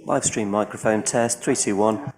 Live stream microphone test, 3, 2, 1.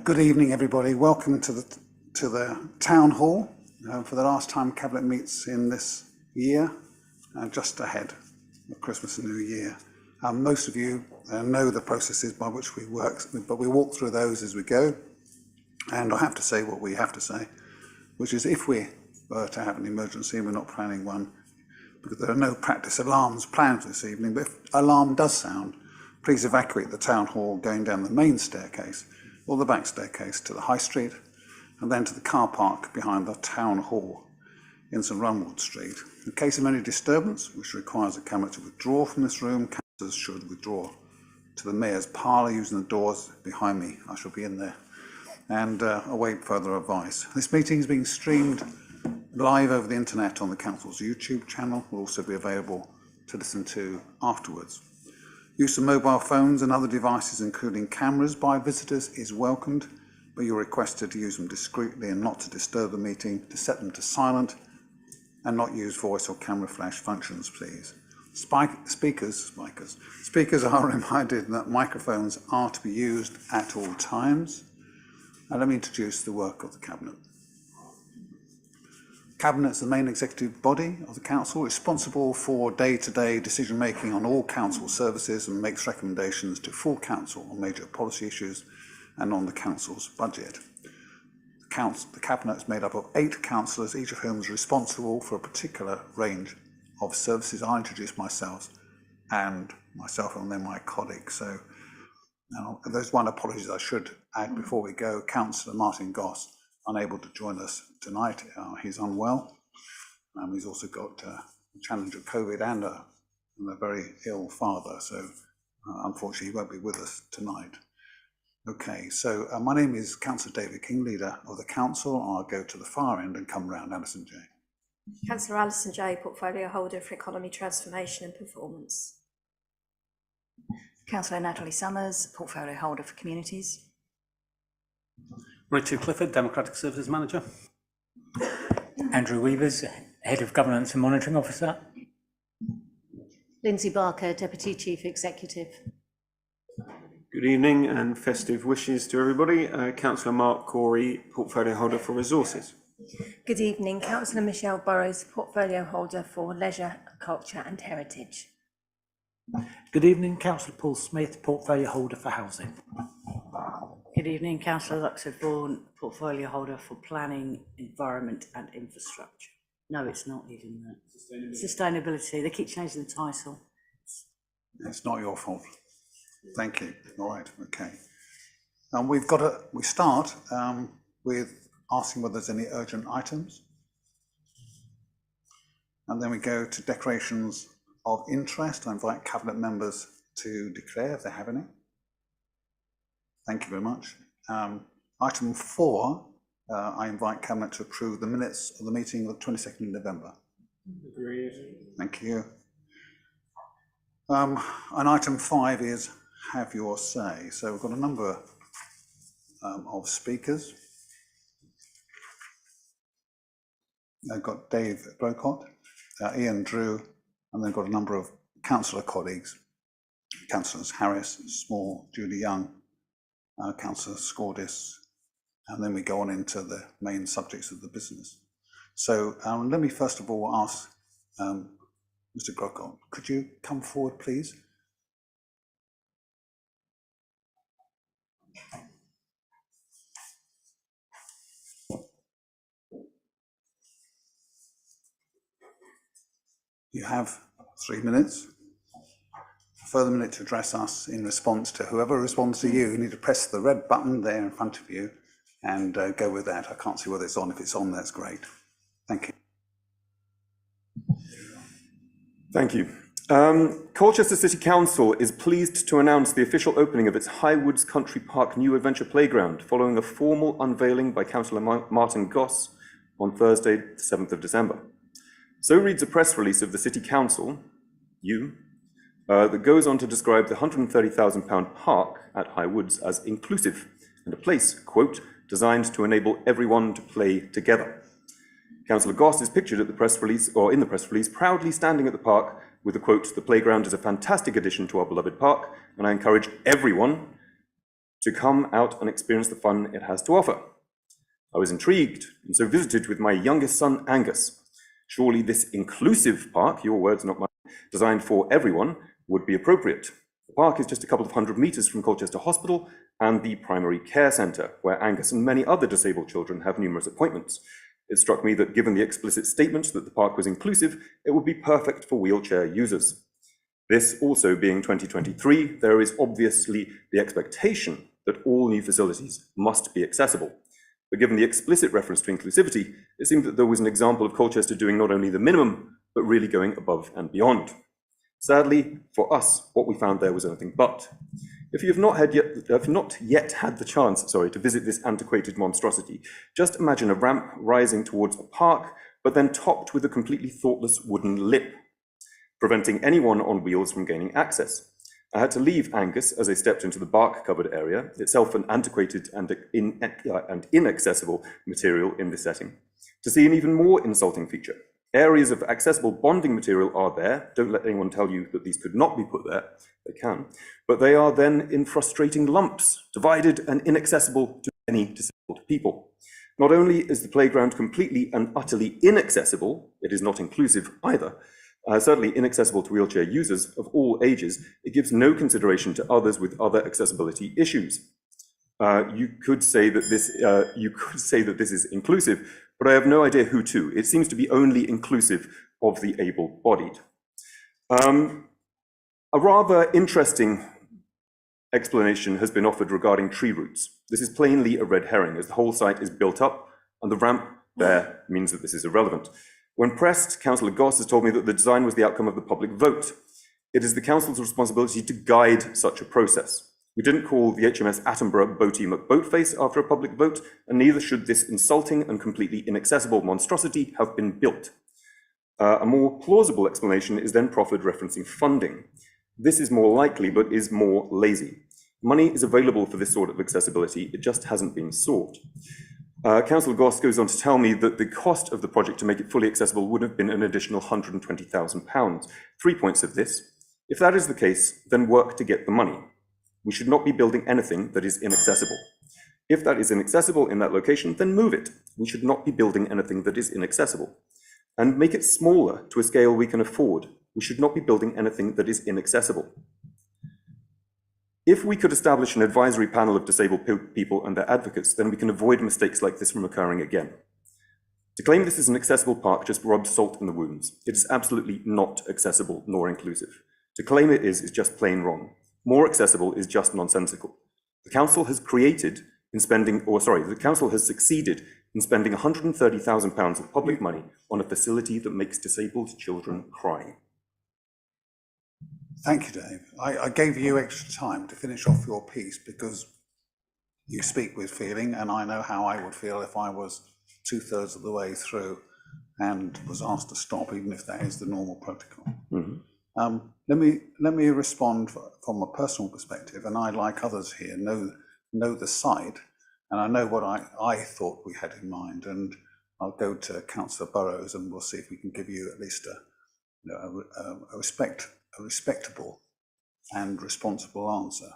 Good evening, everybody. Welcome to the town hall for the last time Cabinet meets in this year, just ahead of Christmas and New Year. Most of you know the processes by which we work, but we walk through those as we go. And I have to say what we have to say, which is if we were to have an emergency, we're not planning one, because there are no practice alarms planned for this evening, but if alarm does sound, please evacuate the town hall going down the main staircase or the back staircase to the High Street, and then to the car park behind the Town Hall in St Runwood Street. In case of any disturbance, which requires the Cabinet to withdraw from this room, councillors should withdraw to the Mayor's parlour using the doors behind me. I shall be in there and await further advice. This meeting is being streamed live over the internet on the Council's YouTube channel. Will also be available to listen to afterwards. Use of mobile phones and other devices, including cameras, by visitors is welcomed, but you're requested to use them discreetly and not to disturb the meeting, to set them to silent, and not use voice or camera flash functions, please. Speakers are reminded that microphones are to be used at all times. And let me introduce the work of the Cabinet. Cabinet is the main executive body of the Council, responsible for day-to-day decision-making on all Council services and makes recommendations to full Council on major policy issues and on the Council's budget. The Cabinet is made up of 8 councillors, each of whom is responsible for a particular range of services. I'll introduce myself and then my colleagues. So now, there's one apology I should add before we go. Councillor Martin Goss, unable to join us tonight. He's unwell. He's also got a challenge of COVID and a very ill father. So unfortunately, he won't be with us tonight. Okay, so my name is Councillor David King, leader of the Council. I'll go to the far end and come round. Alison J. Councillor Alison J, portfolio holder for economy, transformation and performance. Councillor Natalie Summers, portfolio holder for communities. Richard Clifford, Democratic Services Manager. Andrew Weavers, Head of Governance and Monitoring Officer. Lindsay Barker, Deputy Chief Executive. Good evening and festive wishes to everybody. Councillor Mark Corey, portfolio holder for resources. Good evening, Councillor Michelle Burrows, portfolio holder for leisure, culture and heritage. Good evening, Councillor Paul Smith, portfolio holder for housing. Good evening, Councillor Luxford Vaughan, portfolio holder for planning, environment and infrastructure. No, it's not even that. Sustainability. They keep changing the title. It's not your fault. Thank you. All right. Okay. We start with asking whether there's any urgent items, and then we go to declarations of interest. I invite Cabinet members to declare if they have any. Thank you very much. Item 4, I invite Cabinet to approve the minutes of the meeting of the 22nd of November. Agreed. Thank you. And item 5 is have your say. So we've got a number of speakers. I've got Dave Brocott, Ian Drew, and then got a number of councillor colleagues, Councillors Harris, Small, Julie Young, Councillor Scordis, and then we go on into the main subjects of the business. So let me first of all ask Mr. Brocott, could you come forward, please? You have 3 minutes. A further minute to address us in response to whoever responds to you. You need to press the red button there in front of you and go with that. I can't see whether it's on. If it's on, that's great. Thank you. Thank you. Colchester City Council is pleased to announce the official opening of its Highwoods Country Park new adventure playground following a formal unveiling by Councillor Martin Goss on Thursday, the 7th of December. So reads a press release of the City Council, that goes on to describe the £130,000 park at Highwoods as inclusive and a place, quote, designed to enable everyone to play together. Councillor Goss is pictured at the press release, or in the press release, proudly standing at the park with the quote, "The playground is a fantastic addition to our beloved park, and I encourage everyone to come out and experience the fun it has to offer." I was intrigued and so visited with my youngest son, Angus. Surely this inclusive park, your words, not mine, designed for everyone, would be appropriate. The park is just a couple of 100 metres from Colchester Hospital and the primary care centre, where Angus and many other disabled children have numerous appointments. It struck me that given the explicit statement that the park was inclusive, it would be perfect for wheelchair users. This also being 2023, there is obviously the expectation that all new facilities must be accessible. but given the explicit reference to inclusivity, it seemed that there was an example of Colchester doing not only the minimum, but really going above and beyond. Sadly, for us, what we found there was anything but. If you have not yet had the chance, to visit this antiquated monstrosity, just imagine a ramp rising towards a park, but then topped with a completely thoughtless wooden lip, preventing anyone on wheels from gaining access. I had to leave Angus as I stepped into the bark-covered area, itself an antiquated and inaccessible material in this setting, to see an even more insulting feature. Areas of accessible bonding material are there. Don't let anyone tell you that these could not be put there. They can. But they are then in frustrating lumps, divided and inaccessible to many disabled people. Not only is the playground completely and utterly inaccessible, it is not inclusive either. Certainly inaccessible to wheelchair users of all ages, it gives no consideration to others with other accessibility issues. You could say that this is inclusive, but I have no idea who to. It seems to be only inclusive of the able-bodied. A rather interesting explanation has been offered regarding tree roots. This is plainly a red herring, as the whole site is built up, and the ramp there means that this is irrelevant. When pressed, Councillor Goss has told me that the design was the outcome of the public vote. It is the council's responsibility to guide such a process. We didn't call the HMS Attenborough Boaty McBoatface after a public vote, and neither should this insulting and completely inaccessible monstrosity have been built. A more plausible explanation is then proffered referencing funding. This is more likely, but is more lazy. Money is available for this sort of accessibility, it just hasn't been sought. Councillor Goss goes on to tell me that the cost of the project to make it fully accessible would have been an additional £120,000. 3 points of this. If that is the case, then work to get the money. We should not be building anything that is inaccessible. If that is inaccessible in that location, then move it. We should not be building anything that is inaccessible. And make it smaller to a scale we can afford. We should not be building anything that is inaccessible. If we could establish an advisory panel of disabled people and their advocates, then we can avoid mistakes like this from occurring again. To claim this is an accessible park just rubs salt in the wounds. It is absolutely not accessible nor inclusive. To claim it is just plain wrong. More accessible is just nonsensical. The council has succeeded in spending £130,000 of public money on a facility that makes disabled children cry. Thank you, Dave. I gave you extra time to finish off your piece because you speak with feeling, and I know how I would feel if I was 2/3 of the way through and was asked to stop, even if that is the normal protocol. Mm-hmm. Let me respond from a personal perspective, and I, like others here, know the site, and I know what I thought we had in mind, and I'll go to Councillor Burrows, and we'll see if we can give you at least a respectable and responsible answer.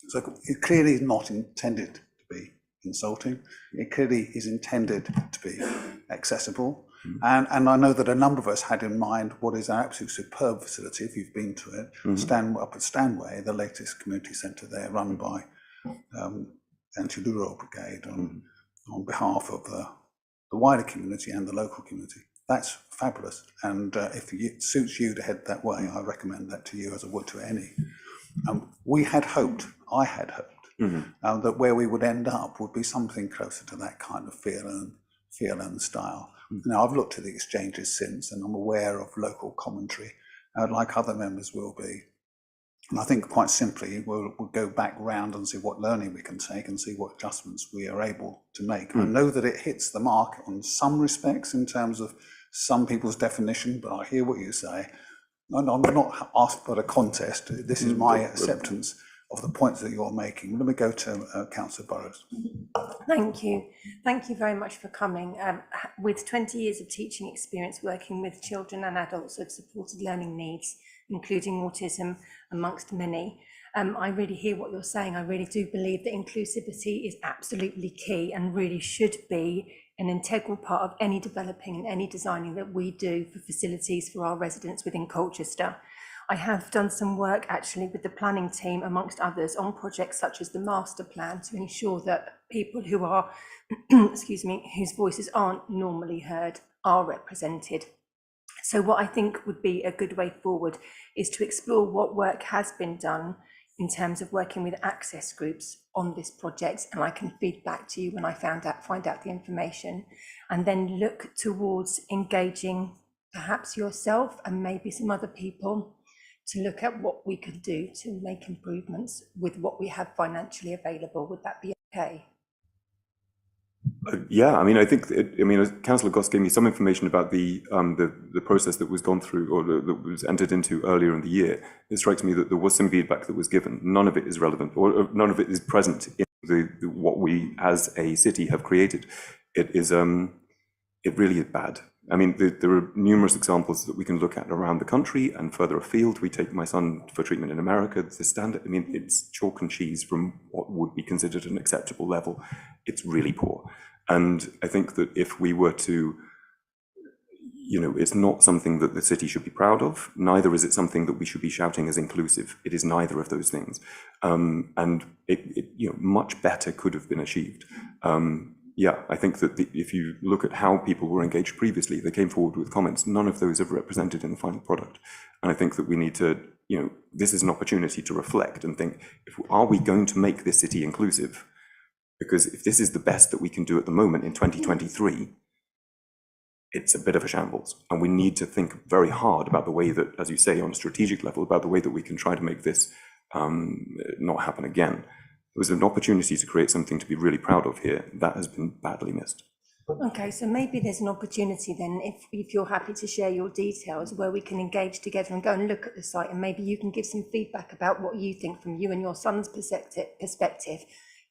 So it clearly is not intended to be insulting. It clearly is intended to be accessible. And I know that a number of us had in mind what is an absolute superb facility, if you've been to it, up at Stanway, the latest community centre there, run by Anti-Lural Brigade on behalf of the wider community and the local community. That's fabulous, and if it suits you to head that way, I recommend that to you as I would to any. I had hoped, that where we would end up would be something closer to that kind of feel and style. Now, I've looked at the exchanges since, and I'm aware of local commentary, like other members will be. And I think quite simply, we'll go back round and see what learning we can take and see what adjustments we are able to make. I know that it hits the mark on some respects in terms of some people's definition, but I hear what you say. And I'm not asked for a contest. This is my acceptance of the points that you're making. Let me go to Councillor Burrows. Thank you. Thank you very much for coming. With 20 years of teaching experience working with children and adults with supported learning needs, including autism amongst many, I really hear what you're saying. I really do believe that inclusivity is absolutely key and really should be an integral part of any developing and any designing that we do for facilities for our residents within Colchester. I have done some work actually with the planning team, amongst others, on projects such as the master plan to ensure that people who are, excuse me, whose voices aren't normally heard are represented. So what I think would be a good way forward is to explore what work has been done in terms of working with access groups on this project, and I can feed back to you when I find out the information, and then look towards engaging perhaps yourself and maybe some other people to look at what we could do to make improvements with what we have financially available. Would that be okay? Yeah, I mean, I think, Councillor Goss gave me some information about the process that was gone through or that was entered into earlier in the year. It strikes me that there was some feedback that was given. None of it is relevant, or none of it is present in what we as a city have created. It really is bad. I mean, there are numerous examples that we can look at around the country and further afield. We take my son for treatment in America. The standard, I mean, it's chalk and cheese from what would be considered an acceptable level. It's really poor. And I think that if we were to, it's not something that the city should be proud of. Neither is it something that we should be shouting as inclusive. It is neither of those things. And it much better could have been achieved. Yeah, I think that if you look at how people were engaged previously, they came forward with comments. None of those are represented in the final product. And I think that we need to, this is an opportunity to reflect and think, are we going to make this city inclusive? Because if this is the best that we can do at the moment in 2023, it's a bit of a shambles. And we need to think very hard about the way that, as you say, on a strategic level, about the way that we can try to make this not happen again. There was an opportunity to create something to be really proud of here. That has been badly missed. Okay, so maybe there's an opportunity then, if you're happy to share your details, where we can engage together and go and look at the site, and maybe you can give some feedback about what you think from you and your son's perspective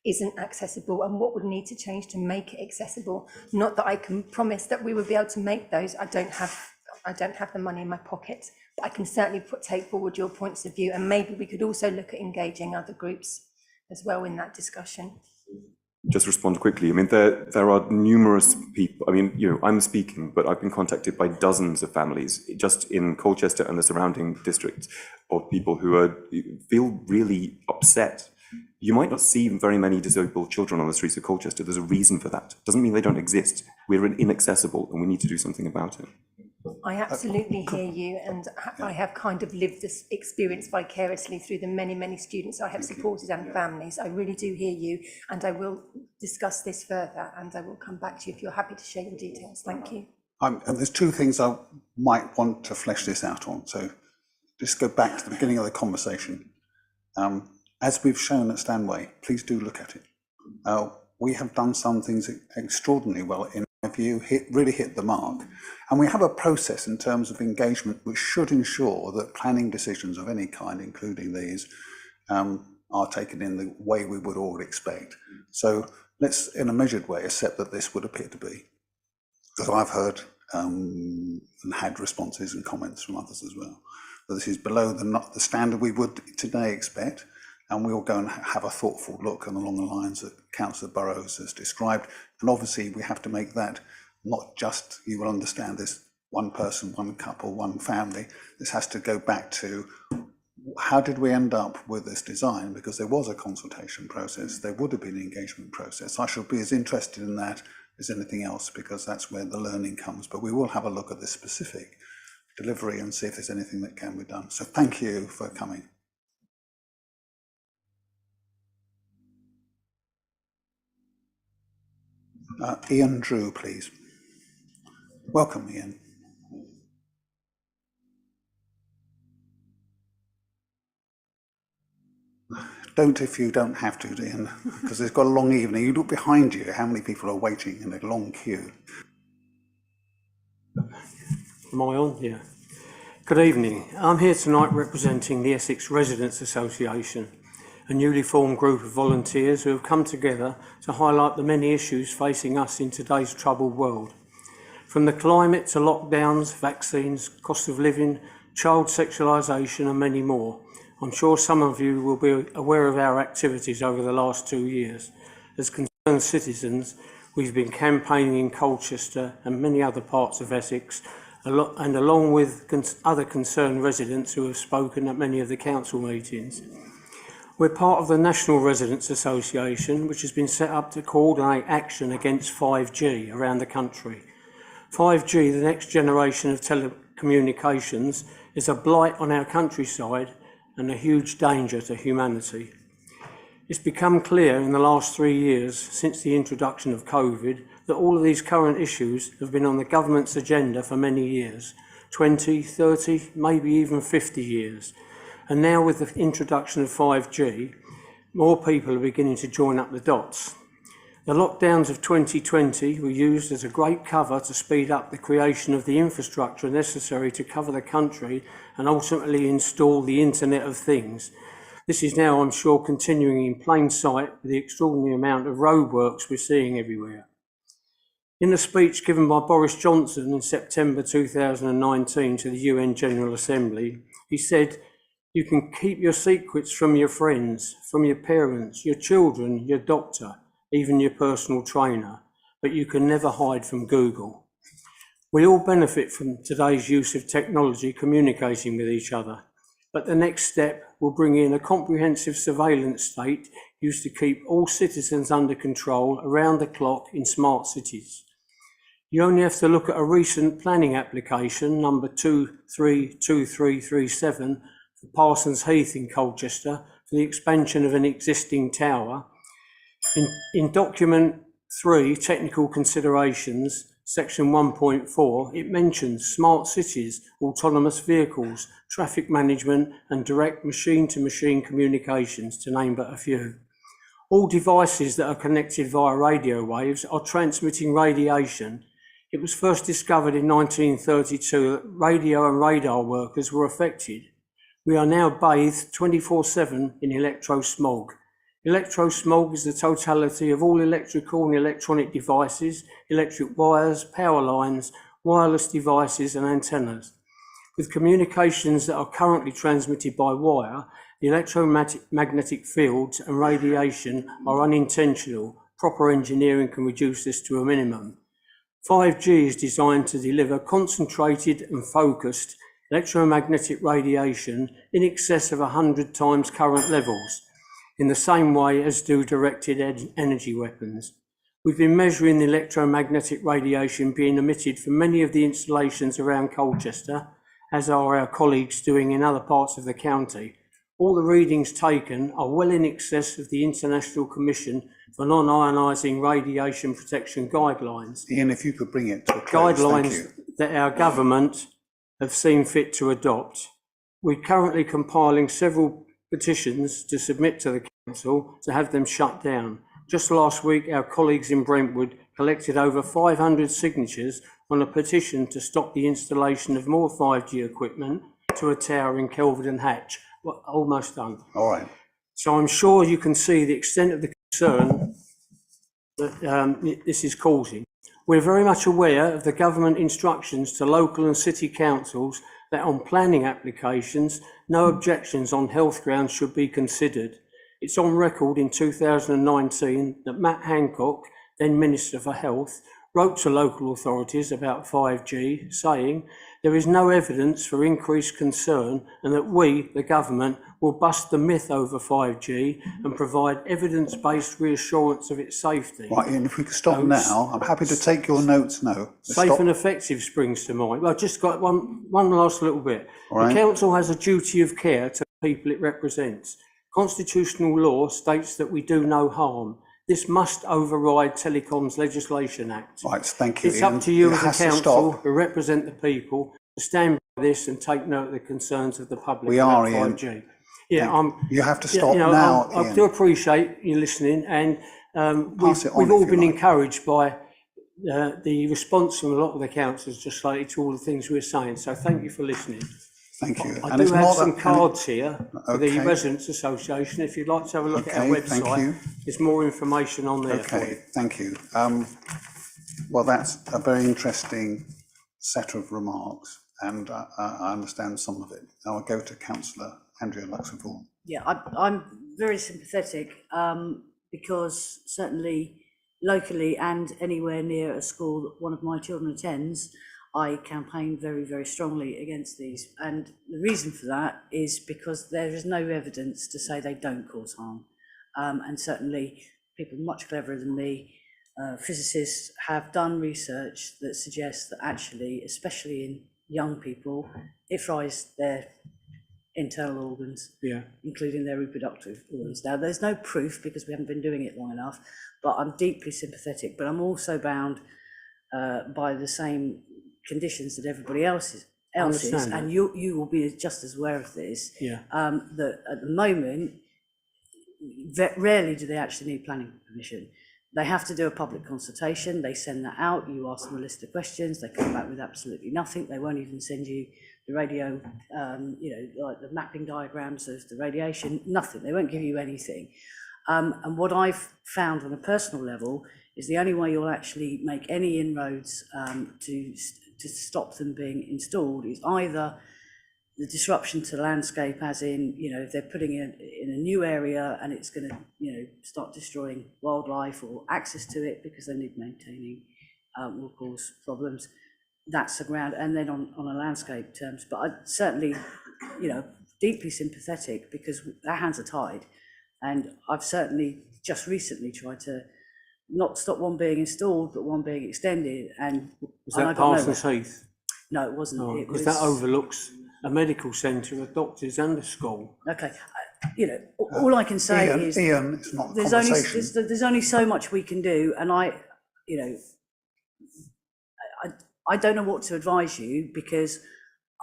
isn't accessible and what would need to change to make it accessible. Not that I can promise that we would be able to make those. I don't have the money in my pocket, but I can certainly take forward your points of view, and maybe we could also look at engaging other groups as well in that discussion. Just respond quickly. I mean, there are numerous people. I mean, I'm speaking, but I've been contacted by dozens of families just in Colchester and the surrounding districts of people who feel really upset. You might not see very many disabled children on the streets of Colchester. There's a reason for that. Doesn't mean they don't exist. We're inaccessible, and we need to do something about it. I absolutely hear you, and I have kind of lived this experience vicariously through the many, many students I have supported and families. I really do hear you, and I will discuss this further, and I will come back to you if you're happy to share your details. Thank you. And there's two things I might want to flesh this out on. So just go back to the beginning of the conversation. As we've shown at Stanway, please do look at it. We have done some things extraordinarily well, in my view, really hit the mark. And we have a process in terms of engagement which should ensure that planning decisions of any kind, including these, are taken in the way we would all expect. So let's, in a measured way, accept that this would appear to be. Because I've heard and had responses and comments from others as well, that this is below the standard we would today expect. And we'll go and have a thoughtful look and along the lines that Councillor Burrows has described. And obviously we have to make that not just, you will understand this, one person, one couple, one family. This has to go back to how did we end up with this design? Because there was a consultation process, there would have been an engagement process. I shall be as interested in that as anything else, because that's where the learning comes. But we will have a look at this specific delivery and see if there's anything that can be done. So thank you for coming. Ian Drew, please. Welcome, Ian. Don't if you don't have to, Ian, because it's got a long evening. You look behind you, how many people are waiting in a long queue? Am I on? Yeah. Good evening. I'm here tonight representing the Essex Residents Association, a newly formed group of volunteers who have come together to highlight the many issues facing us in today's troubled world. From the climate to lockdowns, vaccines, cost of living, child sexualisation and many more. I'm sure some of you will be aware of our activities over the last 2 years. As concerned citizens, we've been campaigning in Colchester and many other parts of Essex, and along with other concerned residents who have spoken at many of the council meetings. We're part of the National Residents Association, which has been set up to coordinate action against 5G around the country. 5G, the next generation of telecommunications, is a blight on our countryside and a huge danger to humanity. It's become clear in the last 3 years since the introduction of COVID that all of these current issues have been on the government's agenda for many years, 20, 30, maybe even 50 years. And now with the introduction of 5G, more people are beginning to join up the dots. The lockdowns of 2020 were used as a great cover to speed up the creation of the infrastructure necessary to cover the country and ultimately install the Internet of Things. This is now, I'm sure, continuing in plain sight with the extraordinary amount of roadworks we're seeing everywhere. In the speech given by Boris Johnson in September 2019 to the UN General Assembly, he said, "You can keep your secrets from your friends, from your parents, your children, your doctor, even your personal trainer, but you can never hide from Google." We all benefit from today's use of technology communicating with each other, but the next step will bring in a comprehensive surveillance state used to keep all citizens under control around the clock in smart cities. You only have to look at a recent planning application, number 232337, for Parsons Heath in Colchester, for the expansion of an existing tower. In document 3, technical considerations, section 1.4, it mentions smart cities, autonomous vehicles, traffic management and direct machine-to-machine communications, to name but a few. All devices that are connected via radio waves are transmitting radiation. It was first discovered in 1932 that radio and radar workers were affected. We are now bathed 24/7 in electrosmog. Electrosmog is the totality of all electrical and electronic devices, electric wires, power lines, wireless devices and antennas. With communications that are currently transmitted by wire, the electromagnetic fields and radiation are unintentional. Proper engineering can reduce this to a minimum. 5G is designed to deliver concentrated and focused electromagnetic radiation in excess of 100 times current levels, in the same way as do directed energy weapons. We've been measuring the electromagnetic radiation being emitted from many of the installations around Colchester, as are our colleagues doing in other parts of the county. All the readings taken are well in excess of the International Commission for Non-Ionising Radiation Protection Guidelines. Ian, if you could bring it to a close, thank you. Guidelines that our government have seen fit to adopt. We're currently compiling several petitions to submit to the council to have them shut down. Just last week, our colleagues in Brentwood collected over 500 signatures on a petition to stop the installation of more 5G equipment to a tower in Kelvedon Hatch. Well, almost done. All right. So I'm sure you can see the extent of the concern that this is causing. We're very much aware of the government instructions to local and city councils that on planning applications, no objections on health grounds should be considered. It's on record in 2019 that Matt Hancock, then Minister for Health, wrote to local authorities about 5G, saying there is no evidence for increased concern and that we, the government, will bust the myth over 5G and provide evidence-based reassurance of its safety. Right, Ian, if we could stop now, I'm happy to take your notes now. Safe and effective springs to mind. Well, I've just got one last little bit. Right. The council has a duty of care to the people it represents. Constitutional law states that we do no harm. This must override Telecoms Legislation Act. Right, thank you, It's Ian. up to you It as a has to council stop. who represent the people to stand by this and take note of the concerns of the public We about are, Ian. 5G. Yeah, You have to stop now, I Ian. do appreciate you listening, and Pass it on we've if all you been like. encouraged by the response from a lot of the councillors just lately to all the things we're saying. So thank you for listening. Thank you. I And do it's have not some that- cards here for the Okay. Residents Association. If you'd like to have a look at our Okay, thank website, you. there's more information on there for you. Okay, thank you. Well, that's a very interesting set of remarks, and I understand some of it. Now I'll go to Councillor Andrea Luxon-Vaughan. Yeah, I'm very sympathetic because certainly locally and anywhere near a school that one of my children attends, I campaign very, very strongly against these. And the reason for that is because there is no evidence to say they don't cause harm. And certainly people much cleverer than me, physicists, have done research that suggests that actually, especially in young people, it fries their internal organs, Yeah. including their reproductive organs. Now, there's no proof because we haven't been doing it long enough, but I'm deeply sympathetic. But I'm also bound by the same conditions that everybody else is, and you will be just as aware of this. Yeah. That at the moment, rarely do they actually need planning permission. They have to do a public consultation. They send that out. You ask them a list of questions. They come back with absolutely nothing. They won't even send you the radio, like the mapping diagrams of the radiation. Nothing. They won't give you anything. And what I've found on a personal level is the only way you'll actually make any inroads to stop them being installed is either the disruption to the landscape, as in, if they're putting it in a new area and it's going to, start destroying wildlife or access to it because they need maintaining, will cause problems. That's the ground. And then on a landscape terms, but I certainly, deeply sympathetic because our hands are tied. And I've certainly just recently tried to not stop one being installed, but one being extended. And was that Parsons Heath? No, it wasn't. Oh, because that overlooks a medical centre, a doctor's and a school. Okay, all I can say is, Ian, it's not a conversation. There's only so much we can do, and I don't know what to advise you because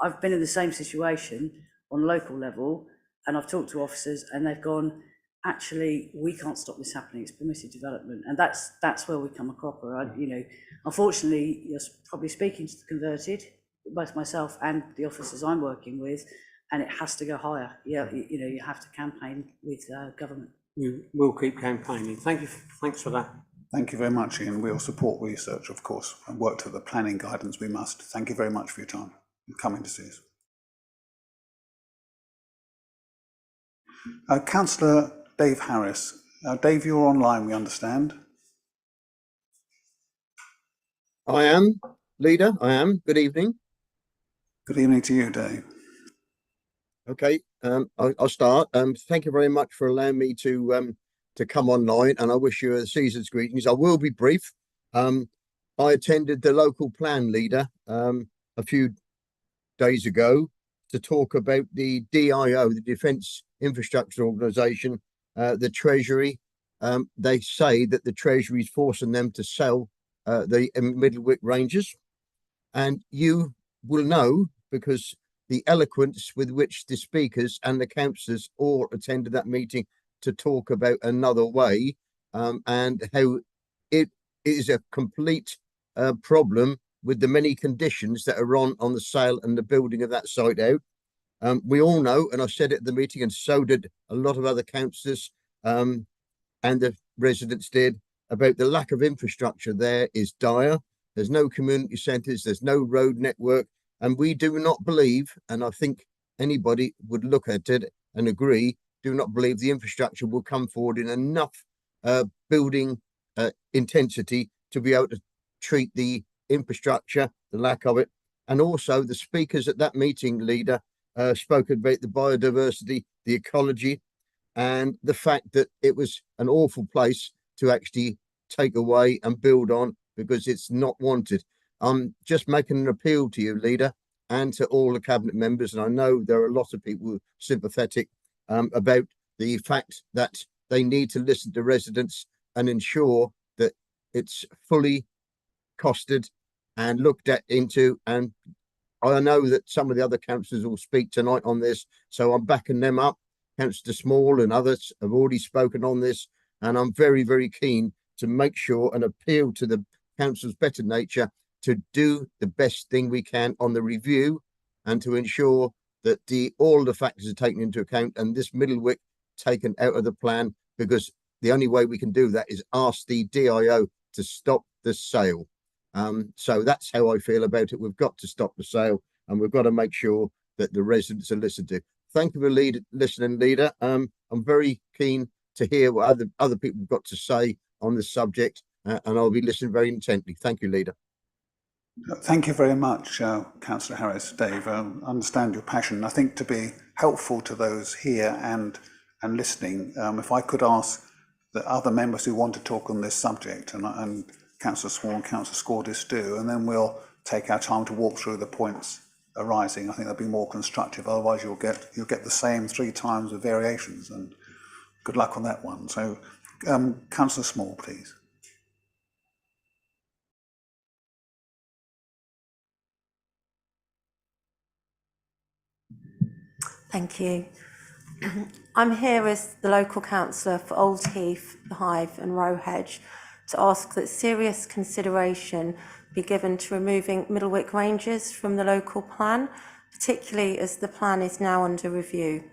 I've been in the same situation on local level, and I've talked to officers, and they've gone, actually, we can't stop this happening. It's permitted development, and that's where we come a cropper. Unfortunately, you're probably speaking to the converted, both myself and the officers I'm working with, and it has to go higher. You have to campaign with government. We will keep campaigning. Thank you. Thanks for that. Thank you very much, Ian. We'll support research, of course, and work to the planning guidance we must. Thank you very much for your time and coming to see us. Councillor Dave Harris. Dave, you're online, we understand. I am, Leader. I am. Good evening. Good evening to you, Dave. Okay, I'll start. Thank you very much for allowing me to come online, and I wish you a season's greetings. I will be brief. I attended the local plan, Leader, a few days ago to talk about the DIO, the Defence Infrastructure Organisation, the Treasury. They say that the Treasury is forcing them to sell the Middlewick Ranges, and you will know because the eloquence with which the speakers and the councillors all attended that meeting to talk about another way, and how it is a complete problem with the many conditions that are on the sale and the building of that site out. We all know, and I said it at the meeting, and so did a lot of other councillors and the residents did, about the lack of infrastructure there is dire. There's no community centres, there's no road network, and we do not believe, and I think anybody would look at it and agree, do not believe the infrastructure will come forward in enough building intensity to be able to treat the infrastructure, the lack of it. And also the speakers at that meeting, Leader, spoke about the biodiversity, the ecology, and the fact that it was an awful place to actually take away and build on because it's not wanted. I'm just making an appeal to you, Leader, and to all the cabinet members, and I know there are a lot of people sympathetic about the fact that they need to listen to residents and ensure that it's fully costed and looked at into. And I know that some of the other councillors will speak tonight on this, so I'm backing them up. Councillor Small and others have already spoken on this, and I'm very, very keen to make sure and appeal to the council's better nature to do the best thing we can on the review and to ensure that all the factors are taken into account and this Middlewick taken out of the plan, because the only way we can do that is ask the DIO to stop the sale. So that's how I feel about it. We've got to stop the sale and we've got to make sure that the residents are listened to. Thank you for listening, Leader. I'm very keen to hear what other people have got to say on this subject, and I'll be listening very intently. Thank you, Leader. Thank you very much, Councillor Harris. Dave, I understand your passion. I think to be helpful to those here and listening, if I could ask the other members who want to talk on this subject, and Councillor Small and Councillor Scordis do, and then we'll take our time to walk through the points arising. I think they'll be more constructive. Otherwise, you'll get the same 3 times with variations, and good luck on that one. So, Councillor Small, please. Thank you. I'm here as the local councillor for Old Heath, The Hive and Rowhedge to ask that serious consideration be given to removing Middlewick Ranges from the local plan, particularly as the plan is now under review.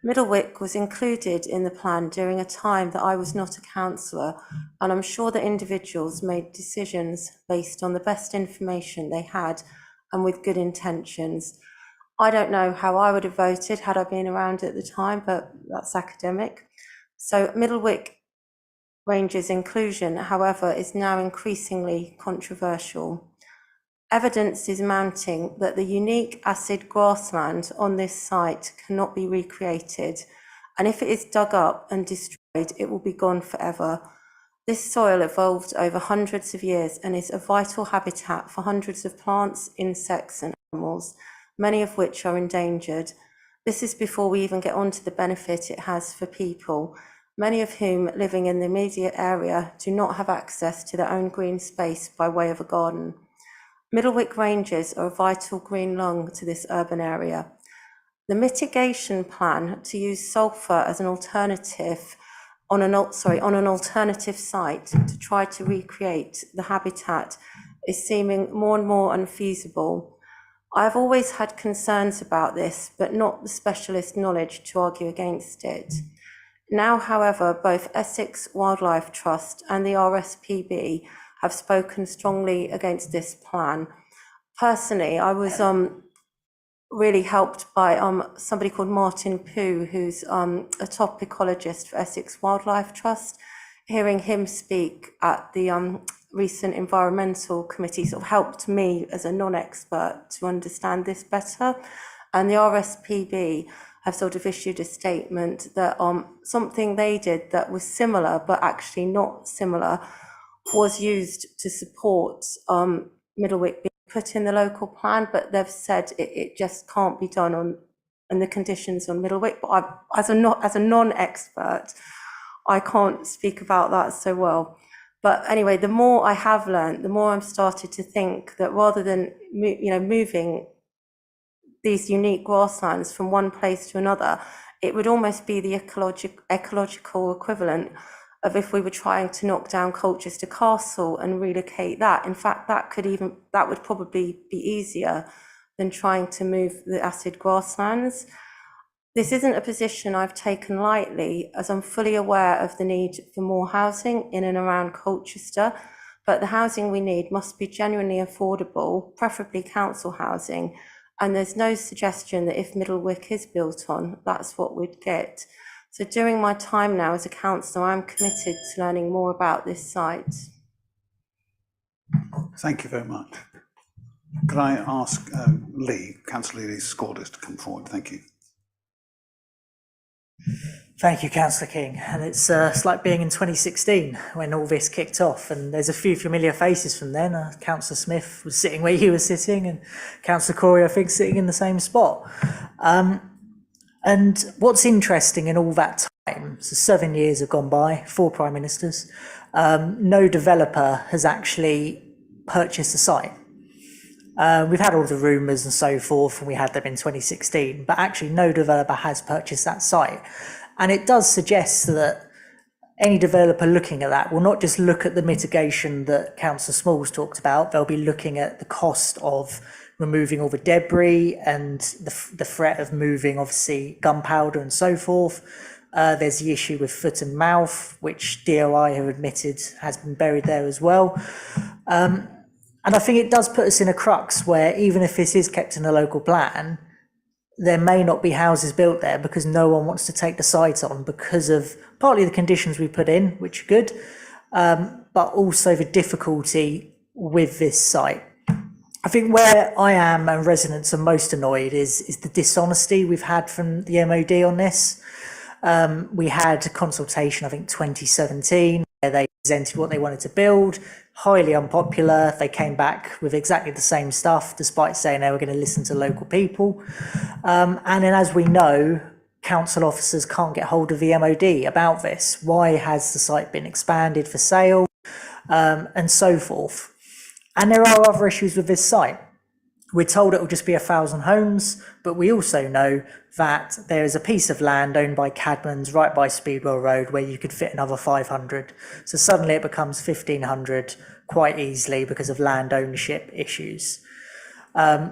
Middlewick was included in the plan during a time that I was not a councillor, and I'm sure that individuals made decisions based on the best information they had and with good intentions. I don't know how I would have voted had I been around at the time, but that's academic. So Middlewick Ranges inclusion, however, is now increasingly controversial. Evidence is mounting that the unique acid grassland on this site cannot be recreated, and if it is dug up and destroyed, it will be gone forever. This soil evolved over hundreds of years and is a vital habitat for hundreds of plants, insects and animals, many of which are endangered. This is before we even get on to the benefit it has for people, many of whom living in the immediate area do not have access to their own green space by way of a garden. Middlewick Ranges are a vital green lung to this urban area. The mitigation plan to use sulphur as an alternative on an alternative site to try to recreate the habitat is seeming more and more unfeasible. I've always had concerns about this, but not the specialist knowledge to argue against it. Now, however, both Essex Wildlife Trust and the RSPB have spoken strongly against this plan. Personally, I was really helped by somebody called Martin Pooh, who's a top ecologist for Essex Wildlife Trust. Hearing him speak at the recent environmental committee sort of helped me as a non-expert to understand this better. And the RSPB have sort of issued a statement that something they did that was similar but actually not similar was used to support Middlewick being put in the local plan, but they've said it just can't be done on the conditions on Middlewick. But as a non-expert, I can't speak about that so well. But anyway, the more I have learned, the more I'm started to think that rather than moving these unique grasslands from one place to another, it would almost be the ecological equivalent of if we were trying to knock down Colchester Castle and relocate that. In fact, that would probably be easier than trying to move the acid grasslands. This isn't a position I've taken lightly, as I'm fully aware of the need for more housing in and around Colchester, but the housing we need must be genuinely affordable, preferably council housing, and there's no suggestion that if Middlewick is built on, that's what we'd get. So during my time now as a councillor, I'm committed to learning more about this site. Thank you very much. Could I ask Councillor Lee Scordis to come forward? Thank you. Thank you, Councillor King. And it's like being in 2016 when all this kicked off, and there's a few familiar faces from then. Councillor Smith was sitting where you were sitting, and Councillor Corey, I think, sitting in the same spot. And what's interesting in all that time, so 7 years have gone by, 4 prime ministers, no developer has actually purchased the site. We've had all the rumours and so forth, and we had them in 2016, but actually no developer has purchased that site. And it does suggest that any developer looking at that will not just look at the mitigation that Councillor Smalls talked about, they'll be looking at the cost of removing all the debris and the threat of moving, obviously, gunpowder and so forth. There's the issue with foot and mouth, which DOI have admitted has been buried there as well. And I think it does put us in a crux where even if this is kept in a local plan, there may not be houses built there because no one wants to take the site on because of partly the conditions we put in, which are good, but also the difficulty with this site. I think where I am and residents are most annoyed is the dishonesty we've had from the MOD on this. We had a consultation, I think 2017, they presented what they wanted to build, highly unpopular. They came back with exactly the same stuff, despite saying they were going to listen to local people. And then, as we know, council officers can't get hold of the MOD about this. Why has the site been expanded for sale? And so forth. And there are other issues with this site. We're told it will just be 1,000 homes, but we also know that there is a piece of land owned by Cadmans right by Speedwell Road where you could fit another 500. So suddenly it becomes 1,500 quite easily because of land ownership issues.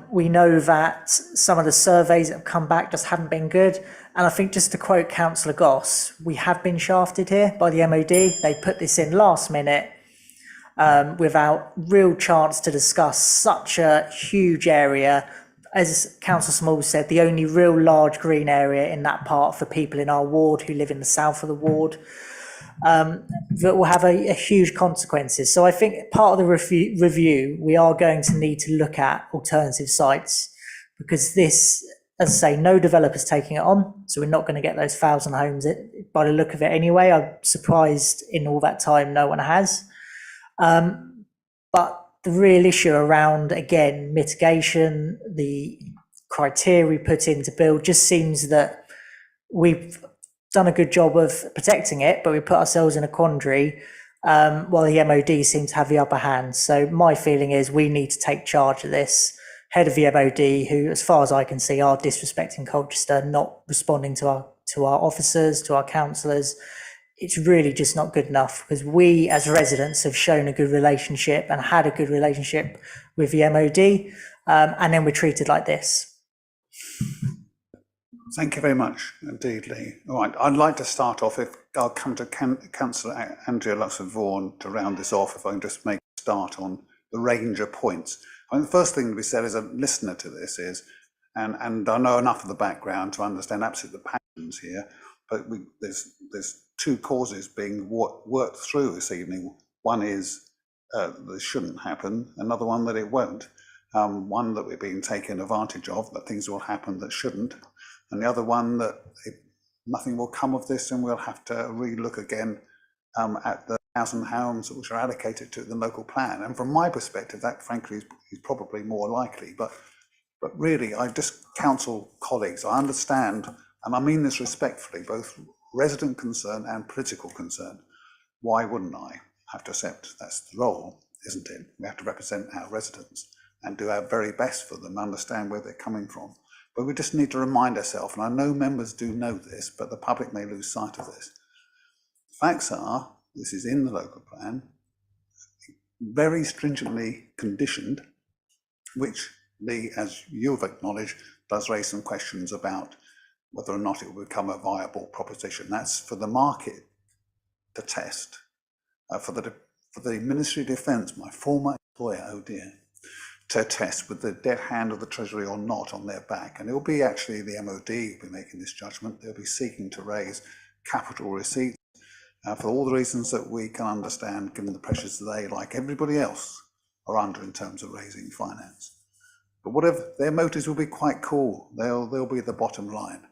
We know that some of the surveys that have come back just haven't been good. And I think, just to quote Councillor Goss, we have been shafted here by the MOD. They put this in last minute without real chance to discuss such a huge area. As Councillor Small said, the only real large green area in that part for people in our ward who live in the south of the ward, that will have a huge consequences. So I think part of the review, we are going to need to look at alternative sites, because this, as I say, no developer's taking it on, so we're not going to get those 1,000 homes by the look of it anyway. I'm surprised in all that time no one has. But the real issue around, again, mitigation, the criteria we put in to build, just seems that we've done a good job of protecting it, but we put ourselves in a quandary while the MOD seems to have the upper hand. So my feeling is we need to take charge of this. Head of the MOD, who, as far as I can see, are disrespecting Colchester, not responding to our officers, to our councillors. It's really just not good enough, because we as residents have shown a good relationship and had a good relationship with the MOD, and then we're treated like this. Thank you very much indeed, Lee. All right, I'd like to start off, if I'll come to Councillor Andrea Luxford-Vaughan to round this off, if I can just make a start on the range of points. I mean, the first thing to be said as a listener to this is, and I know enough of the background to understand absolutely the passions here, but there's two causes being worked through this evening. One is this shouldn't happen, another one that it won't. One that we're being taken advantage of, that things will happen that shouldn't, and the other one that nothing will come of this and we'll have to relook again at the 1,000 homes which are allocated to the local plan. And from my perspective, that frankly is probably more likely. But really, I just counsel colleagues, I understand, and I mean this respectfully, both resident concern and political concern. Why wouldn't I have to accept that's the role, isn't it? We have to represent our residents and do our very best for them, understand where they're coming from. But we just need to remind ourselves, and I know members do know this, but the public may lose sight of this. Facts are, this is in the local plan, very stringently conditioned, which, Lee, as you've acknowledged, does raise some questions about whether or not it will become a viable proposition. That's for the market to test, for the Ministry of Defence, my former employer, oh dear, to test with the dead hand of the Treasury or not on their back. And it will be actually the MOD who will be making this judgment. They'll be seeking to raise capital receipts for all the reasons that we can understand, given the pressures they, like everybody else, are under in terms of raising finance. But whatever, their motives will be quite cool. They'll be the bottom line.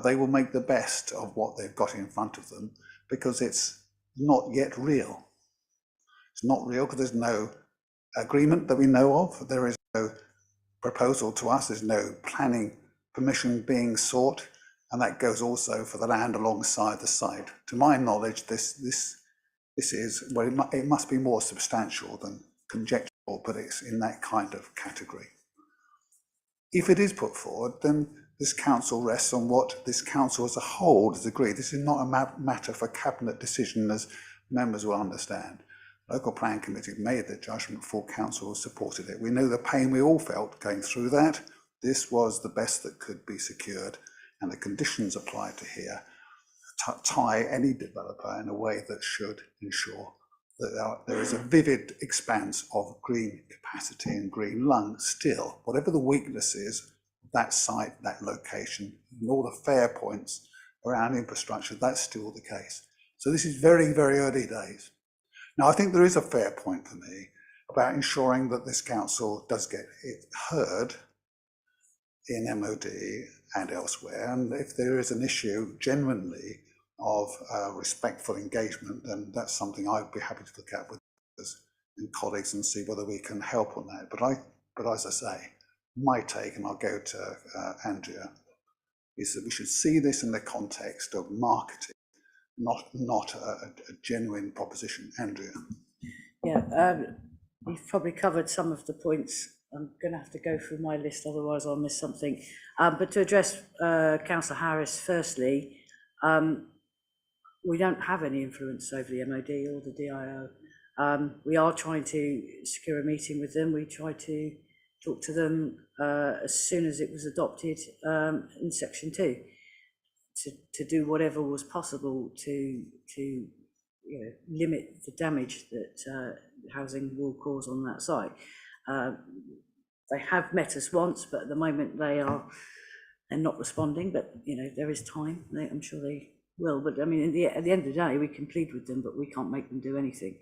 They will make the best of what they've got in front of them, because it's not yet real. It's not real because there's no agreement that we know of. There is no proposal to us. There's no planning permission being sought, and that goes also for the land alongside the site. To my knowledge, this is, well, it must be more substantial than conjectural, but it's in that kind of category. If it is put forward, then this council rests on what this council as a whole has agreed. This is not a matter for cabinet decision, as members will understand. Local Plan Committee made the judgment, full council supported it. We know the pain we all felt going through that. This was the best that could be secured, and the conditions applied to here tie any developer in a way that should ensure that there is a vivid expanse of green capacity and green lung still, whatever the weakness is, that site, that location, and all the fair points around infrastructure, that's still the case. So this is very, very early days. Now, I think there is a fair point for me about ensuring that this council does get it heard in MOD and elsewhere. And if there is an issue genuinely respectful engagement, then that's something I'd be happy to look at with us and colleagues and see whether we can help on that. But as I say, my take, and I'll go to Andrea, is that we should see this in the context of marketing, not a genuine proposition. Andrea. Yeah, you've probably covered some of the points. I'm going to have to go through my list, otherwise I'll miss something. But to address Councillor Harris, firstly, we don't have any influence over the MOD or the DIO. We are trying to secure a meeting with them. We tried to talk to them as soon as it was adopted in Section 2 to do whatever was possible to limit the damage that housing will cause on that site. They have met us once, but at the moment they're not responding. But there is time. I'm sure they will. But I mean, at the end of the day, we can plead with them, but we can't make them do anything.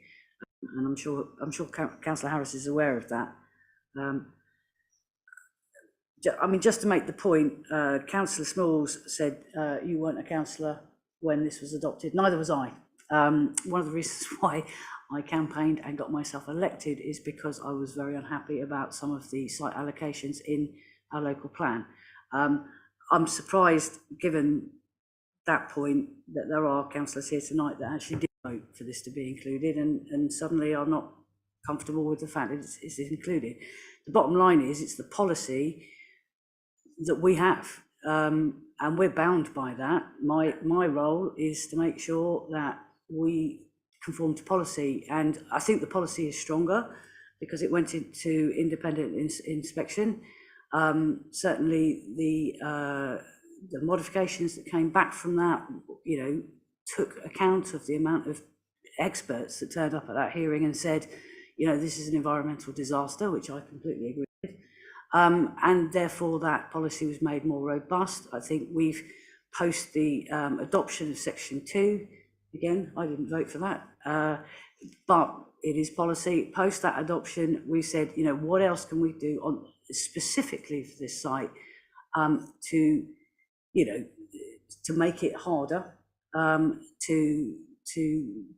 And I'm sure Councillor Harris is aware of that. I mean, just to make the point, Councillor Smalls said you weren't a councillor when this was adopted. Neither was I. One of the reasons why I campaigned and got myself elected is because I was very unhappy about some of the site allocations in our local plan. I'm surprised, given that point, that there are councillors here tonight that actually did vote for this to be included, and suddenly are not comfortable with the fact that it's included. The bottom line is it's the policy that we have, and we're bound by that. My role is to make sure that we conform to policy, and I think the policy is stronger because it went into independent inspection. Certainly the modifications that came back from that, took account of the amount of experts that turned up at that hearing and said, this is an environmental disaster, which I completely agree with. And therefore that policy was made more robust. I think we've, post the adoption of Section 2, again, I didn't vote for that, but it is policy. Post that adoption, we said, what else can we do on specifically for this site to make it harder to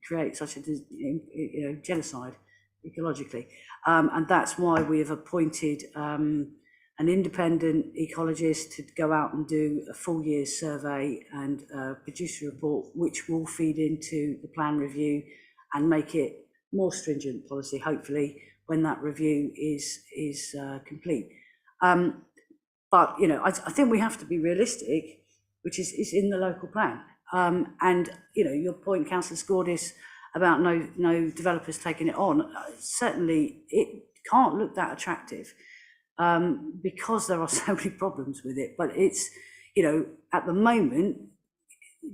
create such a genocide ecologically, and that's why we have appointed an independent ecologist to go out and do a full year's survey and produce a report which will feed into the plan review and make it more stringent policy, hopefully, when that review is complete. But I think we have to be realistic, which is in the local plan. And your point, Councillor Scordis, about no developers taking it on, certainly it can't look that attractive because there are so many problems with it. But it's, at the moment,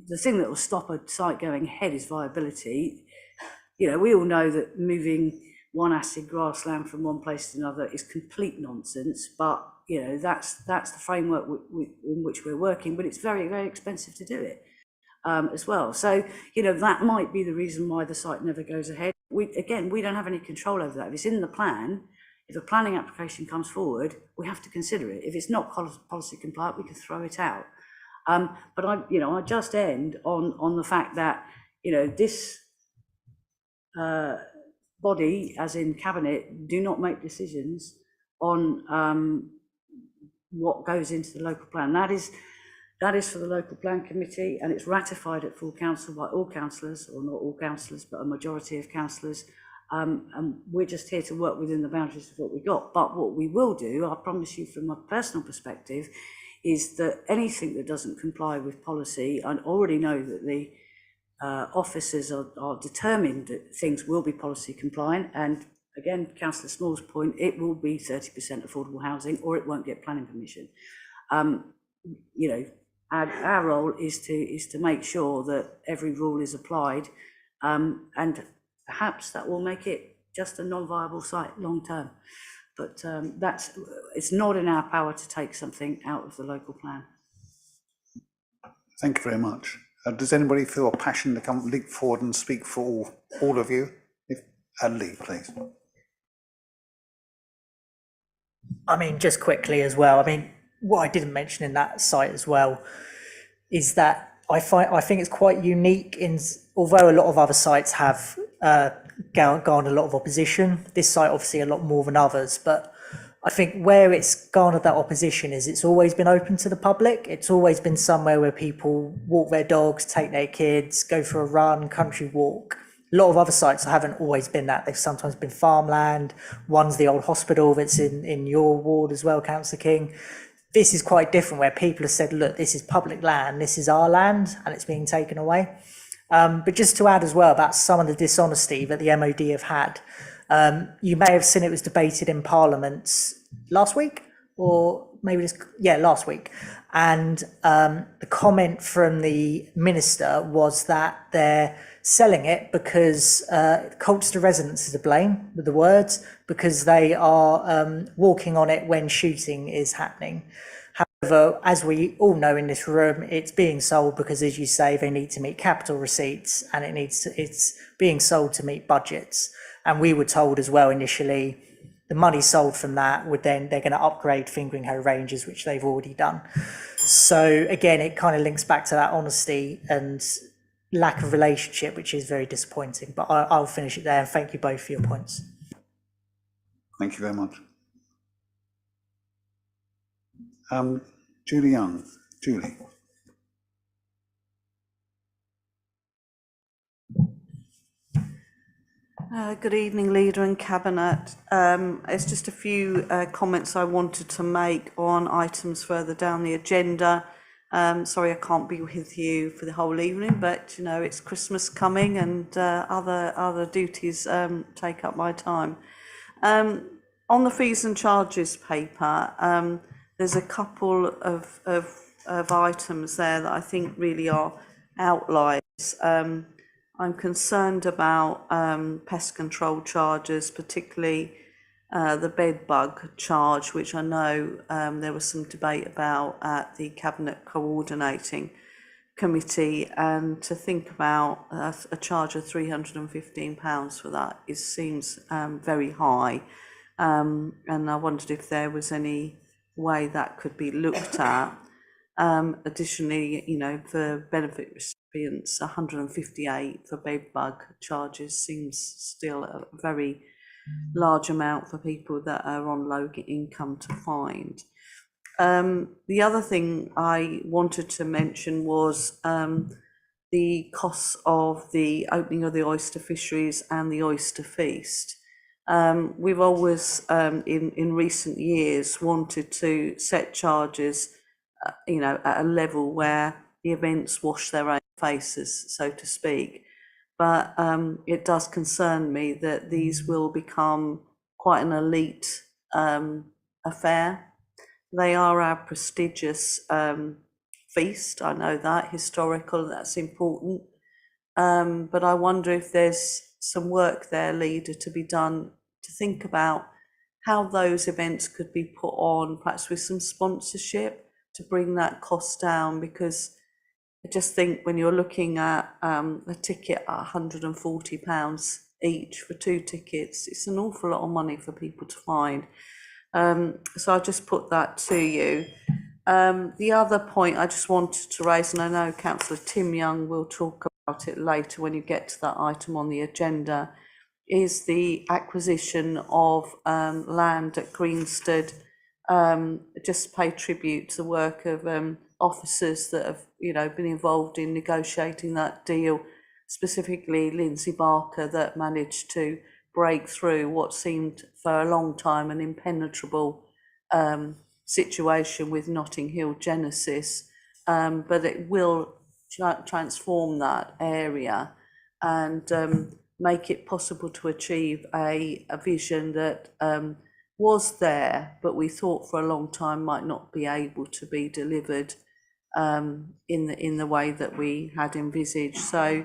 the thing that will stop a site going ahead is viability. We all know that moving one acid grassland from one place to another is complete nonsense, but that's the framework in which we're working, but it's very, very expensive to do it as well. So, that might be the reason why the site never goes ahead. We don't have any control over that. If it's in the plan, if a planning application comes forward, we have to consider it. If it's not policy compliant, we can throw it out. But I just end on the fact that, this body, as in cabinet, do not make decisions on what goes into the local plan. That is for the local plan committee, and it's ratified at full council by all councillors, or not all councillors, but a majority of councillors. And we're just here to work within the boundaries of what we got. But what we will do, I promise you from my personal perspective, is that anything that doesn't comply with policy, I already know that the officers are determined that things will be policy compliant. And again, Councillor Small's point, it will be 30% affordable housing, or it won't get planning permission. Our role is to make sure that every rule is applied, and perhaps that will make it just a non-viable site long term. But it's not in our power to take something out of the local plan. Thank you very much. Does anybody feel a passion to come leap forward and speak for all of you? Lee, please. I mean, just quickly as well, what I didn't mention in that site as well is that I think it's quite unique although a lot of other sites have garnered a lot of opposition, this site obviously a lot more than others, but I think where it's garnered that opposition is it's always been open to the public. It's always been somewhere where people walk their dogs, take their kids, go for a run, country walk. A lot of other sites haven't always been that. They've sometimes been farmland. One's the old hospital that's in your ward as well, Councillor King. This is quite different, where people have said, look, this is public land, this is our land, and it's being taken away. But just to add as well about some of the dishonesty that the MOD have had, you may have seen it was debated in Parliament last week, or maybe last week. And the comment from the Minister was that they're selling it because Colchester residents is to blame, with the words, because they are walking on it when shooting is happening. However, as we all know in this room, it's being sold because, as you say, they need to meet capital receipts, and it's being sold to meet budgets. And we were told as well initially, the money sold from that they're going to upgrade Fingering Ranges, which they've already done. So again, it kind of links back to that honesty and lack of relationship, which is very disappointing. But I'll finish it there, and thank you both for your points. Thank you very much. Julie Young. Julie. Good evening, Leader and Cabinet. It's just a few comments I wanted to make on items further down the agenda. Sorry I can't be with you for the whole evening, but you know it's Christmas coming and other duties take up my time. On the fees and charges paper, there's a couple of items there that I think really are outliers. I'm concerned about pest control charges, particularly the bed bug charge, which I know there was some debate about at the Cabinet Coordinating Committee, and to think about a charge of £315 for that seems very high, and I wondered if there was any way that could be looked at. Additionally, you know, for benefit recipients, 158 for bed bug charges seems still a very large amount for people that are on low income to find. The other thing I wanted to mention was the costs of the opening of the oyster fisheries and the oyster feast. We've always, in recent years, wanted to set charges you know, at a level where the events wash their own faces, so to speak. But it does concern me that these will become quite an elite affair. They are our prestigious feast, I know that, historical, that's important. But I wonder if there's some work there, Leader, to be done to think about how those events could be put on, perhaps with some sponsorship, to bring that cost down, because I just think when you're looking at a ticket at £140 each for 2 tickets, it's an awful lot of money for people to find. So I just put that to you. The other point I just wanted to raise, and I know Councillor Tim Young will talk about it later when you get to that item on the agenda, is the acquisition of land at Greenstead. Just pay tribute to the work of officers that have, you know, been involved in negotiating that deal, specifically Lindsay Barker, that managed to break through what seemed for a long time an impenetrable situation with Notting Hill Genesis, but it will transform that area and make it possible to achieve a vision that was there, but we thought for a long time might not be able to be delivered in the way that we had envisaged. So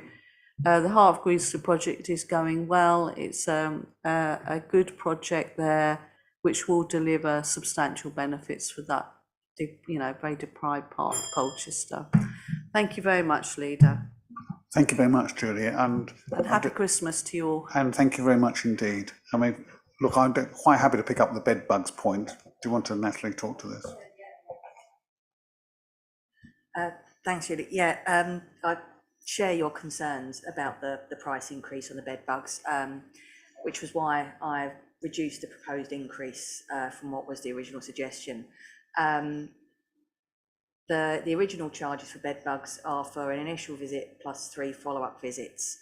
the Heart of Greenstead project is going well. It's a good project there, which will deliver substantial benefits for that, you know, very deprived part of Colchester. Thank you very much, Leader. Thank you very much, Julie, and happy Christmas to you all. And thank you very much indeed. I mean, look, I'm quite happy to pick up the bed bugs point. Do you want to, Natalie, talk to this? Thanks, Julie. Yeah, I share your concerns about the price increase on the bed bugs, which was why I reduced the proposed increase from what was the original suggestion. The original charges for bed bugs are for an initial visit plus 3 follow-up visits.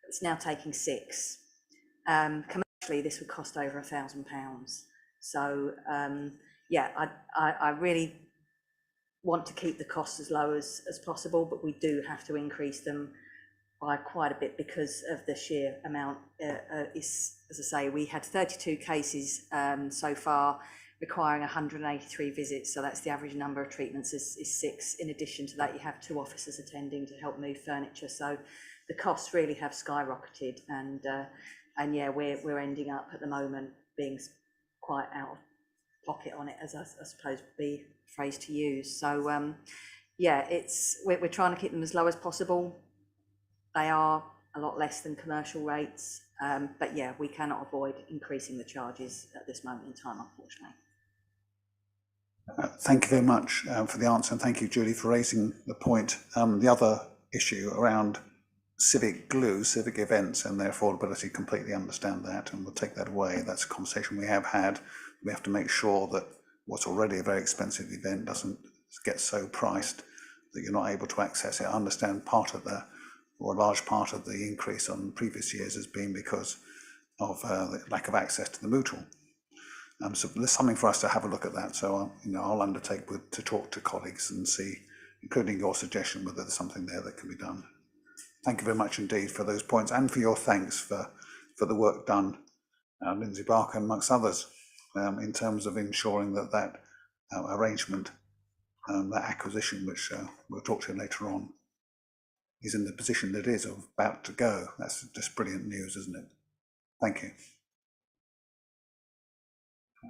It's now taking 6. Commercially, this would cost over £1,000. So yeah, I really want to keep the costs as low as possible, but we do have to increase them by quite a bit because of the sheer amount. As I say, we had 32 cases so far, requiring 183 visits, so that's the average number of treatments is 6. In addition to that, you have 2 officers attending to help move furniture, so the costs really have skyrocketed, and yeah, we're ending up at the moment being quite out of pocket on it, as I suppose would be the phrase to use. So yeah, we're trying to keep them as low as possible. They are a lot less than commercial rates, but yeah, we cannot avoid increasing the charges at this moment in time, unfortunately. Thank you very much for the answer, and thank you, Julie, for raising the point. The other issue around civic glue, civic events and their affordability, completely understand that, and we'll take that away. That's a conversation we have had. We have to make sure that what's already a very expensive event doesn't get so priced that you're not able to access it. I understand part of or a large part of the increase on previous years has been because of the lack of access to the moot hall. So there's something for us to have a look at that. So I'll undertake to talk to colleagues and see, including your suggestion, whether there's something there that can be done. Thank you very much indeed for those points, and for your thanks for the work done, Lindsay Barker amongst others, in terms of ensuring that arrangement, that acquisition, which we'll talk to later on, is in the position that it is about to go. That's just brilliant news, isn't it? Thank you.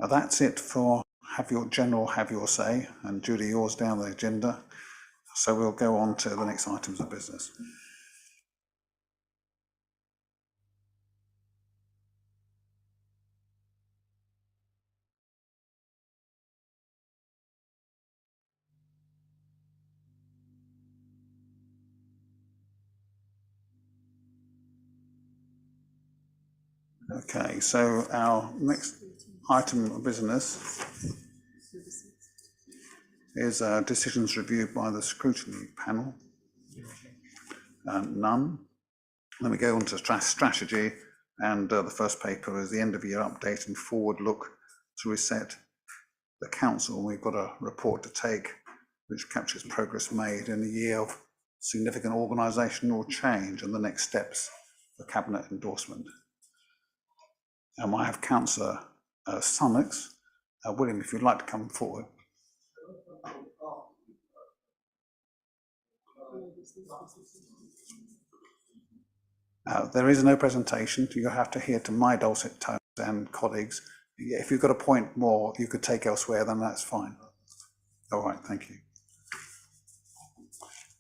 That's it for have your say, and Julie, yours down the agenda. So we'll go on to the next items of business. Okay, so our next item of business is decisions reviewed by the scrutiny panel. None. Then we go on to strategy, and the first paper is the end of year update and forward look to reset the council. We've got a report to take which captures progress made in a year of significant organisational change and the next steps for cabinet endorsement. I have Councillor Sunnox. William, if you'd like to come forward. There is no presentation. You have to hear to my dulcet tones and colleagues. If you've got a point more you could take elsewhere, then that's fine. All right, thank you.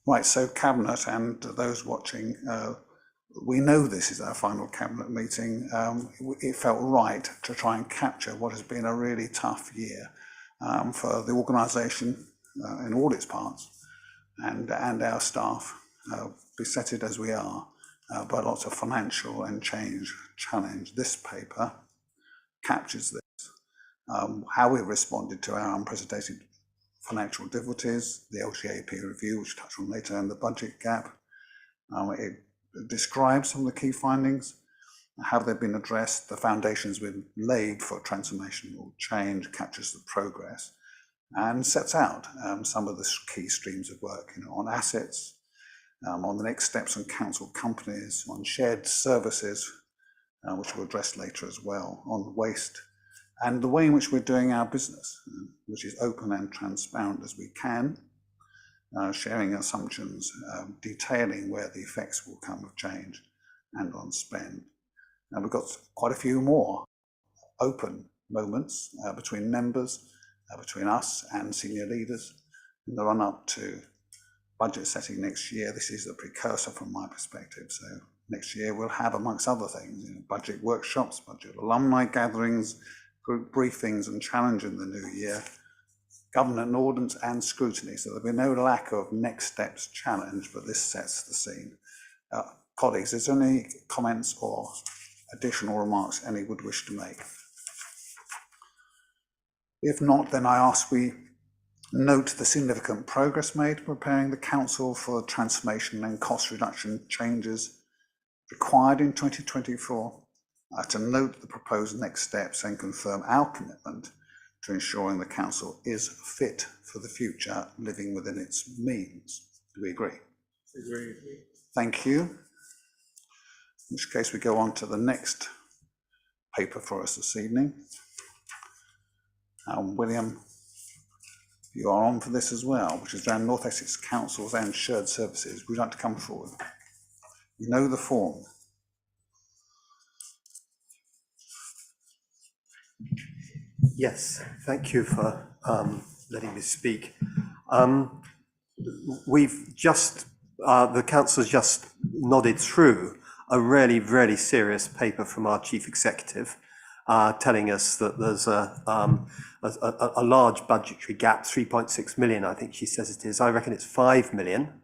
Right, so Cabinet and those watching, we know this is our final Cabinet meeting. It felt right to try and capture what has been a really tough year for the organisation in all its parts, and our staff, besetted as we are by lots of financial and change challenge. This paper captures this, how we responded to our unprecedented financial difficulties, the LGAP review, which we'll touch on later, and the budget gap. It describes some of the key findings, how they've been addressed, the foundations we've laid for transformational change, captures the progress, and sets out some of the key streams of work, on assets, on the next steps on council companies, on shared services, which we'll address later as well, on waste, and the way in which we're doing our business, which is open and transparent as we can, sharing assumptions, detailing where the effects will come of change, and on spend. And we've got quite a few more open moments between members, between us and senior leaders in the run-up to budget setting next year. This is the precursor from my perspective. So next year we'll have, amongst other things, budget workshops, budget alumni gatherings, group briefings, and challenge in the new year, governance, ordinance and scrutiny. So there'll be no lack of next steps challenge, but this sets the scene. Colleagues, is there any comments or additional remarks any would wish to make? If not, then I ask we note the significant progress made preparing the Council for transformation and cost reduction changes required in 2024, to note the proposed next steps and confirm our commitment to ensuring the Council is fit for the future, living within its means. Do we agree? Agree. Thank you. In which case we go on to the next paper for us this evening. William, you are on for this as well, which is around North Essex Councils and shared services. Would you like to come forward? You know the form. Yes, thank you for letting me speak. We've just, the council's just nodded through a really, really serious paper from our chief executive, telling us that there's a large budgetary gap, 3.6 million, I think she says it is. I reckon it's 5 million.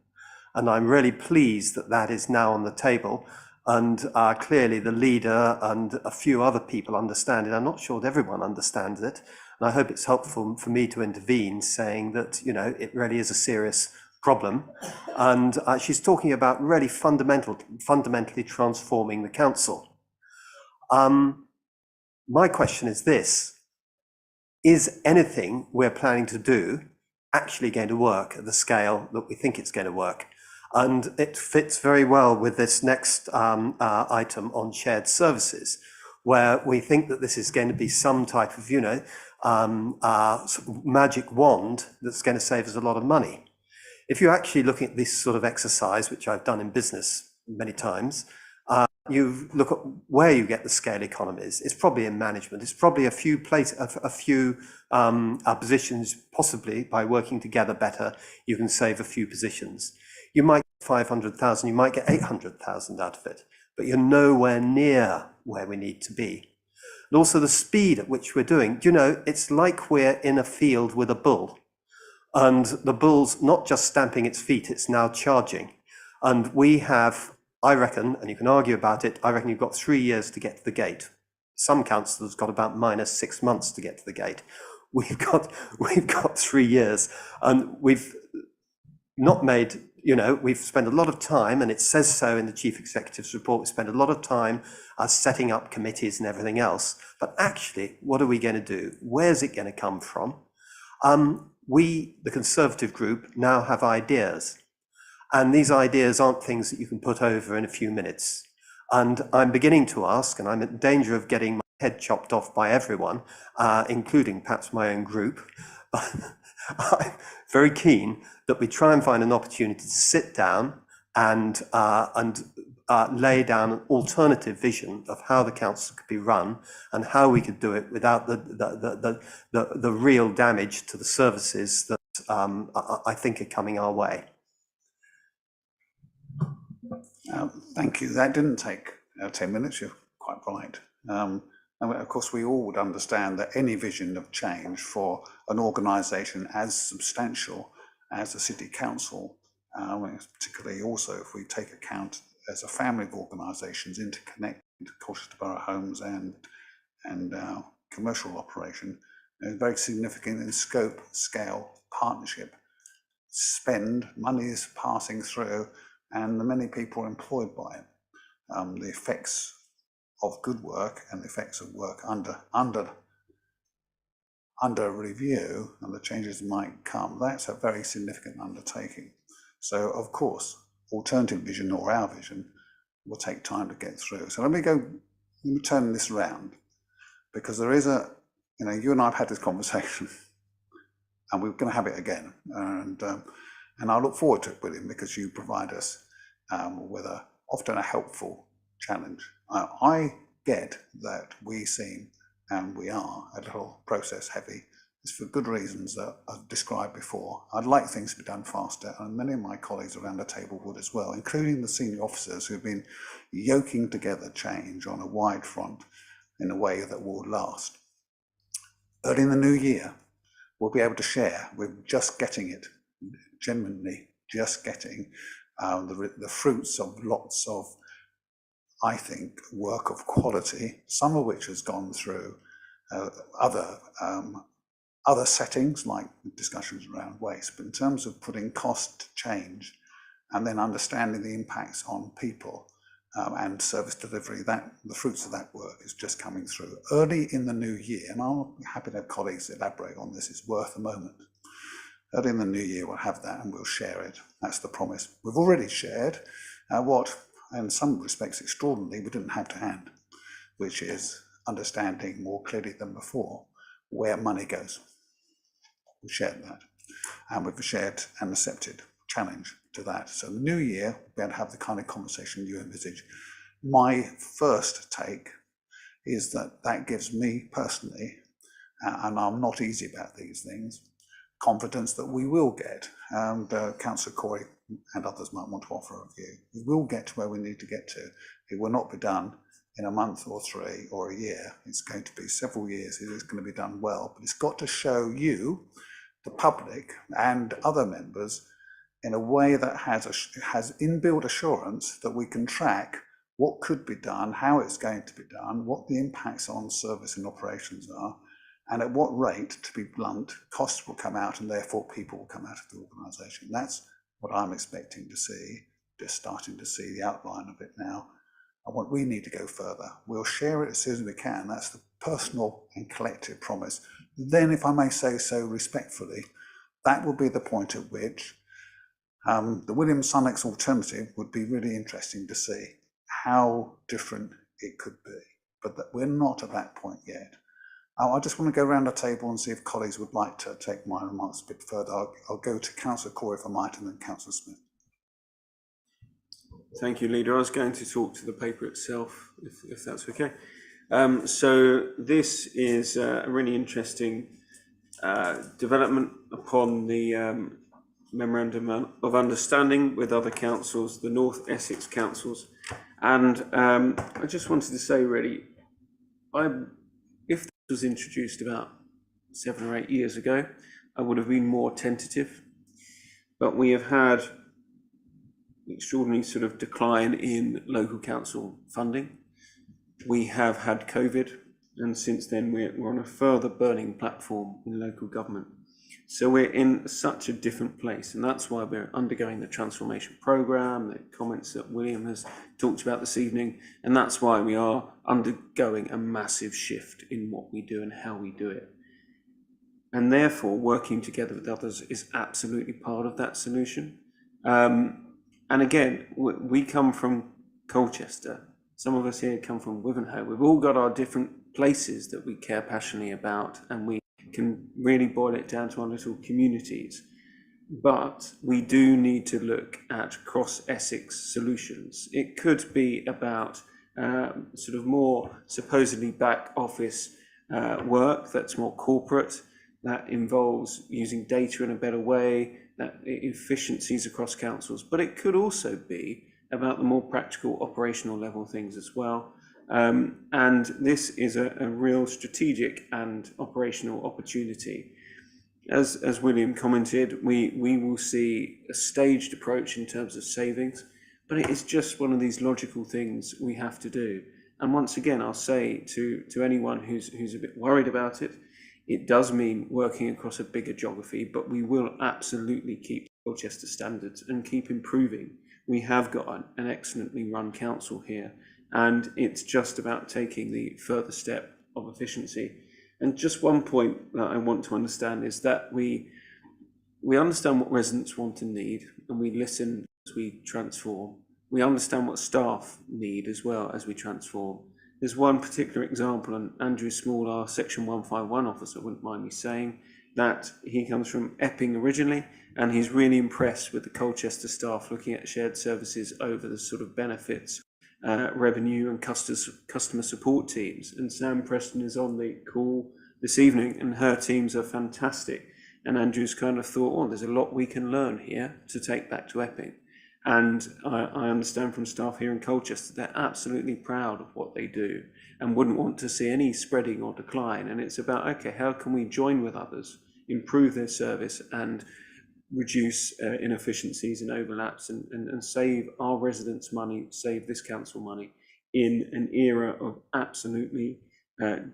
And I'm really pleased that that is now on the table. And clearly the leader and a few other people understand it. I'm not sure that everyone understands it. And I hope it's helpful for me to intervene, saying that, you know, it really is a serious problem. And she's talking about really fundamentally transforming the council. My question is this: is anything we're planning to do actually going to work at the scale that we think it's going to work? And it fits very well with this next item on shared services, where we think that this is going to be some type of, you know, magic wand that's going to save us a lot of money. If you're actually looking at this sort of exercise, which I've done in business many times, you look at where you get the scale economies. It's probably in management. It's probably a few positions, possibly by working together better, you can save a few positions. You might get 500,000, you might get 800,000 out of it, but you're nowhere near where we need to be. And also the speed at which we're doing. You know, it's like we're in a field with a bull, and the bull's not just stamping its feet, it's now charging. And we have, I reckon, and you can argue about it, I reckon you've got 3 years to get to the gate. Some councillors got about -6 months to get to the gate. We've got 3 years, and we've not made, you know, we've spent a lot of time, and it says so in the chief executive's report, we spent a lot of time setting up committees and everything else. But actually, what are we going to do? Where's it going to come from? We, the Conservative group, now have ideas. And these ideas aren't things that you can put over in a few minutes. And I'm beginning to ask, and I'm in danger of getting my head chopped off by everyone, including perhaps my own group, but I'm very keen that we try and find an opportunity to sit down and lay down an alternative vision of how the council could be run and how we could do it without the real damage to the services that I think are coming our way. Thank you. That didn't take 10 minutes. You're quite right. And of course, we all would understand that any vision of change for an organisation as substantial as the City Council, particularly also if we take account as a family of organisations interconnected, Colchester Borough Homes and commercial operation, very significant in scope, scale, partnership, spend, money is passing through, and the many people employed by it. The effects of good work and the effects of work under review and the changes that might come, that's a very significant undertaking. So of course, alternative vision or our vision will take time to get through. So let me turn this around, because there is you know, you and I have had this conversation and we're going to have it again. And I look forward to it, William, because you provide us with often a helpful challenge. I get that we seem, and we are, a little process heavy. It's for good reasons that I've described before. I'd like things to be done faster, and many of my colleagues around the table would as well, including the senior officers who've been yoking together change on a wide front in a way that will last. But in the new year, we'll be able to share. We're just getting it, genuinely just getting the fruits of lots of, I think, work of quality, some of which has gone through other settings like discussions around waste, but in terms of putting cost to change and then understanding the impacts on people and service delivery, that the fruits of that work is just coming through early in the new year. And I'll be happy to have colleagues elaborate on this. It's worth a moment. Early in the new year, we'll have that and we'll share it. That's the promise. We've already shared what, in some respects extraordinarily, we didn't have to hand, which is understanding more clearly than before where money goes. We've shared that, and we've shared and accepted challenge to that. So the new year, we'll be able to have the kind of conversation you envisage. My first take is that that gives me personally, and I'm not easy about these things, confidence that we will get, and Councillor Corey and others might want to offer a view. We will get to where we need to get to. It will not be done in a month or 3 or a year. It's going to be several years. It is going to be done well, but it's got to show you, the public and other members, in a way that has inbuilt assurance that we can track what could be done, how it's going to be done, what the impacts on service and operations are, and at what rate, to be blunt, costs will come out and therefore people will come out of the organisation. That's what I'm expecting to see, just starting to see the outline of it now. And what we need to go further. We'll share it as soon as we can. That's the personal and collective promise. Then, if I may say so respectfully, that will be the point at which the Williams-Sunnex alternative would be really interesting to see how different it could be. But that we're not at that point yet. I just want to go around the table and see if colleagues would like to take my remarks a bit further. I'll go to Councillor Corey if I might, and then Councillor Smith. Thank you, Leader. I was going to talk to the paper itself, if that's okay. So this is a really interesting development upon the Memorandum of Understanding with other councils, the North Essex councils. And I just wanted to say, really, if this was introduced about 7 or 8 years ago, I would have been more tentative. But we have had extraordinary sort of decline in local council funding. We have had COVID, and since then we're on a further burning platform in local government. So we're in such a different place, and that's why we're undergoing the transformation programme, the comments that William has talked about this evening, and that's why we are undergoing a massive shift in what we do and how we do it. And therefore, working together with others is absolutely part of that solution. And again, we come from Colchester. Some of us here come from Wivenhoe. We've all got our different places that we care passionately about, and we can really boil it down to our little communities. But we do need to look at cross-Essex solutions. It could be about sort of more supposedly back office work that's more corporate, that involves using data in a better way, that efficiencies across councils, but it could also be about the more practical operational level things as well. And this is a real strategic and operational opportunity. As William commented, we will see a staged approach in terms of savings, but it is just one of these logical things we have to do. And once again, I'll say to anyone who's a bit worried about it, it does mean working across a bigger geography, but we will absolutely keep Colchester standards and keep improving. We have got an excellently run council here, and it's just about taking the further step of efficiency. And just one point that I want to understand is that we understand what residents want and need, and we listen as we transform. We understand what staff need as well as we transform. There's one particular example, and Andrew Small, our Section 151 officer, wouldn't mind me saying that he comes from Epping originally, and he's really impressed with the Colchester staff looking at shared services over the sort of benefits, revenue and customer support teams. And Sam Preston is on the call this evening, and her teams are fantastic. And Andrew's kind of thought, oh, there's a lot we can learn here to take back to Epping. And I understand from staff here in Colchester, they're absolutely proud of what they do and wouldn't want to see any spreading or decline. And it's about, okay, how can we join with others improve their service and reduce inefficiencies and overlaps and save our residents money, save this council money in an era of absolutely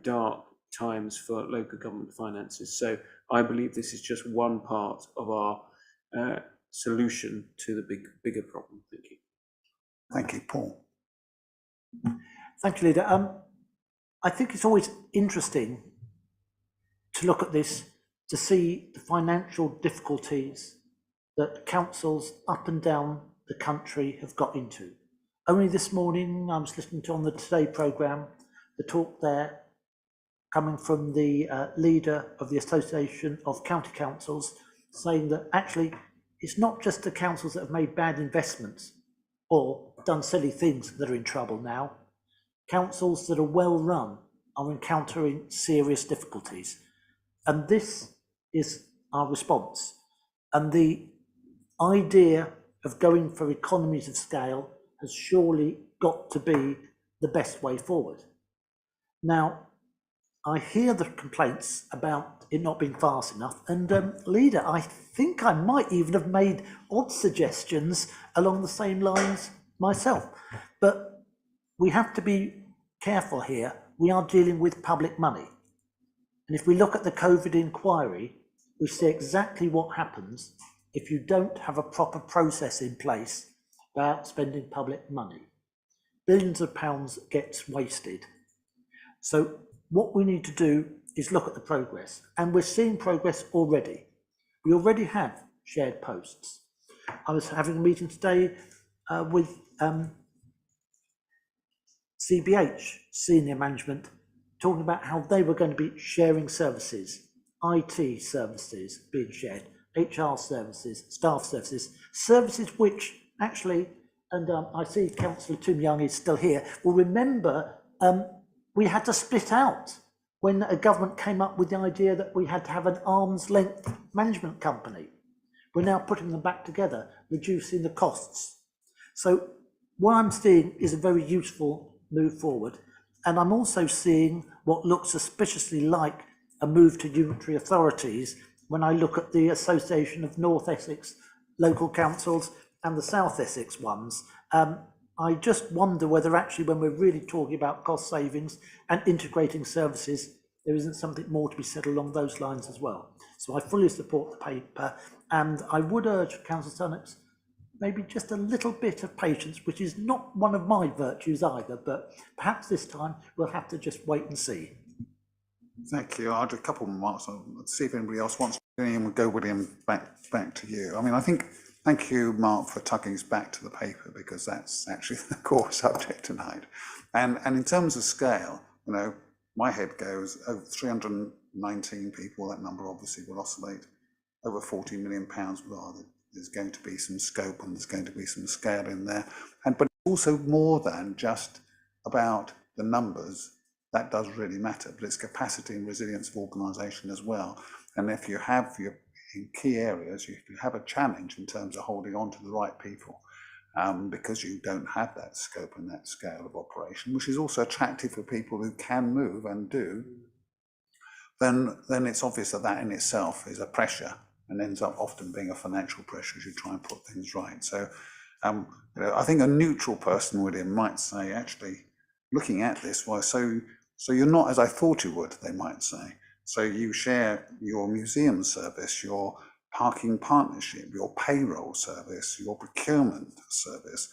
dark times for local government finances. So I believe this is just one part of our solution to the bigger problem. Thank you. Thank you, Paul. Thank you, Leader. I think it's always interesting to look at this, to see the financial difficulties that councils up and down the country have got into. Only this morning, I was listening to on the Today programme, the talk there coming from the leader of the Association of County Councils, saying that actually it's not just the councils that have made bad investments or done silly things that are in trouble now. Councils that are well run are encountering serious difficulties. And this is our response. And the idea of going for economies of scale has surely got to be the best way forward. Now, I hear the complaints about it not being fast enough, and Leader, I think I might even have made odd suggestions along the same lines myself. But we have to be careful here. We are dealing with public money. And if we look at the COVID inquiry, we see exactly what happens if you don't have a proper process in place about spending public money. Billions of pounds gets wasted. So what we need to do is look at the progress, and we're seeing progress already. We already have shared posts. I was having a meeting today with CBH, senior management, talking about how they were going to be sharing services, IT services being shared, HR services, staff services, services which actually, and I see Councillor Tim Young is still here, will remember we had to split out when a government came up with the idea that we had to have an arm's length management company. We're now putting them back together, reducing the costs. So what I'm seeing is a very useful move forward. And I'm also seeing what looks suspiciously like a move to unitary authorities when I look at the Association of North Essex local councils and the South Essex ones. I just wonder whether actually when we're really talking about cost savings and integrating services, there isn't something more to be said along those lines as well. So I fully support the paper, and I would urge Councillor Sunnox maybe just a little bit of patience, which is not one of my virtues either, but perhaps this time we'll have to just wait and see. Thank you. I'll do a couple of remarks. Let's see if anybody else wants to. We'll go, William, back to you. I mean, I think, thank you, Mark, for tucking us back to the paper, because that's actually the core subject tonight. And in terms of scale, you know, my head goes over 319 people. That number obviously will oscillate. Over £40 million. Well, there's going to be some scope and there's going to be some scale in there. But also more than just about the numbers. That does really matter, but it's capacity and resilience of organisation as well. And if you have in key areas, if you have a challenge in terms of holding on to the right people, because you don't have that scope and that scale of operation, which is also attractive for people who can move and do, then it's obvious that that in itself is a pressure and ends up often being a financial pressure as you try and put things right. So you know, I think a neutral person, William, might say, actually, looking at this, well, so you're not as I thought you would, they might say. So you share your museum service, your parking partnership, your payroll service, your procurement service.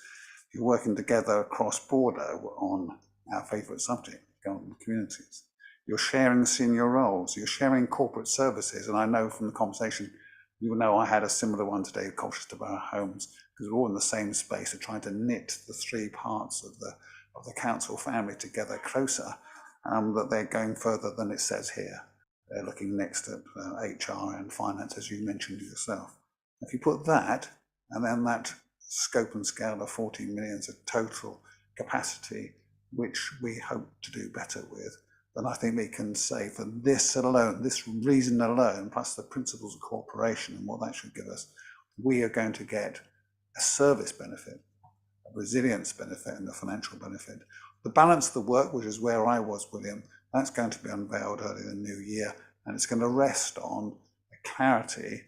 You're working together across border on our favourite subject, government communities. You're sharing senior roles, you're sharing corporate services. And I know from the conversation, you know, I had a similar one today with Colchester Borough Homes, because we're all in the same space of trying to knit the three parts of the council family together closer, that they're going further than it says here. They're looking next at HR and finance, as you mentioned yourself. If you put that, and then that scope and scale of 14 million of total capacity, which we hope to do better with, then I think we can say for this alone, this reason alone, plus the principles of cooperation and what that should give us, we are going to get a service benefit, a resilience benefit, and a financial benefit. The balance of the work, which is where I was, William, that's going to be unveiled early in the new year, and it's going to rest on a clarity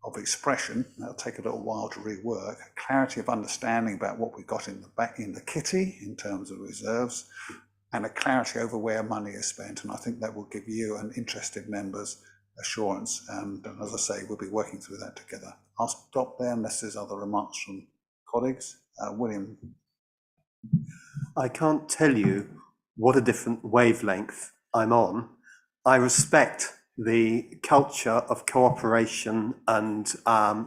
of expression. That'll take a little while to rework. Clarity of understanding about what we've got in the back in the kitty in terms of reserves, and a clarity over where money is spent. And I think that will give you and interested members assurance. And as I say, we'll be working through that together. I'll stop there unless there's other remarks from colleagues. William. I can't tell you what a different wavelength I'm on. I respect the culture of cooperation and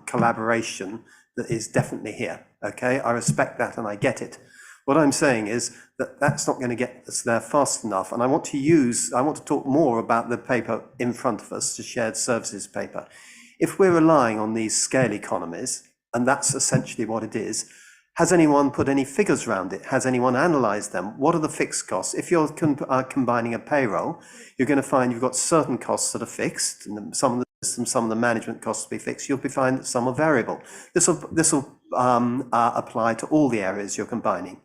collaboration that is definitely here, okay? I respect that and I get it. What I'm saying is that that's not going to get us there fast enough. And I want to talk more about the paper in front of us, the shared services paper. If we're relying on these scale economies, and that's essentially what it is, has anyone put any figures around it? Has anyone analysed them? What are the fixed costs? If you're combining a payroll, you're going to find you've got certain costs that are fixed, and some of the systems, some of the management costs will be fixed. You'll find that some are variable. This will apply to all the areas you're combining.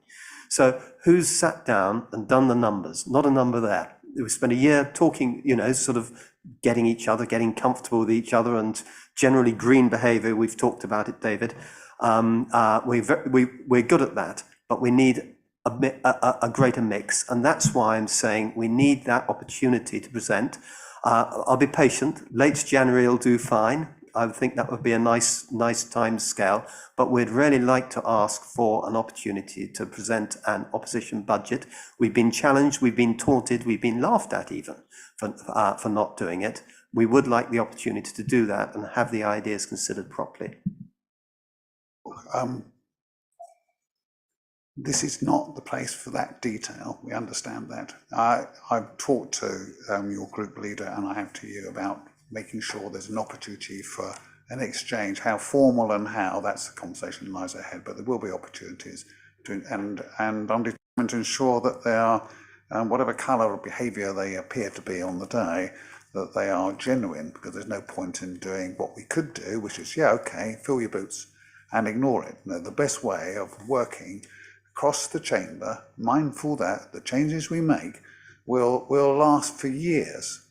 So who's sat down and done the numbers? Not a number there. We spent a year talking, sort of getting each other, getting comfortable with each other, and generally green behaviour. We've talked about it, David. We're good at that, but we need a greater mix, and that's why I'm saying we need that opportunity to present. I'll be patient. Late January will do fine. I think that would be a nice time scale, but we'd really like to ask for an opportunity to present an opposition budget. We've been challenged, we've been taunted, we've been laughed at even for not doing it. We would like the opportunity to do that and have the ideas considered properly. This is not the place for that detail. We understand that. I've talked to your group leader, and I have to you, about making sure there's an opportunity for an exchange. How formal and how, that's the conversation lies ahead, but there will be opportunities to, and I'm determined to ensure that they are, whatever colour or behaviour they appear to be on the day, that they are genuine, because there's no point in doing what we could do, which is, yeah, okay, fill your boots and ignore it. The best way of working across the chamber, mindful that the changes we make will last for years,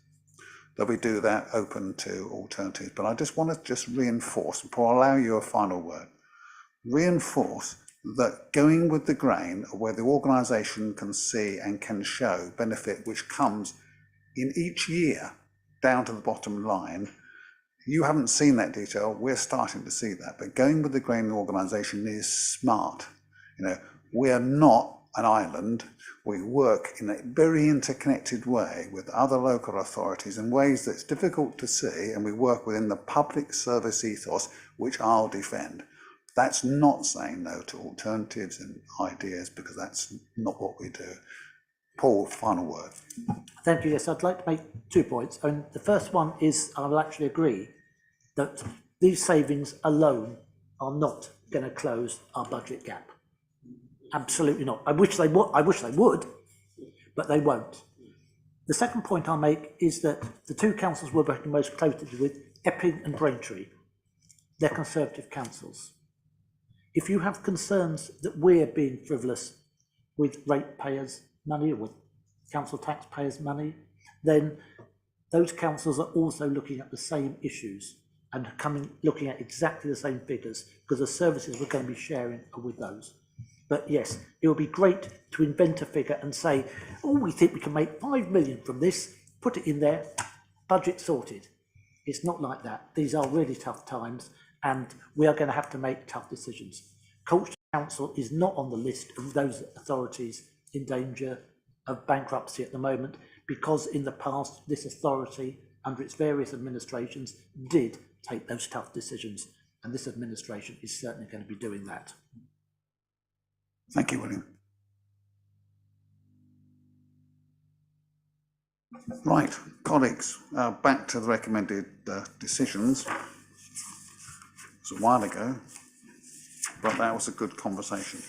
that we do that open to alternatives. But I just want to reinforce, and Paul, I'll allow you a final word, reinforce that going with the grain, where the organisation can see and can show benefit which comes in each year down to the bottom line. You haven't seen that detail, we're starting to see that, but going with the grain organisation is smart. We're not an island. We work in a very interconnected way with other local authorities in ways that's difficult to see, and we work within the public service ethos, which I'll defend. That's not saying no to alternatives and ideas, because that's not what we do. Paul, final word. Thank you. Yes, I'd like to make 2 points. The first one is I will actually agree that these savings alone are not going to close our budget gap. Absolutely not. I wish they would, but they won't. The second point I'll make is that the two councils we're working most closely with, Epping and Braintree, they're Conservative councils. If you have concerns that we're being frivolous with ratepayers' money or with council taxpayers' money, then those councils are also looking at the same issues and looking at exactly the same figures, because the services we're going to be sharing are with those. But yes, it would be great to invent a figure and say, oh, we think we can make 5 million from this, put it in there, budget sorted. It's not like that. These are really tough times, and we are going to have to make tough decisions. Culture Council is not on the list of those authorities in danger of bankruptcy at the moment, because in the past, this authority, under its various administrations, did take those tough decisions, and this administration is certainly going to be doing that. Thank you, William. Right, colleagues, back to the recommended decisions. It was a while ago, but that was a good conversation.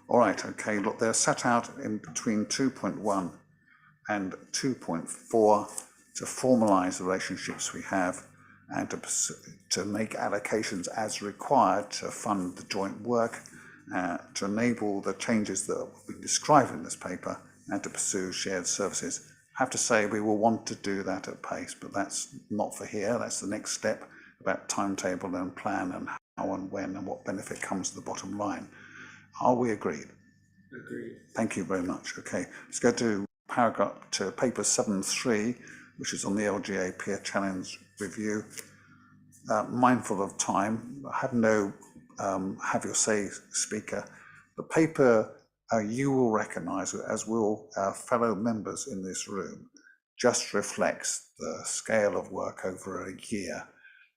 All right, okay, look, they're set out in between 2.1 and 2.4 to formalise the relationships we have and to make allocations as required to fund the joint work, to enable the changes that have been described in this paper, and to pursue shared services. have to say we will want to do that at pace, but that's not for here. That's the next step about timetable and plan and how and when and what benefit comes to the bottom line. Are we agreed? Agreed. Thank you very much. Okay, let's go to paper 7.3, which is on the LGA Peer Challenge Review. Mindful of time, I have no have your say speaker. The paper you will recognise, as will our fellow members in this room, just reflects the scale of work over a year.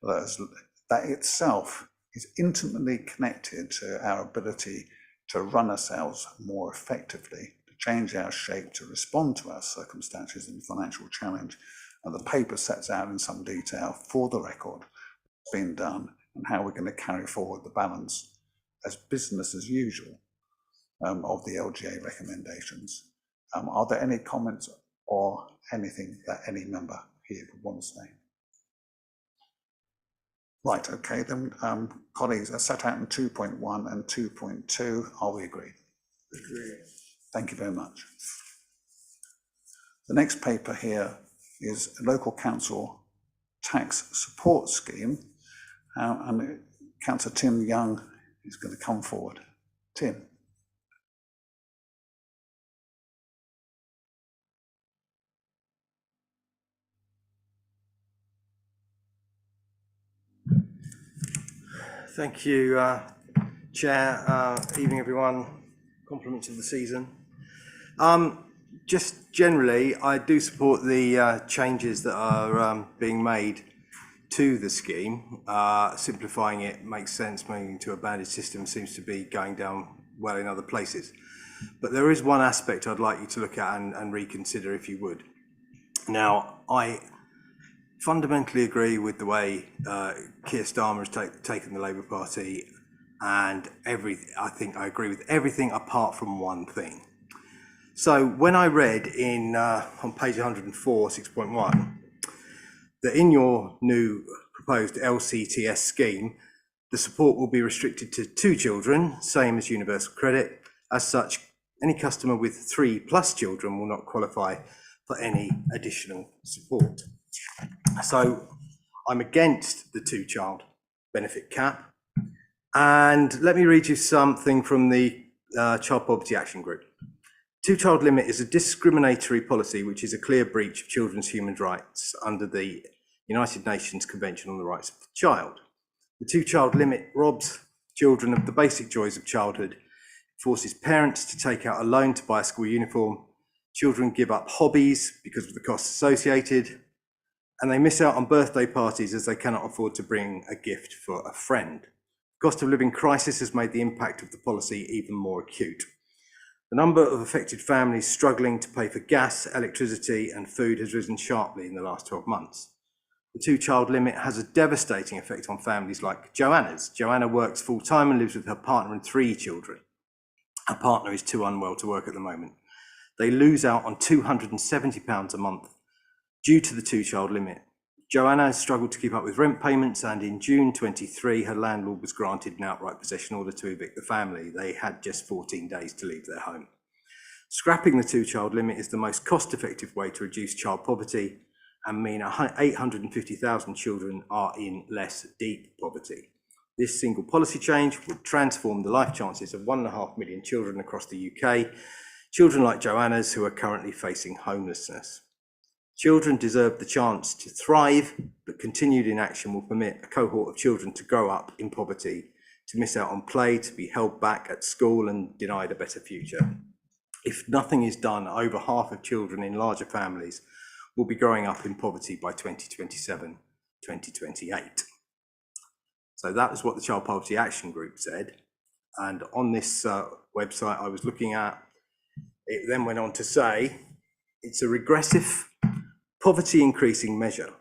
That itself is intimately connected to our ability to run ourselves more effectively, to change our shape, to respond to our circumstances and financial challenge. And the paper sets out in some detail, for the record, what's been done and how we're going to carry forward the balance as business as usual of the LGA recommendations. Are there any comments or anything that any member here would want to say? Right, okay, then colleagues, are set out in 2.1 and 2.2. Are we agreed? Agreed. Thank you very much. The next paper here is a local council tax support scheme, and Councillor Tim Young is going to come forward. Tim. Thank you, Chair. Evening, everyone. Compliments of the season. Just generally, I do support the changes that are being made to the scheme. Simplifying it makes sense. Moving to a banded system seems to be going down well in other places. But there is one aspect I'd like you to look at and reconsider, if you would. Now, I fundamentally agree with the way Keir Starmer has taken the Labour Party, and I think I agree with everything apart from one thing. So when I read in on page 104, 6.1, that in your new proposed LCTS scheme, the support will be restricted to 2 children, same as universal credit. As such, any customer with 3+ children will not qualify for any additional support. So I'm against the 2-child benefit cap. And let me read you something from the Child Poverty Action Group. 2-child limit is a discriminatory policy which is a clear breach of children's human rights under the United Nations Convention on the Rights of the Child. The 2-child limit robs children of the basic joys of childhood, forces parents to take out a loan to buy a school uniform, children give up hobbies because of the costs associated, and they miss out on birthday parties as they cannot afford to bring a gift for a friend. The cost of living crisis has made the impact of the policy even more acute. The number of affected families struggling to pay for gas, electricity and food has risen sharply in the last 12 months. The 2-child limit has a devastating effect on families like Joanna's. Joanna works full-time and lives with her partner and 3 children. Her partner is too unwell to work at the moment. They lose out on £270 a month due to the 2-child limit. Joanna has struggled to keep up with rent payments, and in June 23, her landlord was granted an outright possession order to evict the family. They had just 14 days to leave their home. Scrapping the 2-child limit is the most cost-effective way to reduce child poverty and mean 850,000 children are in less deep poverty. This single policy change would transform the life chances of 1.5 million children across the UK, children like Joanna's who are currently facing homelessness. Children deserve the chance to thrive, but continued inaction will permit a cohort of children to grow up in poverty, to miss out on play, to be held back at school and denied a better future. If nothing is done, over half of children in larger families will be growing up in poverty by 2027, 2028. So that was what the Child Poverty Action Group said. And on this website I was looking at, it then went on to say, it's a regressive poverty increasing measure.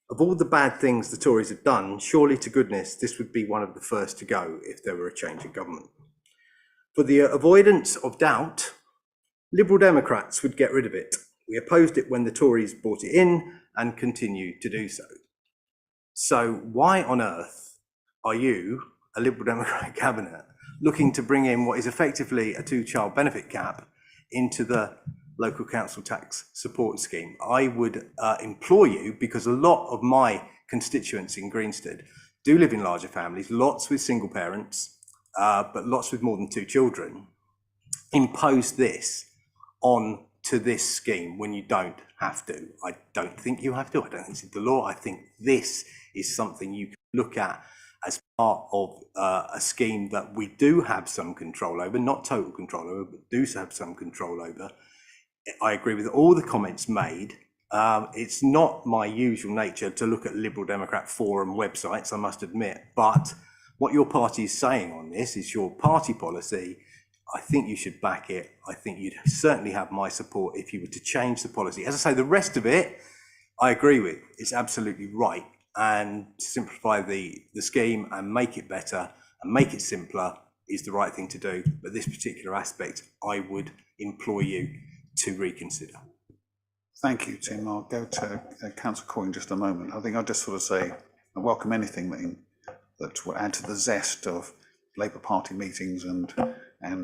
Of all the bad things the Tories have done, surely to goodness this would be one of the first to go if there were a change in government. For the avoidance of doubt, Liberal Democrats would get rid of it. We opposed it when the Tories brought it in and continue to do so. So why on earth are you, a Liberal Democrat cabinet, looking to bring in what is effectively a 2-child benefit cap into the local council tax support scheme. I would implore you, because a lot of my constituents in Greenstead do live in larger families, lots with single parents, but lots with more than 2 children, impose this on to this scheme when you don't have to. I don't think you have to. I don't think it's the law. I think this is something you can look at as part of a scheme that we do have some control over, not total control over, but do have some control over. I agree with all the comments made. It's not my usual nature to look at Liberal Democrat forum websites, I must admit, but what your party is saying on this is your party policy. I think you should back it. I think you'd certainly have my support if you were to change the policy. As I say, the rest of it, I agree with. It's absolutely right. And simplify the scheme and make it better and make it simpler is the right thing to do. But this particular aspect, I would implore you to reconsider. Thank you, Tim. I'll go to Councillor Coy in just a moment. I think I'll just sort of say I welcome anything that will add to the zest of Labour Party meetings and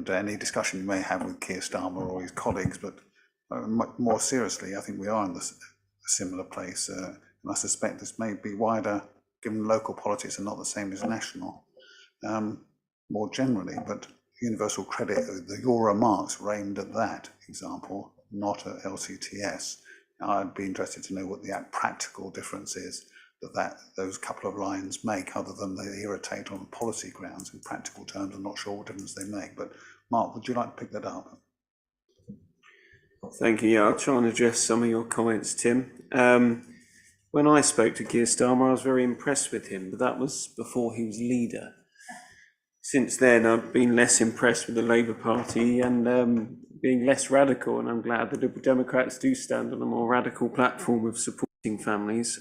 any discussion you may have with Keir Starmer or his colleagues. But more seriously, I think we are in a similar place. And I suspect this may be wider, given local politics are not the same as national, more generally. But universal credit, your remarks were aimed at that example, not at LCTS. I'd be interested to know what the practical difference is that those couple of lines make, other than they irritate on policy grounds. In practical terms, I'm not sure what difference they make. But Mark, would you like to pick that up? Thank you. Yeah, I'll try and address some of your comments, Tim. When I spoke to Keir Starmer, I was very impressed with him, but that was before he was leader. Since then, I've been less impressed with the Labour Party and being less radical, and I'm glad the Liberal Democrats do stand on a more radical platform of supporting families.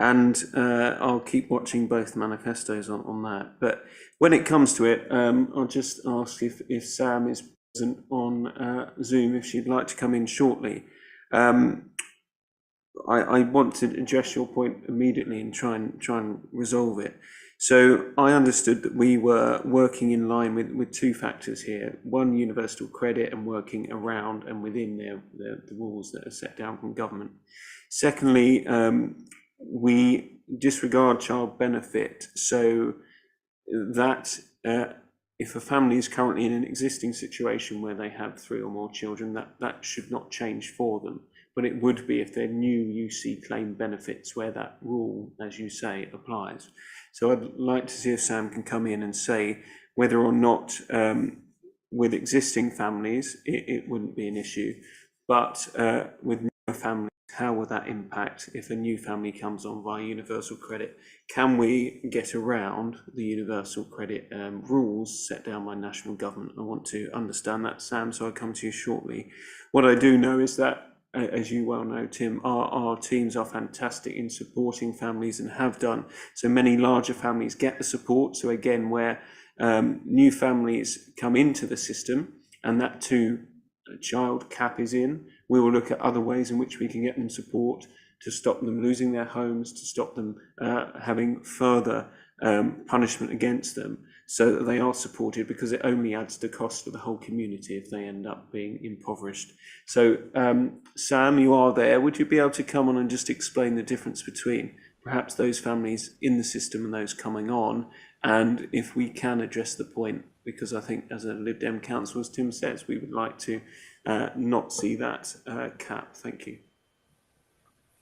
I'll keep watching both manifestos on that. But when it comes to it, I'll just ask if Sam is present on Zoom, if she'd like to come in shortly. I want to address your point immediately and try and resolve it. So I understood that we were working in line with 2 factors here. One, universal credit, and working around and within the rules that are set down from government. Secondly, we disregard child benefit, so that if a family is currently in an existing situation where they have 3 or more children, that should not change for them. But it would be if they're new UC claim benefits where that rule, as you say, applies. So I'd like to see if Sam can come in and say whether or not with existing families it wouldn't be an issue, but with newer families, how will that impact if a new family comes on via universal credit? Can we get around the universal credit rules set down by national government? I want to understand that, Sam, so I'll come to you shortly. What I do know is that, as you well know, Tim, our teams are fantastic in supporting families and have done. So many larger families get the support. So again, where new families come into the system and that 2-child cap is in, we will look at other ways in which we can get them support to stop them losing their homes, to stop them having further punishment against them, so that they are supported, because it only adds to cost for the whole community if they end up being impoverished. So Sam, you are there. Would you be able to come on and just explain the difference between perhaps those families in the system and those coming on, and if we can address the point, because I think as a Lib Dem council, as Tim says, we would like to not see that cap. Thank you.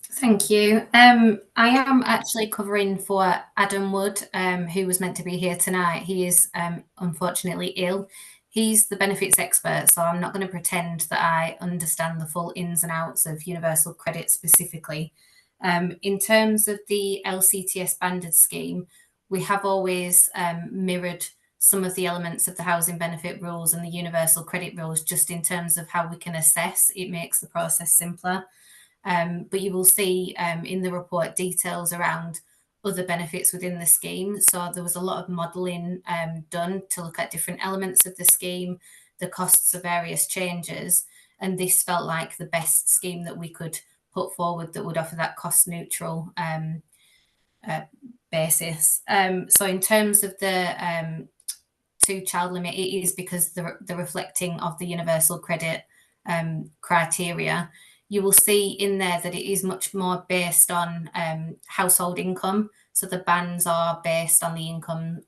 Thank you. I am actually covering for Adam Wood, who was meant to be here tonight. He is unfortunately ill. He's the benefits expert, so I'm not going to pretend that I understand the full ins and outs of universal credit specifically. In terms of the LCTS banded scheme, we have always mirrored some of the elements of the housing benefit rules and the universal credit rules, just in terms of how we can assess. It makes the process simpler. But you will see in the report details around other benefits within the scheme. So there was a lot of modelling done to look at different elements of the scheme, the costs of various changes, and this felt like the best scheme that we could put forward that would offer that cost neutral basis. So in terms of the 2-child limit, it is because the reflecting of the universal credit criteria, you will see in there that it is much more based on household income. So the bands are based on the income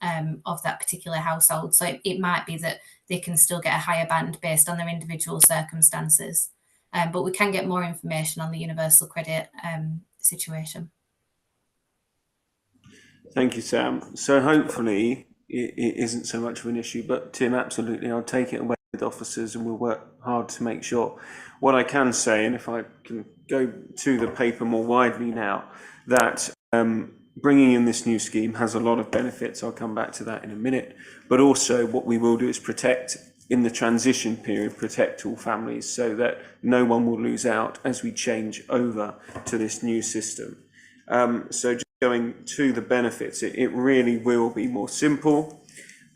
of that particular household. So it might be that they can still get a higher band based on their individual circumstances. But we can get more information on the universal credit situation. Thank you, Sam. So hopefully it isn't so much of an issue, but Tim, absolutely, I'll take it away with officers and we'll work hard to make sure. What I can say, and if I can go to the paper more widely now, that bringing in this new scheme has a lot of benefits. I'll come back to that in a minute. But also what we will do is protect, in the transition period, protect all families so that no one will lose out as we change over to this new system. So just going to the benefits, it really will be more simple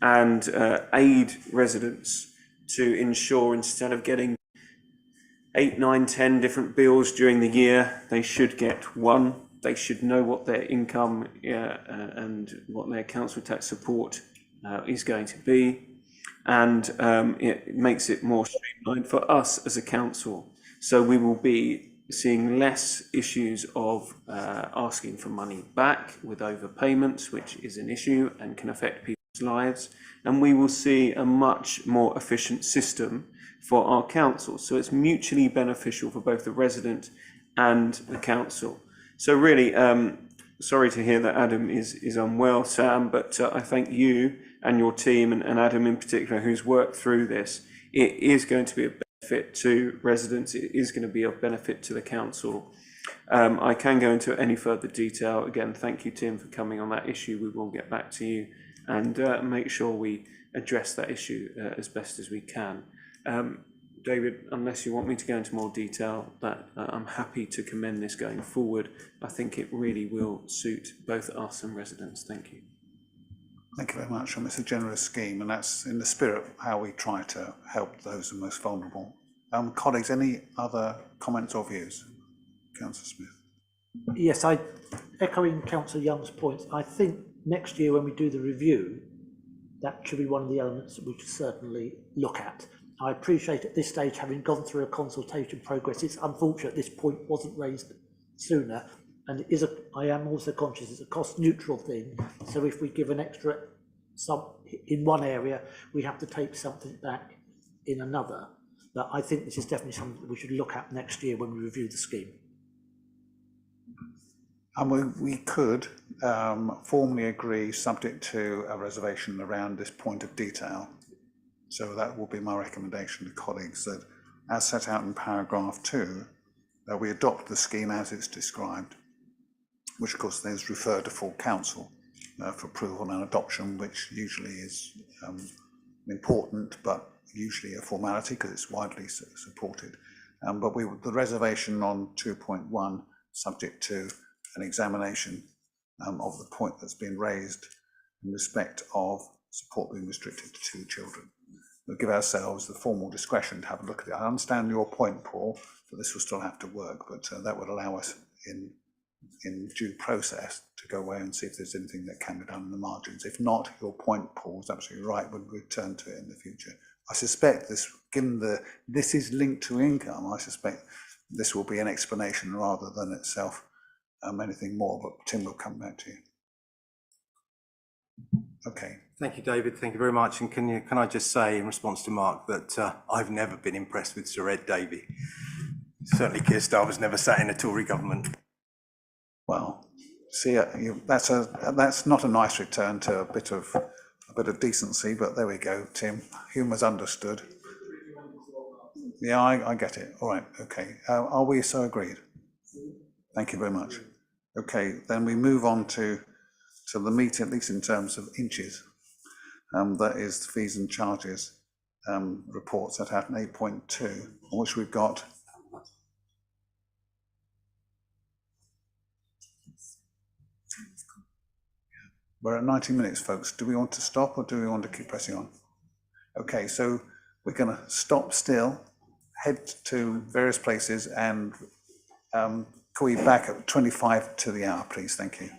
and aid residents to ensure, instead of getting 8, 9, 10 different bills during the year, they should get one. They should know what their income and what their council tax support is going to be. And it makes it more streamlined for us as a council. So we will be seeing less issues of asking for money back with overpayments, which is an issue and can affect people's lives. And we will see a much more efficient system for our council. So it's mutually beneficial for both the resident and the council. So really, sorry to hear that Adam is unwell, Sam, but I thank you and your team, and Adam in particular, who's worked through this. It is going to be a benefit to residents. It is going to be of benefit to the council. I can go into any further detail. Again, thank you, Tim, for coming on that issue. We will get back to you and make sure we address that issue as best as we can. David, unless you want me to go into more detail, that I'm happy to commend this going forward. I think it really will suit both us and residents. Thank you. Thank you very much. And it's a generous scheme, and that's in the spirit of how we try to help those who are most vulnerable. Colleagues, any other comments or views? Councillor Smith. Yes, echoing Councillor Young's points, I think next year when we do the review, that should be one of the elements that we should certainly look at. I appreciate at this stage, having gone through a consultation progress, it's unfortunate this point wasn't raised sooner, and it is I am also conscious it's a cost neutral thing, so if we give an extra sum in one area, we have to take something back in another. But I think this is definitely something that we should look at next year when we review the scheme. And we could formally agree, subject to a reservation around this point of detail. So that will be my recommendation to colleagues, that as set out in paragraph 2, that we adopt the scheme as it's described, which of course is referred to full council for approval and adoption, which usually is important, but usually a formality because it's widely supported. But the reservation on 2.1, subject to an examination of the point that's been raised in respect of support being restricted to 2 children. We'll give ourselves the formal discretion to have a look at it. I understand your point, Paul, that this will still have to work, but that would allow us in due process to go away and see if there's anything that can be done in the margins. If not, your point, Paul, is absolutely right, we'll return to it in the future. I suspect this, given this is linked to income, I suspect this will be an explanation rather than itself anything more, but Tim will come back to you. Okay. Thank you, David. Thank you very much. And can I just say in response to Mark that I've never been impressed with Sir Ed Davey. Certainly Keir Starmer's never sat in a Tory government. Well, see, that's not a nice return to a bit of decency, but there we go, Tim. Humour's understood. Yeah, I get it. All right, okay. Are we so agreed? Thank you very much. Okay, then we move on to the meat, at least in terms of inches. That is the fees and charges report set out in 8.2, on which we've got we're at 90 minutes, folks. Do we want to stop or do we want to keep pressing on? Okay, so we're going to stop still, head to various places, and call you back at 25 to the hour, please. Thank you.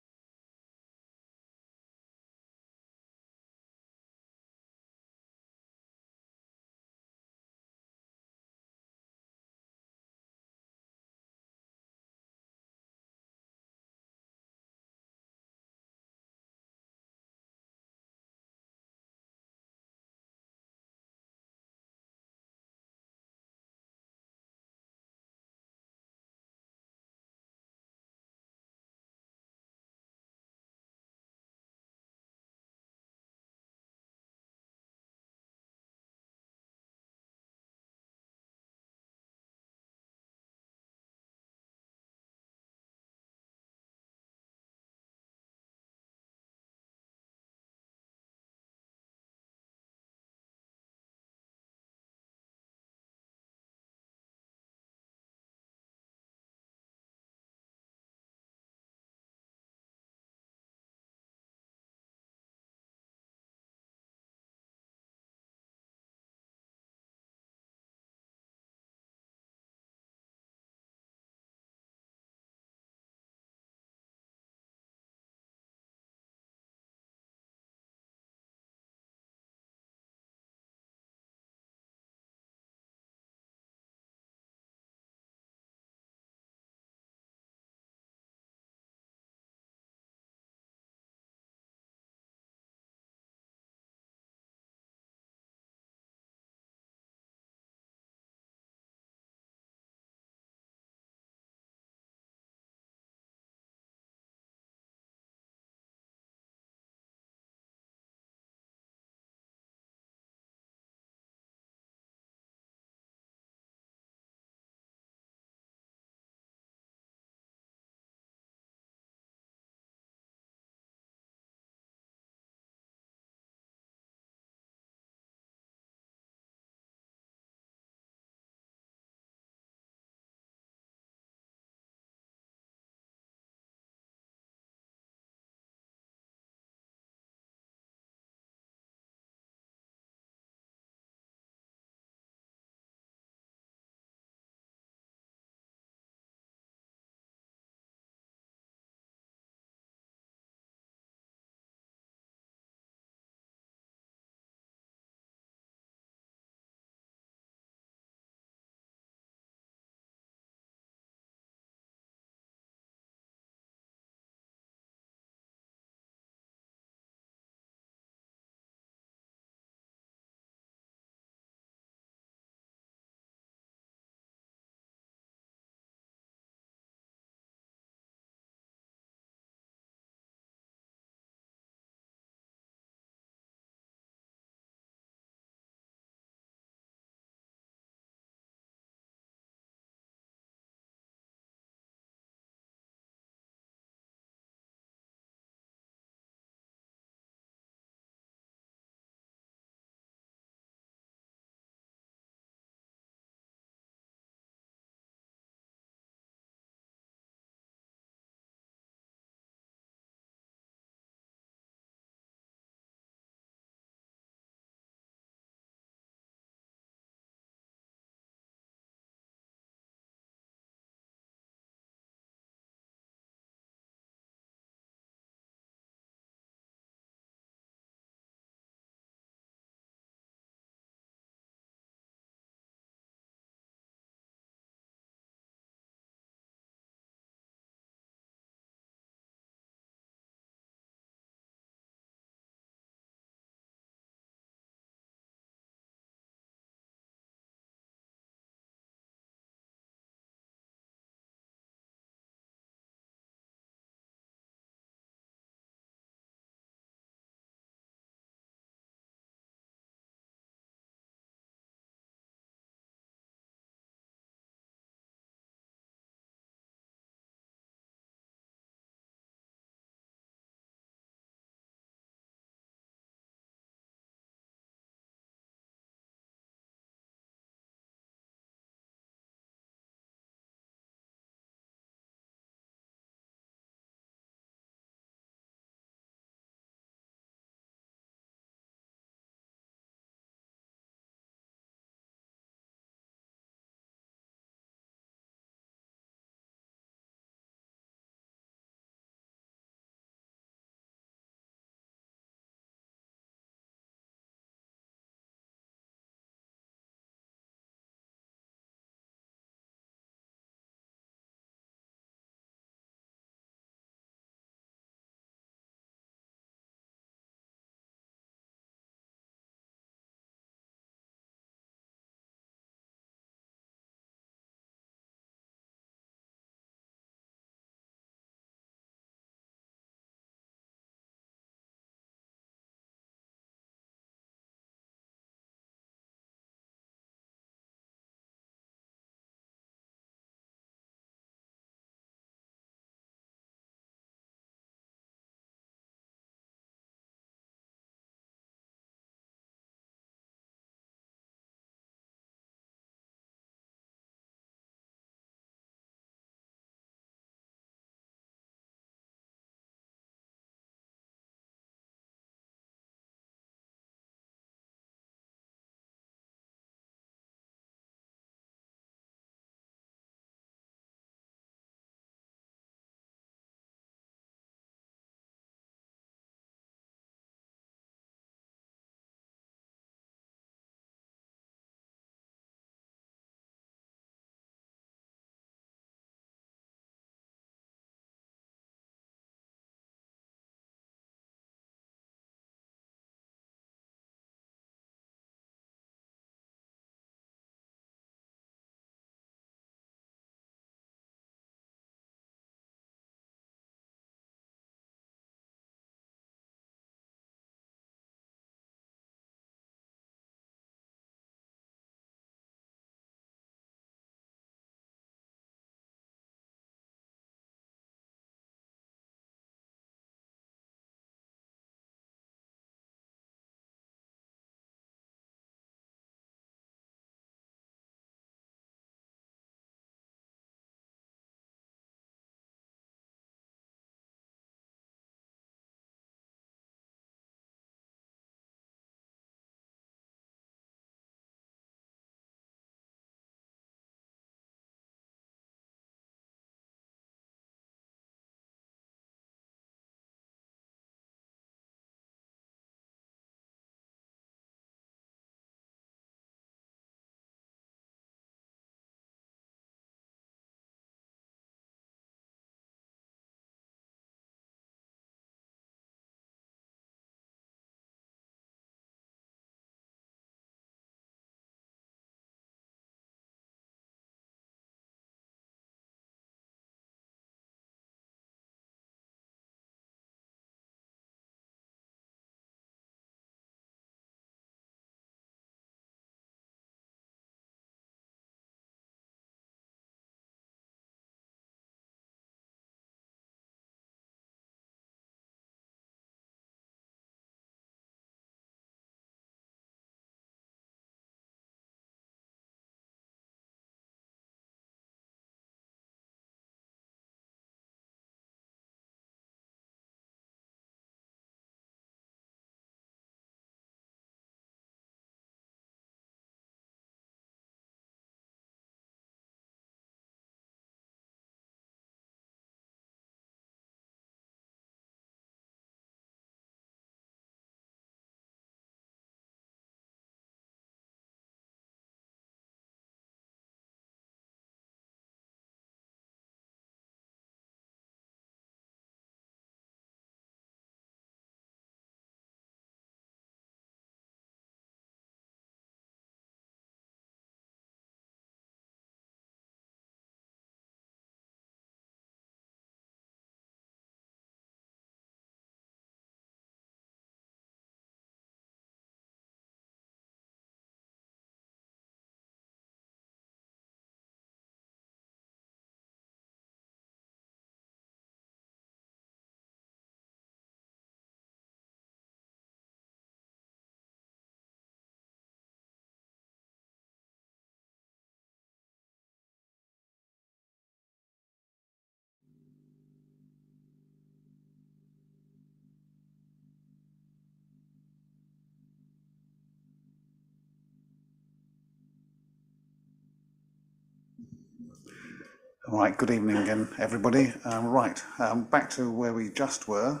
All right, good evening again, everybody. Back to where we just were.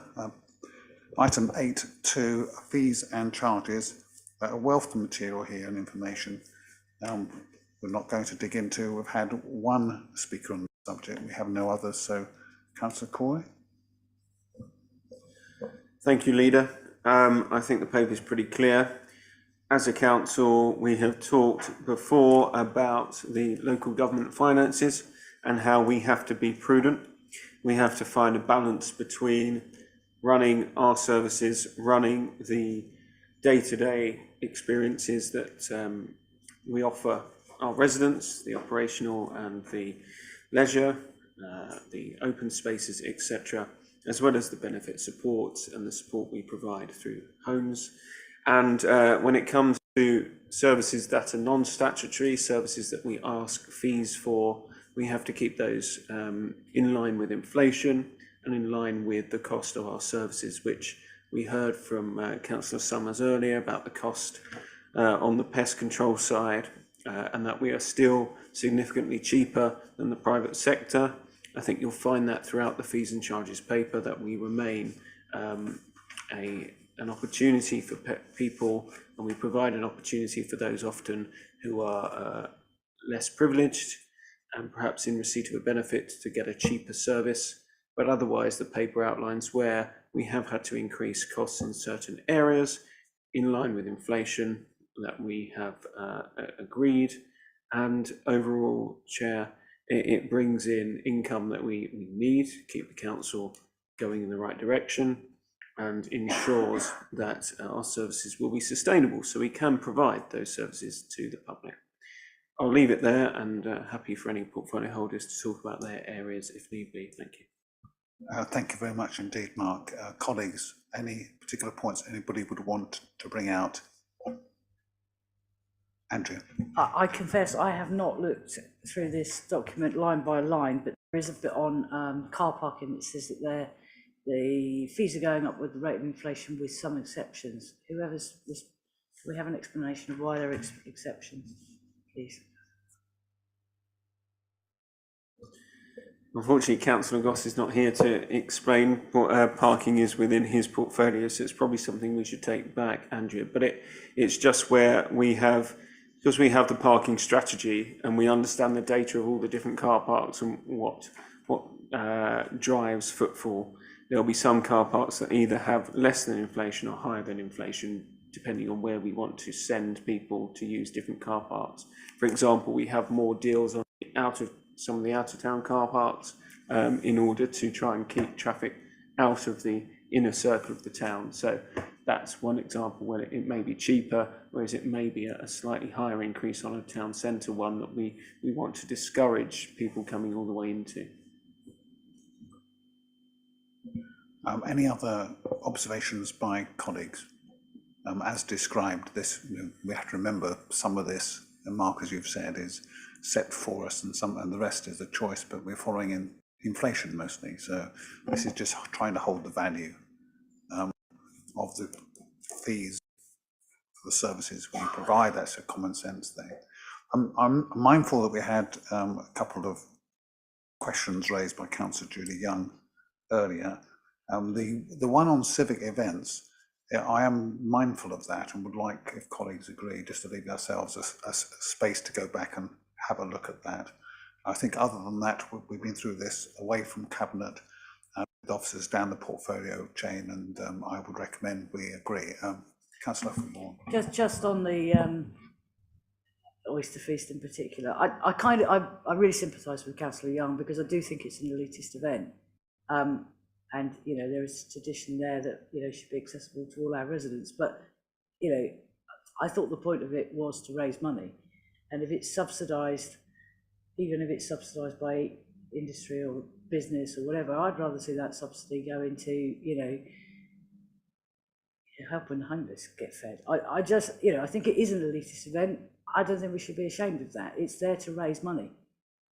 Item 8.2, fees and charges. A wealth of material here and information. We're not going to dig into. We've had one speaker on the subject. We have no others. So, Councillor Corey. Thank you, Leader. I think the paper is pretty clear. As a council, we have talked before about the local government finances and how we have to be prudent. We have to find a balance between running our services, running the day-to-day experiences that we offer our residents, the operational and the leisure, the open spaces, etc., as well as the benefit supports and the support we provide through homes. And when it comes to services that are non-statutory, services that we ask fees for, we have to keep those in line with inflation and in line with the cost of our services, which we heard from Councillor Summers earlier about the cost on the pest control side, and that we are still significantly cheaper than the private sector. I think you'll find that throughout the fees and charges paper, that we remain an opportunity for people, and we provide an opportunity for those often who are less privileged and perhaps in receipt of a benefit to get a cheaper service. But otherwise, the paper outlines where we have had to increase costs in certain areas in line with inflation that we have agreed. And overall, Chair, it brings in income that we need to keep the council going in the right direction and ensures that our services will be sustainable so we can provide those services to the public. I'll leave it there, and happy for any portfolio holders to talk about their areas if need be. Thank you. Thank you very much indeed, Mark. Colleagues, any particular points anybody would want to bring out? Andrew. I confess I have not looked through this document line by line, but there is a bit on car parking that says that the fees are going up with the rate of inflation with some exceptions. Whoever's this, we have an explanation of why there are exceptions, please. Unfortunately, Councillor Goss is not here to explain what parking is within his portfolio, so it's probably something we should take back, Andrea. But it's just where we have, because we have the parking strategy and we understand the data of all the different car parks and what drives footfall. There'll be some car parks that either have less than inflation or higher than inflation, depending on where we want to send people to use different car parks. For example, we have more deals on some of the out-of-town car parks in order to try and keep traffic out of the inner circle of the town. So that's one example where it may be cheaper, whereas it may be a slightly higher increase on a town centre one that we want to discourage people coming all the way into. Any other observations by colleagues? As described, this, we have to remember some of this, and Mark, as you've said, is set for us, and the rest is a choice, but we're following in inflation mostly. So this is just trying to hold the value of the fees for the services we provide. That's a common sense thing. I'm mindful that we had a couple of questions raised by Councillor Julie Young earlier. The one on civic events, I am mindful of that and would like, if colleagues agree, just to leave ourselves a space to go back and have a look at that. I think other than that, we've been through this away from Cabinet with officers down the portfolio chain, and I would recommend we agree. Councillor Freeborn. Just on the oyster feast in particular, I really sympathise with Councillor Young, because I do think it's an elitist event. And, there is a tradition there that, should be accessible to all our residents. But, I thought the point of it was to raise money. And if it's subsidised, even if it's subsidised by industry or business or whatever, I'd rather see that subsidy go into, helping the homeless get fed. I just, I think it is an elitist event. I don't think we should be ashamed of that. It's there to raise money.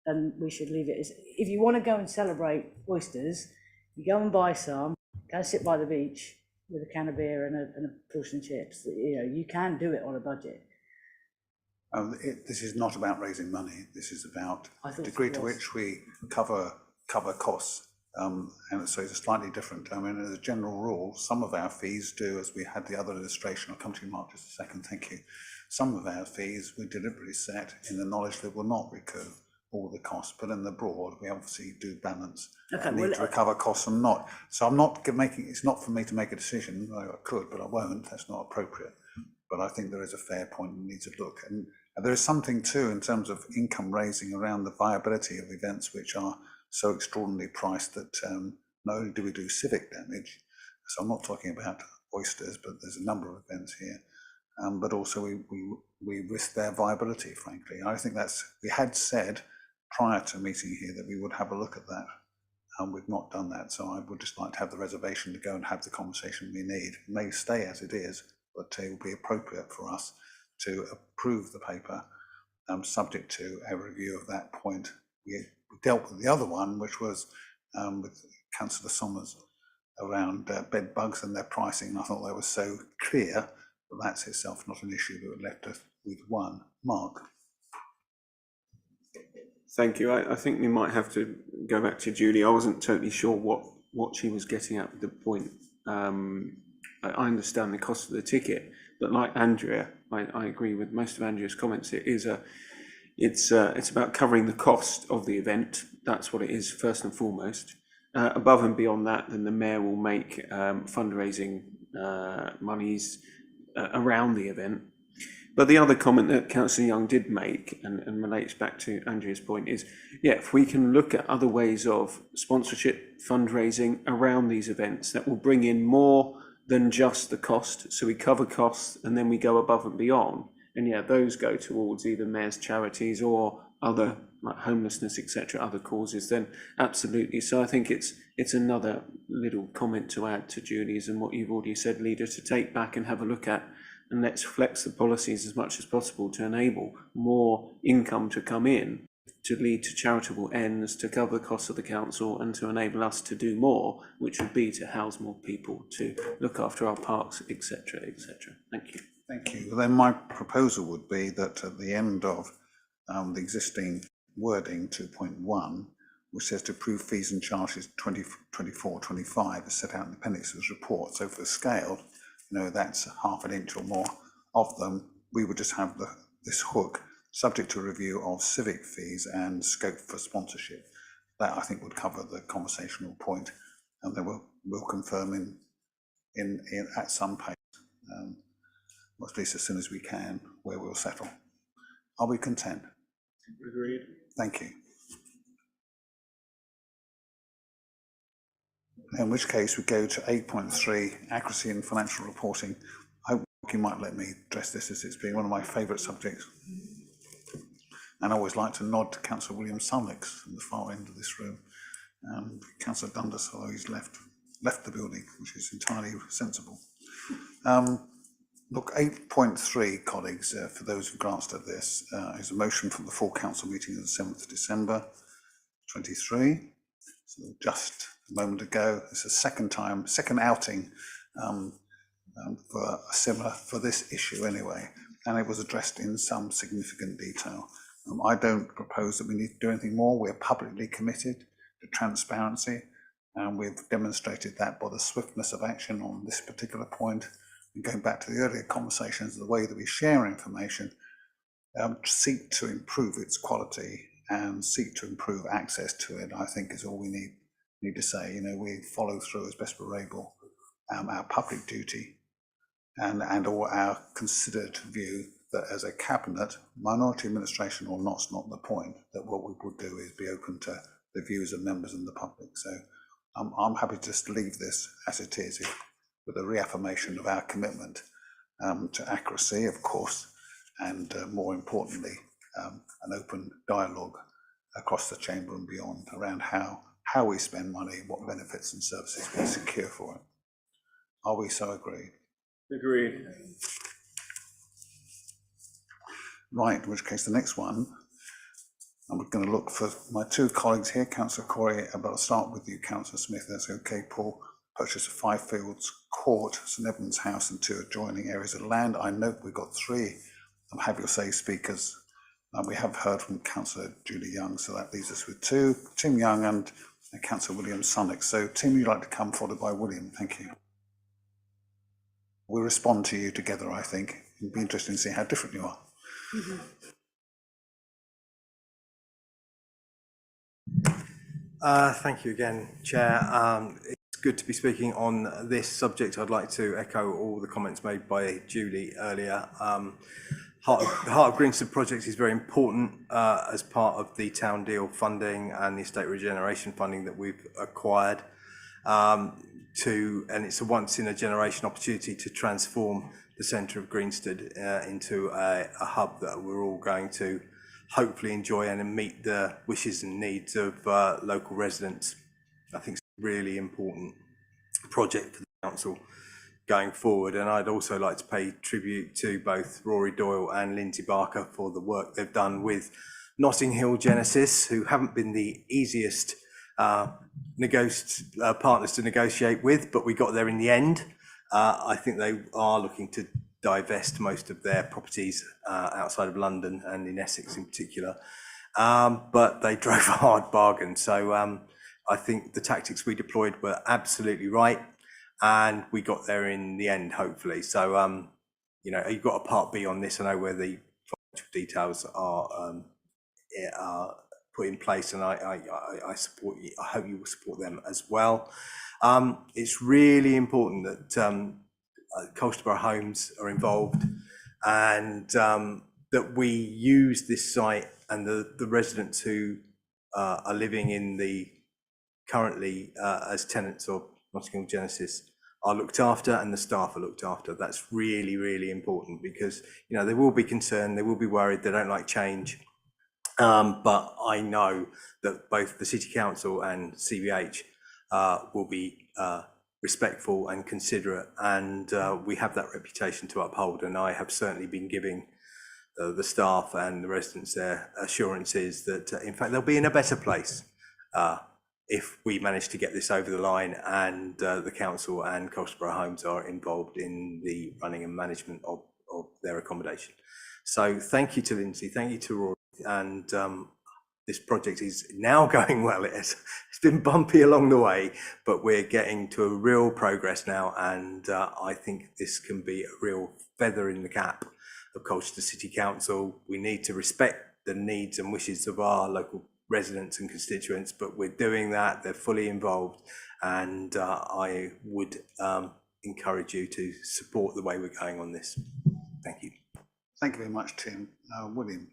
And we should leave it as, if you want to go and celebrate oysters, you go and buy some, go and sit by the beach with a can of beer and a portion of chips. You can do it on a budget. This is not about raising money. This is about I the thought degree it to was. which we cover costs. And so it's slightly different. I mean, as a general rule, some of our fees do, as we had the other illustration. I'll come to you, Mark, just a second. Thank you. Some of our fees we deliberately set in the knowledge that will not recoup all the costs, but in the broad, we obviously do balance. Okay, Need to recover costs and not. So I'm not making. It's not for me to make a decision. I could, but I won't. That's not appropriate. But I think there is a fair point we need to look. And there is something too in terms of income raising around the viability of events which are so extraordinarily priced that not only do we do civic damage, so I'm not talking about oysters, but there's a number of events here, but also we risk their viability, frankly. I think we had said prior to meeting here that we would have a look at that. We've not done that, so I would just like to have the reservation to go and have the conversation we need. It may stay as it is, but it will be appropriate for us to approve the paper, subject to a review of that point. We dealt with the other one, which was with Councillor Somers around bed bugs and their pricing, and I thought that was so clear that that's itself not an issue, but it left us with one. Mark. Thank you. I think we might have to go back to Julie. I wasn't totally sure what she was getting at with the point. I understand the cost of the ticket, but like Andrea, I agree with most of Andrea's comments. It's about covering the cost of the event. That's what it is first and foremost. Above and beyond that, then the mayor will make fundraising monies around the event. But the other comment that Councillor Young did make, and relates back to Andrea's point, is, yeah, if we can look at other ways of sponsorship, fundraising around these events that will bring in more than just the cost. So we cover costs and then we go above and beyond. And yeah, those go towards either mayor's charities or other, like homelessness, etc., other causes, then absolutely. So I think it's another little comment to add to Julie's and what you've already said, Leader, to take back and have a look at. And let's flex the policies as much as possible to enable more income to come in, to lead to charitable ends, to cover the costs of the council, and to enable us to do more, which would be to house more people, to look after our parks, etc., etc. Thank you. Thank you. Well, then my proposal would be that at the end of the existing wording 2.1, which says to approve fees and charges 24-25 as set out in the appendix of this report. So for scale, that's half an inch or more of them. We would just have this hook, subject to a review of civic fees and scope for sponsorship. That I think would cover the conversational point, and then we'll confirm in at some pace, or at least as soon as we can, where we'll settle. Are we content? Agreed. Thank you. In which case we go to 8.3, accuracy in financial reporting. I hope you might let me address this, as it's been one of my favourite subjects. And I always like to nod to Councillor William Sullix in the far end of this room. Councillor Dundas, although he's left the building, which is entirely sensible. Look, 8.3, colleagues, for those who glanced at this, is a motion from the full council meeting of the 7th of December 23. So just a moment ago. It's a second outing for this issue anyway, and it was addressed in some significant detail. I don't propose that we need to do anything more. We're publicly committed to transparency, and we've demonstrated that by the swiftness of action on this particular point. And going back to the earlier conversations, the way that we share information, seek to improve its quality and seek to improve access to it, I think is all we need to say. We follow through as best we're able our public duty and all our considered view that as a cabinet, minority administration or not's not the point, that what we would do is be open to the views of members and the public. So I'm happy to just leave this as it is, with a reaffirmation of our commitment to accuracy, of course, and more importantly, an open dialogue across the chamber and beyond around how we spend money, what benefits and services we secure for it. Are we so agreed? Agreed. Right, in which case the next one, and we're going to look for my two colleagues here, Councillor Corey, but I'll start with you, Councillor Smith, that's okay, Paul. Purchase of 5 Fields Court, St Edmunds House and 2 adjoining areas of land. I note we've got 3 have your say speakers. We have heard from Councillor Julie Young, so that leaves us with two, Tim Young and Councillor William Sunnock. So Tim, you'd like to come, followed by William. Thank you. We'll respond to you together, I think. It'd be interesting to see how different you are. Thank you again, Chair. It's good to be speaking on this subject. I'd like to echo all the comments made by Julie earlier. The Heart of Greenstead project is very important as part of the town deal funding and the estate regeneration funding that we've acquired. And it's a once in a generation opportunity to transform the centre of Greenstead into a hub that we're all going to hopefully enjoy and meet the wishes and needs of local residents. I think it's a really important project for the council going forward, and I'd also like to pay tribute to both Rory Doyle and Lindsay Barker for the work they've done with Notting Hill Genesis, who haven't been the easiest partners to negotiate with, but we got there in the end. I think they are looking to divest most of their properties outside of London and in Essex in particular, but they drove a hard bargain. So I think the tactics we deployed were absolutely right, and we got there in the end, hopefully. So you know, you've got a part B on this. I know where the financial details are put in place, and I support you. I hope you will support them as well. It's really important that Colchester Homes are involved, and that we use this site, and the residents who are living in the currently as tenants of Notting Hill Genesis are looked after, and the staff are looked after. That's really, really important, because you know, they will be concerned, they will be worried, they don't like change. But I know that both the City Council and CBH will be respectful and considerate, and we have that reputation to uphold. And I have certainly been giving the staff and the residents their assurances that in fact they'll be in a better place if we manage to get this over the line, and the council and Colchester Homes are involved in the running and management of their accommodation. So thank you to Lindsay, thank you to Rory, and this project is now going well. It's been bumpy along the way, but we're getting to a real progress now, and I think this can be a real feather in the cap of Colchester City Council. We need to respect the needs and wishes of our local residents and constituents, but we're doing that. They're fully involved, and I would encourage you to support the way we're going on this. Thank you. Thank you very much, Tim. William.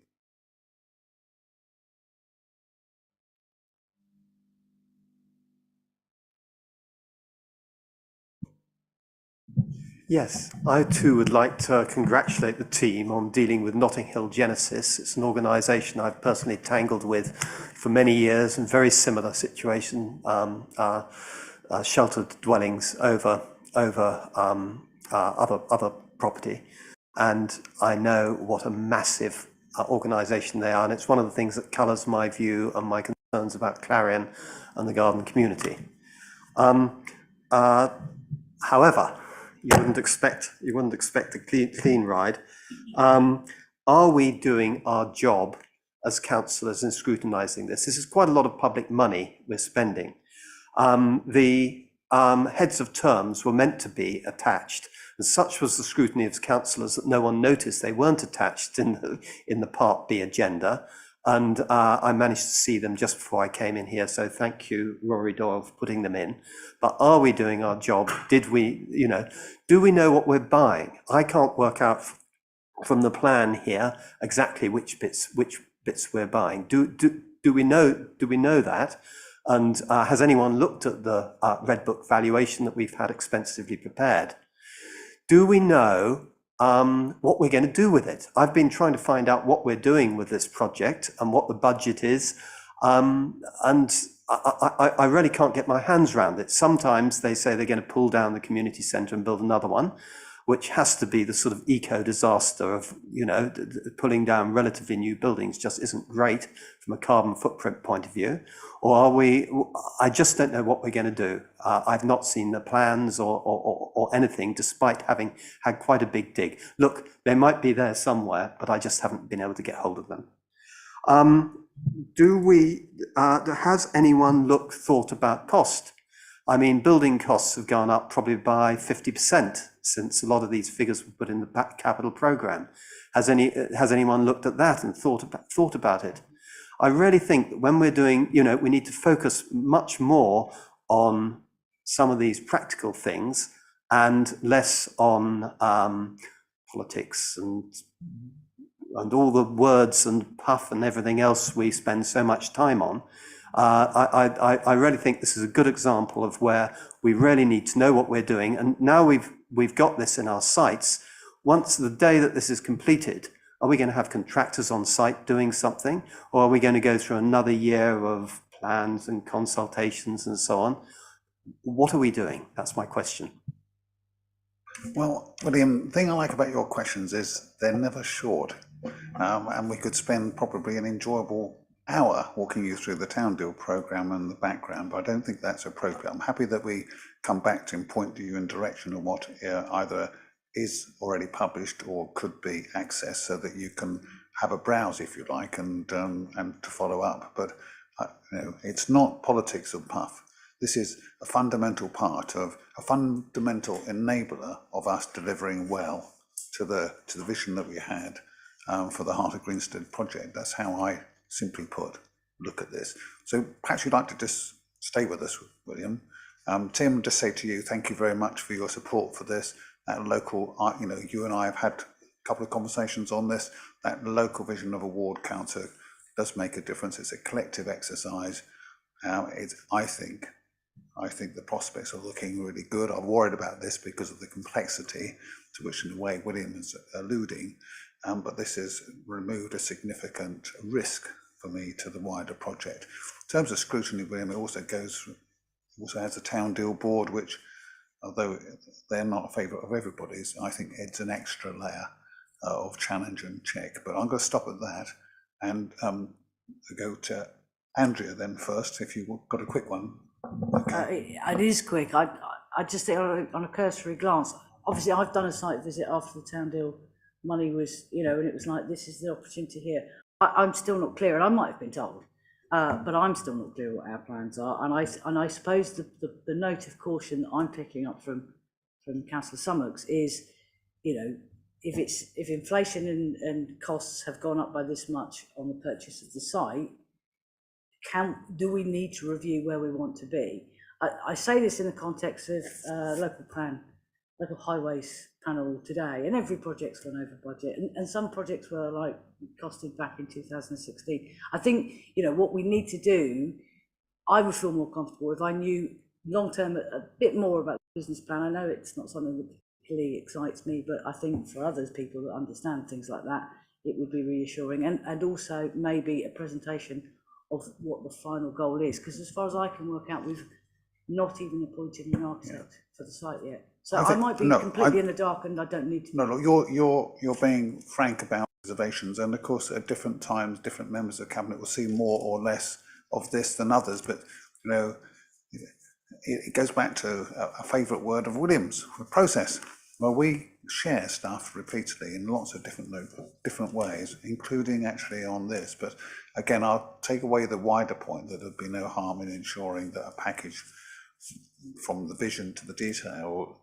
Yes, I too would like to congratulate the team on dealing with Notting Hill Genesis. It's an organisation I've personally tangled with for many years, and very similar situation, sheltered dwellings over other property. And I know what a massive organisation they are, and it's one of the things that colours my view and my concerns about Clarion and the garden community. However, you wouldn't expect a clean ride. Are we doing our job as councillors in scrutinising this? This is quite a lot of public money we're spending. The heads of terms were meant to be attached, and such was the scrutiny of councillors that no one noticed they weren't attached in the Part B agenda. And I managed to see them just before I came in here, so thank you, Rory Doyle, for putting them in. But are we doing our job? Did we, do we know what we're buying? I can't work out from the plan here exactly which bits we're buying. Do we know that? And has anyone looked at the Red Book valuation that we've had expensively prepared? Do we know what we're going to do with it? I've been trying to find out what we're doing with this project and what the budget is, and I really can't get my hands around it. Sometimes they say they're going to pull down the community centre and build another one, which has to be the sort of eco disaster of, you know, pulling down relatively new buildings just isn't great from a carbon footprint point of view? Or are we, I just don't know what we're going to do. I've not seen the plans or anything, despite having had quite a big dig. Look, they might be there somewhere, but I just haven't been able to get hold of them. Has anyone thought about cost? I mean, building costs have gone up probably by 50% since a lot of these figures were put in the capital programme. Has anyone looked at that and thought about it? I really think that when we're doing, you know, we need to focus much more on some of these practical things and less on politics and all the words and puff and everything else we spend so much time on. I really think this is a good example of where we really need to know what we're doing. And now we've got this in our sites. Once the day that this is completed, are we going to have contractors on site doing something? Or are we going to go through another year of plans and consultations and so on? What are we doing? That's my question. Well, William, the thing I like about your questions is they're never short. And we could spend probably an enjoyable hour walking you through the Town Deal programme and the background, but I don't think that's appropriate. I'm happy that we come back to and point you in direction of what either is already published or could be accessed, so that you can have a browse if you like and to follow up. But you know, it's not politics or puff. This is a fundamental part of a fundamental enabler of us delivering well to the vision that we had for the Heart of Greenstead project. That's how I simply put look at this. So perhaps you'd like to just stay with us, William. Tim, just say to you, thank you very much for your support for this. That local, you know, you and I have had a couple of conversations on this. That local vision of a ward council does make a difference. It's a collective exercise. I think the prospects are looking really good. I'm worried about this because of the complexity to which, in a way, William is alluding. But this has removed a significant risk for me to the wider project. In terms of scrutiny, William, it also has a Town Deal board, which, although they're not a favourite of everybody's, I think it's an extra layer of challenge and check. But I'm going to stop at that and go to Andrea then first, if you've got a quick one. Okay. It is quick. I just think on a cursory glance, obviously I've done a site visit after the Town Deal money was, you know, and it was like, this is the opportunity here. I'm still not clear, and I might have been told, but I'm still not clear what our plans are. And I suppose the note of caution that I'm picking up from Councillor Summox is, you know, if inflation and costs have gone up by this much on the purchase of the site, do we need to review where we want to be? I say this in the context of local highways panel today, and every project's gone over budget, and some projects were like costed back in 2016. I think, you know, what we need to do, I would feel more comfortable if I knew long term a bit more about the business plan. I know it's not something that particularly excites me, but I think for others, people that understand things like that, it would be reassuring, and also maybe a presentation of what the final goal is, because as far as I can work out, we've not even appointed an architect for the site yet. So I might be completely in the dark, and I don't need to. No, you're being frank about observations, and of course at different times, different members of cabinet will see more or less of this than others. But you know, it goes back to a favourite word of William's, process. Well, we share stuff repeatedly in lots of different ways, including actually on this. But again, I'll take away the wider point that there'd be no harm in ensuring that a package from the vision to the detail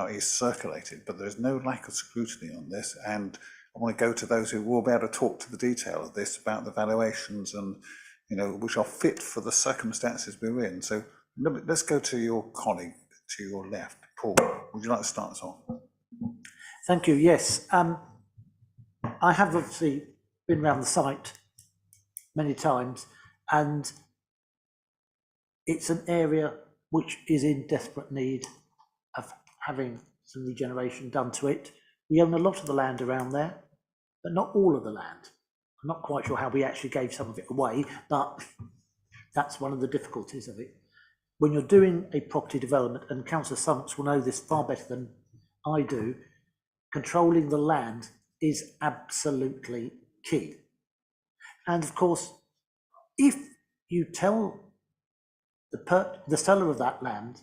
is circulated, but there's no lack of scrutiny on this. And I want to go to those who will be able to talk to the detail of this about the valuations and, you know, which are fit for the circumstances we're in. So let's go to your colleague to your left. Paul, would you like to start us off? Thank you. Yes. I have obviously been around the site many times, and it's an area which is in desperate need of having some regeneration done to it. We own a lot of the land around there, but not all of the land. I'm not quite sure how we actually gave some of it away, but that's one of the difficulties of it. When you're doing a property development, and Councillor Summox will know this far better than I do, controlling the land is absolutely key. And of course, if you tell the seller of that land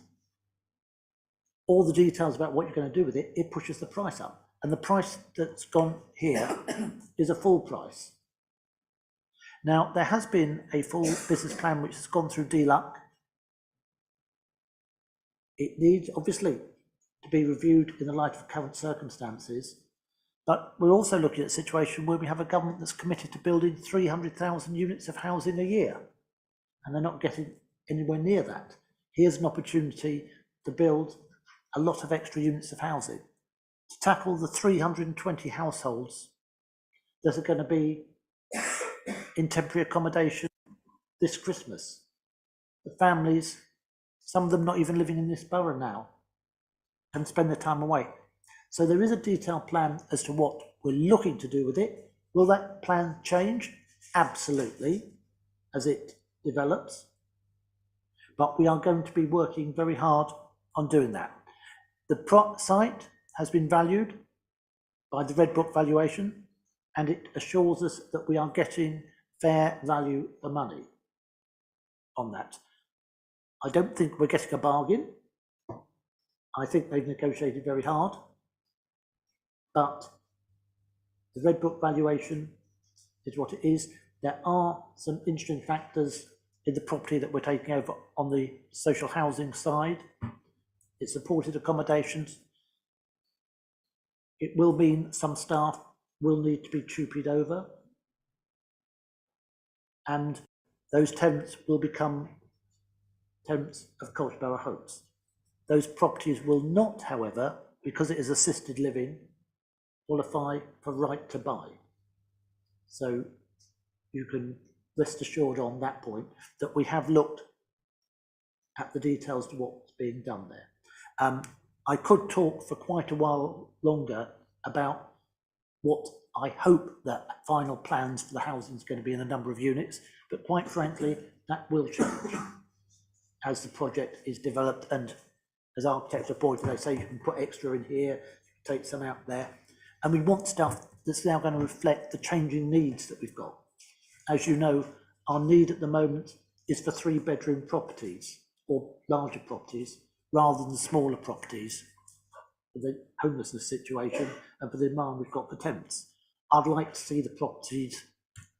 all the details about what you're going to do with it, it pushes the price up. And the price that's gone here is a full price. Now, there has been a full business plan which has gone through DLUC. It needs, obviously, to be reviewed in the light of current circumstances, but we're also looking at a situation where we have a government that's committed to building 300,000 units of housing a year, and they're not getting anywhere near that. Here's an opportunity to build a lot of extra units of housing to tackle the 320 households that are going to be in temporary accommodation this Christmas. The families, some of them not even living in this borough now, can spend their time away. So there is a detailed plan as to what we're looking to do with it. Will that plan change? Absolutely, as it develops. But we are going to be working very hard on doing that. The site has been valued by the Red Book valuation, and it assures us that we are getting fair value for money on that. I don't think we're getting a bargain. I think they've negotiated very hard, but the Red Book valuation is what it is. There are some interesting factors in the property that we're taking over on the social housing side. It's supported accommodations. It will mean some staff will need to be tupied over, and those tenants will become tenants of Colchester Borough Homes. Those properties will not, however, because it is assisted living, qualify for right to buy. So you can rest assured on that point that we have looked at the details to what's being done there. I could talk for quite a while longer about what I hope that final plans for the housing is going to be in the number of units, but quite frankly, that will change as the project is developed, and as architects are pointing, they say you can put extra in here, take some out there, and we want stuff that's now going to reflect the changing needs that we've got. As you know, our need at the moment is for 3-bedroom properties or larger properties rather than smaller properties for the homelessness situation and for the demand we've got for tenants. I'd like to see the properties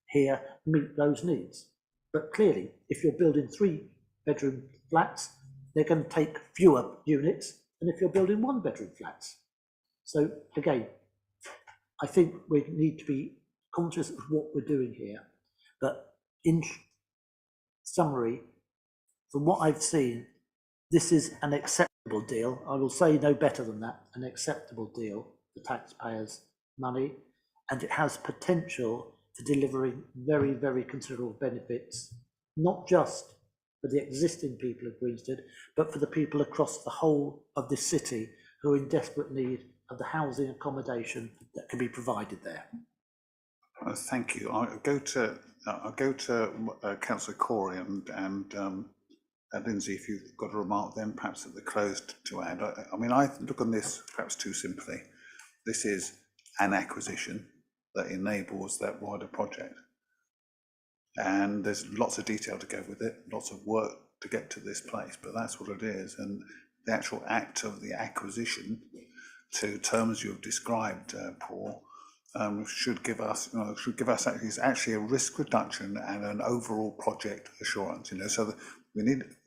here meet those needs. But clearly, if you're building 3-bedroom flats, they're going to take fewer units than if you're building 1-bedroom flats. So again, I think we need to be conscious of what we're doing here. But in summary, from what I've seen, this is an acceptable deal. I will say no better than that, an acceptable deal for taxpayers' money, and it has potential for delivering very, very considerable benefits, not just for the existing people of Greenstead, but for the people across the whole of this city who are in desperate need of the housing accommodation that can be provided there. Thank you. I'll go to Councillor Corey and Lindsay, if you've got a remark then perhaps at the close to add. I mean, I look on this perhaps too simply. This is an acquisition that enables that wider project. And there's lots of detail to go with it, lots of work to get to this place, but that's what it is. And the actual act of the acquisition, to terms you've described, Paul, should give us actually a risk reduction and an overall project assurance. So that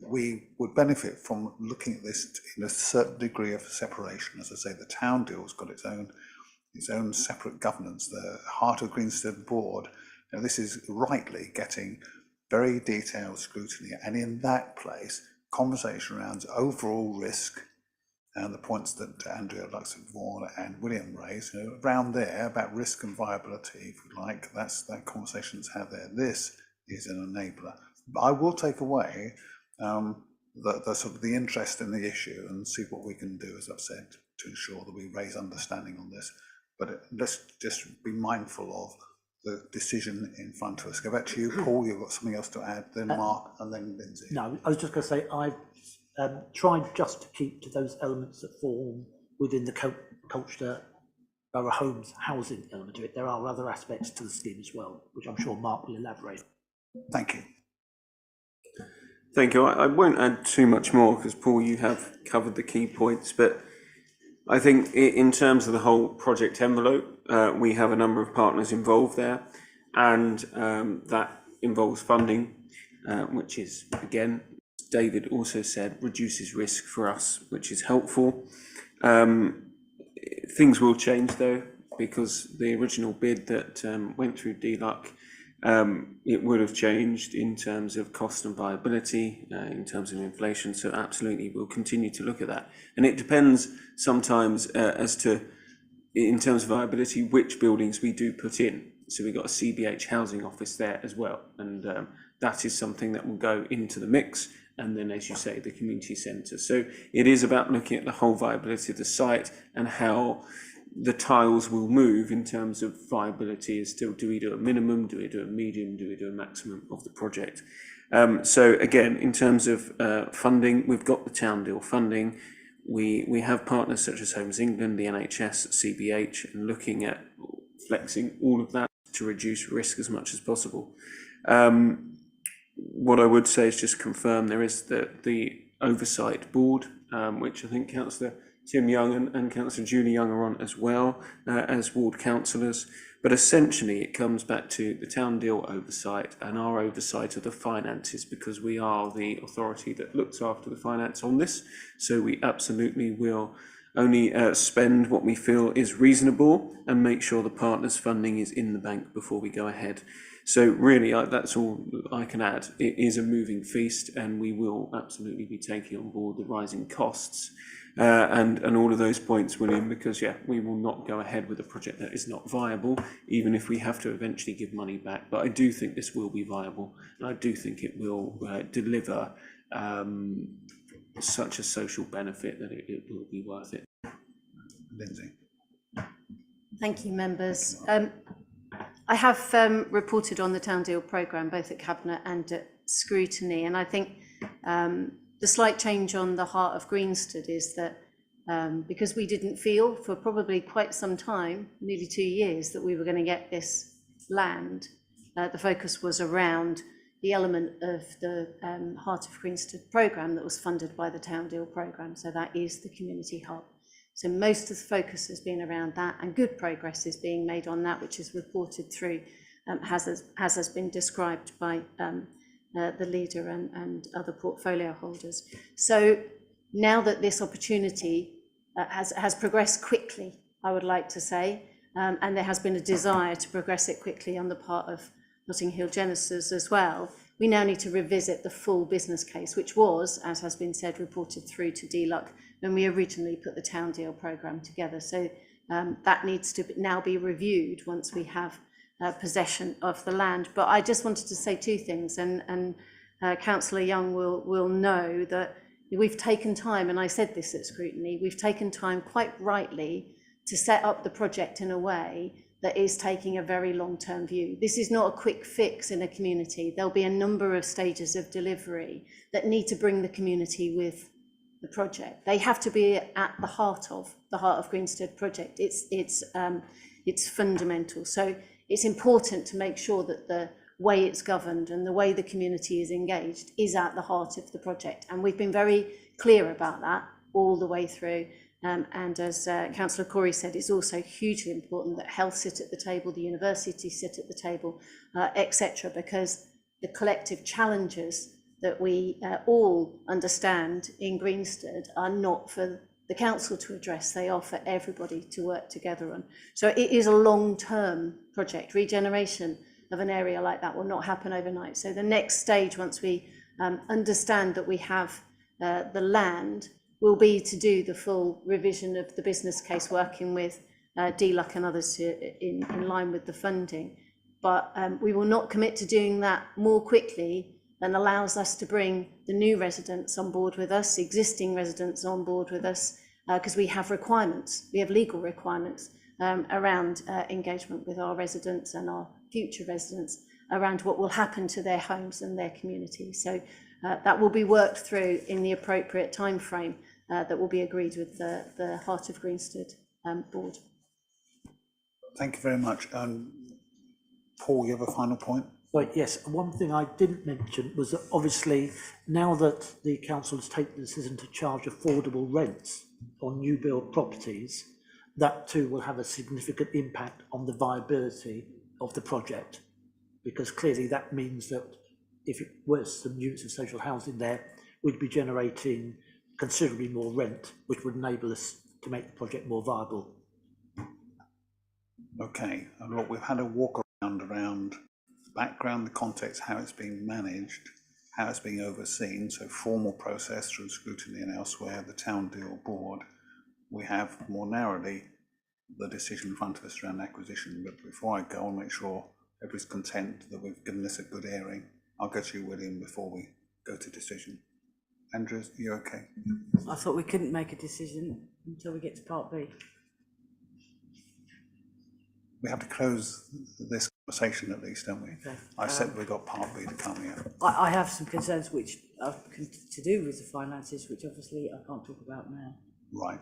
we would benefit from looking at this in a certain degree of separation. As I say, the town deal's got its own separate governance. The Heart of Greenstead board. This is rightly getting very detailed scrutiny, and in that place, conversation around overall risk and the points that Andrea Luxembourg and William raised, around there about risk and viability, if you like, that conversation's had there. This is an enabler. But I will take away the sort of the interest in the issue and see what we can do, as I've said, to ensure that we raise understanding on this. But let's just be mindful of the decision in front of us. Go back to you, Paul. You've got something else to add, then Mark, and then Lindsay. No, I was just going to say I've tried just to keep to those elements that fall within the Colchester borough homes housing element of it. There are other aspects to the scheme as well, which I'm sure Mark will elaborate. Thank you. Thank you. I won't add too much more because, Paul, you have covered the key points, but I think in terms of the whole project envelope, we have a number of partners involved there, and that involves funding, which is, again, as David also said, reduces risk for us, which is helpful. Things will change though, because the original bid that went through DLUC, it would have changed in terms of cost and viability, in terms of inflation. So absolutely, we'll continue to look at that. And it depends sometimes as to, in terms of viability, which buildings we do put in. So we've got a CBH housing office there as well. And that is something that will go into the mix. And then, as you say, the community centre. So it is about looking at the whole viability of the site and how the tiles will move in terms of viability. Is still, do we do a minimum, do we do a medium, do we do a maximum of the project? So again, in terms of funding, we've got the town deal funding. We have partners such as Homes England, the NHS, CBH, and looking at flexing all of that to reduce risk as much as possible. What I would say is just confirm there is the oversight board, which I think Councillor Tim Young and Councillor Julie Young are on as well, as ward councillors. But essentially it comes back to the town deal oversight and our oversight of the finances, because we are the authority that looks after the finance on this. So we absolutely will only spend what we feel is reasonable and make sure the partners' funding is in the bank before we go ahead. So really, that's all I can add. It is a moving feast, and we will absolutely be taking on board the rising costs and all of those points, William, because yeah, we will not go ahead with a project that is not viable, even if we have to eventually give money back. But I do think this will be viable, and I do think it will deliver such a social benefit that it will be worth it. Lindsay. Thank you, members. I have reported on the town deal programme, both at Cabinet and at scrutiny, and I think the slight change on the heart of Greenstead is that because we didn't feel for probably quite some time, nearly 2 years, that we were going to get this land, the focus was around the element of the Heart of Greenstead programme that was funded by the town deal programme. So that is the community hub. So most of the focus has been around that, and good progress is being made on that, which is reported through, has been described by the leader and other portfolio holders. So now that this opportunity has progressed quickly, I would like to say, and there has been a desire to progress it quickly on the part of Notting Hill Genesis as well, we now need to revisit the full business case, which was, as has been said, reported through to DLUC when we originally put the town deal programme together. So that needs to now be reviewed once we have possession of the land. But I just wanted to say two things, and Councillor Young will know that we've taken time, and I said this at scrutiny, we've taken time quite rightly to set up the project in a way that is taking a very long-term view. This is not a quick fix in a community. There'll be a number of stages of delivery that need to bring the community with the project. They have to be at the heart of Greenstead project. It's fundamental. So it's important to make sure that the way it's governed and the way the community is engaged is at the heart of the project. And we've been very clear about that all the way through. And as Councillor Corey said, it's also hugely important that health sit at the table, the university sit at the table, etc., because the collective challenges that we all understand in Greenstead are not for the council to address, they are for everybody to work together on. So it is a long-term project. Regeneration of an area like that will not happen overnight. So the next stage, once we understand that we have the land, will be to do the full revision of the business case, working with DLUC and others in line with the funding. But we will not commit to doing that more quickly than allows us to bring the new residents on board with us, existing residents on board with us, because we have requirements, we have legal requirements around engagement with our residents and our future residents around what will happen to their homes and their communities. So that will be worked through in the appropriate time frame that will be agreed with the Heart of Greenstead board. Thank you very much. Paul, you have a final point? Right, yes, one thing I didn't mention was that obviously now that the council has taken the decision to charge affordable rents on new build properties, that too will have a significant impact on the viability of the project. Because clearly that means that if it was some units of social housing there, we'd be generating considerably more rent, which would enable us to make the project more viable. Okay, and look, we've had a walk around the background, the context, how it's being managed, how it's being overseen, so formal process through scrutiny and elsewhere, the town deal board. We have more narrowly the decision in front of us around acquisition, but before I go, I'll make sure everybody's content that we've given this a good airing. I'll go to you, William, before we go to decision. Andrew, are you okay? I thought we couldn't make a decision until we get to part B. We have to close this conversation at least, don't we? Okay. I said we've got part B to come here. I have some concerns which are to do with the finances, which obviously I can't talk about now. Right.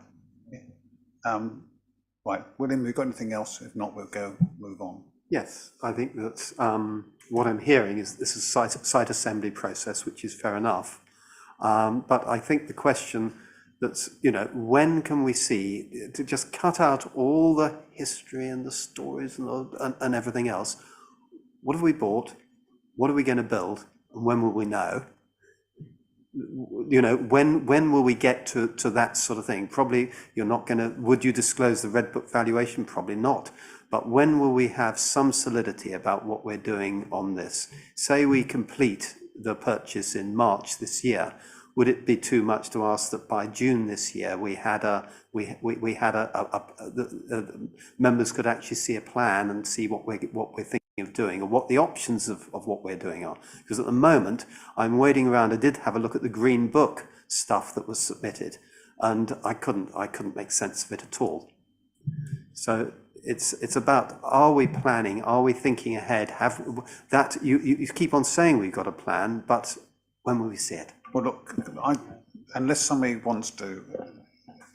Yeah. Right, William, have you got anything else? If not, we'll move on. Yes, I think that what I'm hearing is this is a site assembly process, which is fair enough. But I think the question that's, when can we see, to just cut out all the history and the stories and everything else, what have we bought? What are we going to build? And when will we know? When will we get to that sort of thing? Probably you're not going to, would you disclose the Red Book valuation? Probably not. But when will we have some solidity about what we're doing on this? Say we complete the purchase in March this year. Would it be too much to ask that by June this year the members could actually see a plan and see what we're thinking of doing, or what the options of what we're doing are? Because at the moment I'm waiting around. I did have a look at the Green Book stuff that was submitted, and I couldn't make sense of it at all. So it's about, are we planning? Are we thinking ahead? Have that you keep on saying we've got a plan, but when will we see it? Well, look, unless somebody wants to,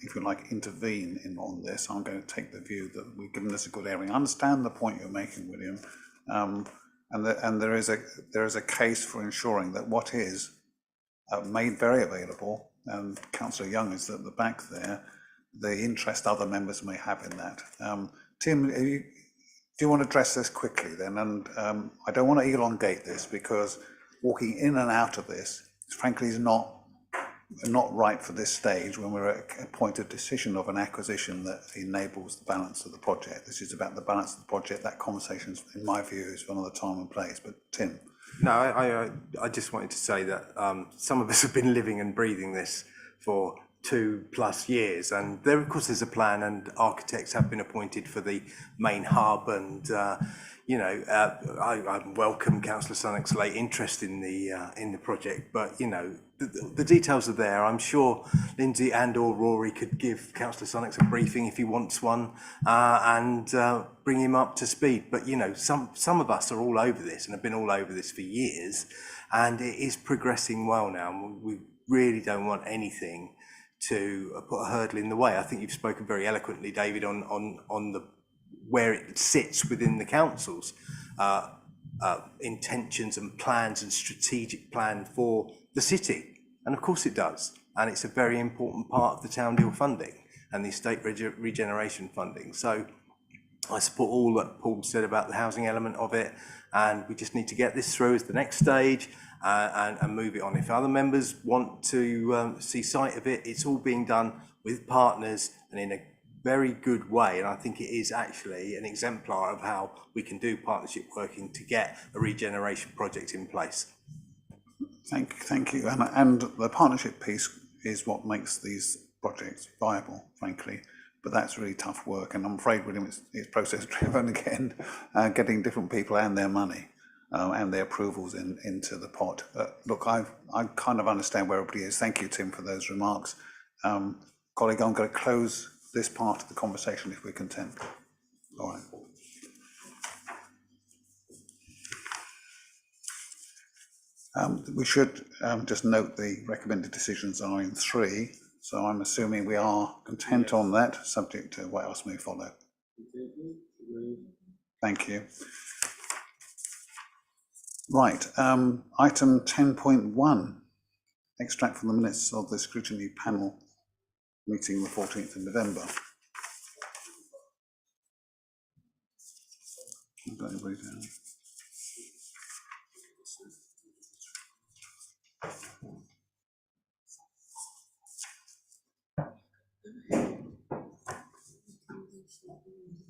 if you like, intervene on this, I'm going to take the view that we've given this a good airing. I understand the point you're making, William, and there is a case for ensuring that what is made very available, and Councillor Young is at the back there, the interest other members may have in that. Tim, do you want to address this quickly then? And I don't want to elongate this, because walking in and out of this, frankly, is not right for this stage when we're at a point of decision of an acquisition that enables the balance of the project. This is about the balance of the project. That conversation, in my view, is one of the time and place. But Tim. No, I just wanted to say that some of us have been living and breathing this for 2+ years, and there, of course, there's a plan, and architects have been appointed for the main hub, and I welcome Councillor Sunnock's late interest in the project, but the details are there. I'm sure Lindsay and/or Rory could give Councillor Sunnock a briefing if he wants one, and bring him up to speed. But some of us are all over this and have been all over this for years, and it is progressing well now. We really don't want anything to put a hurdle in the way. I think you've spoken very eloquently, David, on the where it sits within the council's intentions and plans and strategic plan for the city. And of course it does. And it's a very important part of the town deal funding and the estate regeneration funding. So I support all that Paul said about the housing element of it, and we just need to get this through as the next stage and move it on. If other members want to see sight of it, it's all being done with partners and in a very good way, and I think it is actually an exemplar of how we can do partnership working to get a regeneration project in place. Thank you. And the partnership piece is what makes these projects viable, frankly. But that's really tough work, and I'm afraid, William, it's process driven again, getting different people and their money and their approvals into the pot. Look, I kind of understand where everybody is. Thank you, Tim, for those remarks. Colleague, I'm going to close this part of the conversation if we're content. All right. We should just note the recommended decisions are in 3, so I'm assuming we are content on that, subject to what else may follow. Thank you. Right, item 10.1, extract from the minutes of the scrutiny panel meeting the 14th of November. Got anybody down?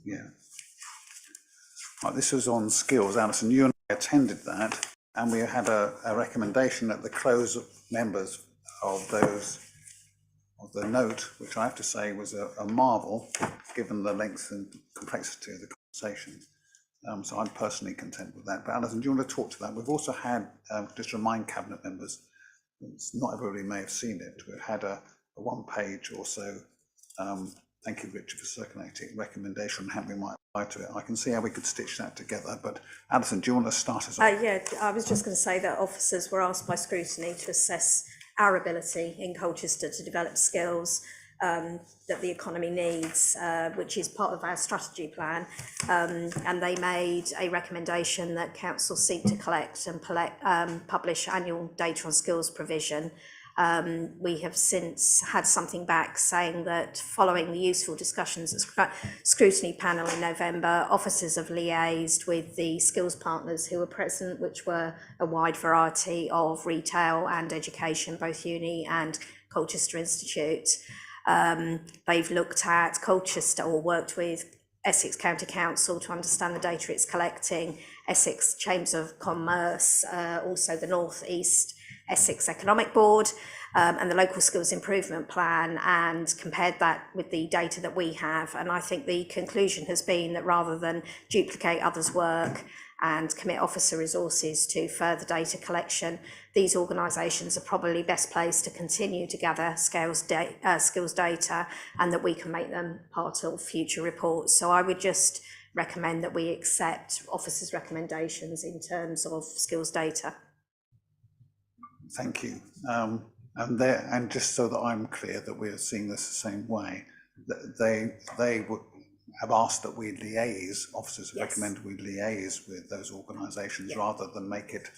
Yeah. Right, this was on skills. Alison, you and I attended that, and we had a recommendation at the close of members of the note, which I have to say was a marvel, given the length and complexity of the conversation. So I'm personally content with that. But Alison, do you want to talk to that? We've also had, just remind Cabinet members, not everybody may have seen it, we've had a one-page or so, thank you, Richard, for circulating recommendation on how we might apply to it. I can see how we could stitch that together, but Alison, do you want to start us off? Yeah, I was just going to say that officers were asked by scrutiny to assess our ability in Colchester to develop skills that the economy needs, which is part of our strategy plan, and they made a recommendation that council seek to collect and publish annual data on skills provision. We have since had something back saying that following the useful discussions at scrutiny panel in November, officers have liaised with the skills partners who were present, which were a wide variety of retail and education, both uni and Colchester Institute. They've looked at Colchester, or worked with Essex County Council to understand the data it's collecting, Essex Chambers of Commerce, also the North East Essex Economic Board, and the Local Skills Improvement Plan, and compared that with the data that we have. And I think the conclusion has been that rather than duplicate others' work and commit officer resources to further data collection, these organisations are probably best placed to continue to gather skills data, and that we can make them part of future reports. So I would just recommend that we accept officers' recommendations in terms of skills data. Thank you. And just so that I'm clear that we're seeing this the same way, they would have asked that we liaise, officers have recommended we liaise with those organisations rather than make it,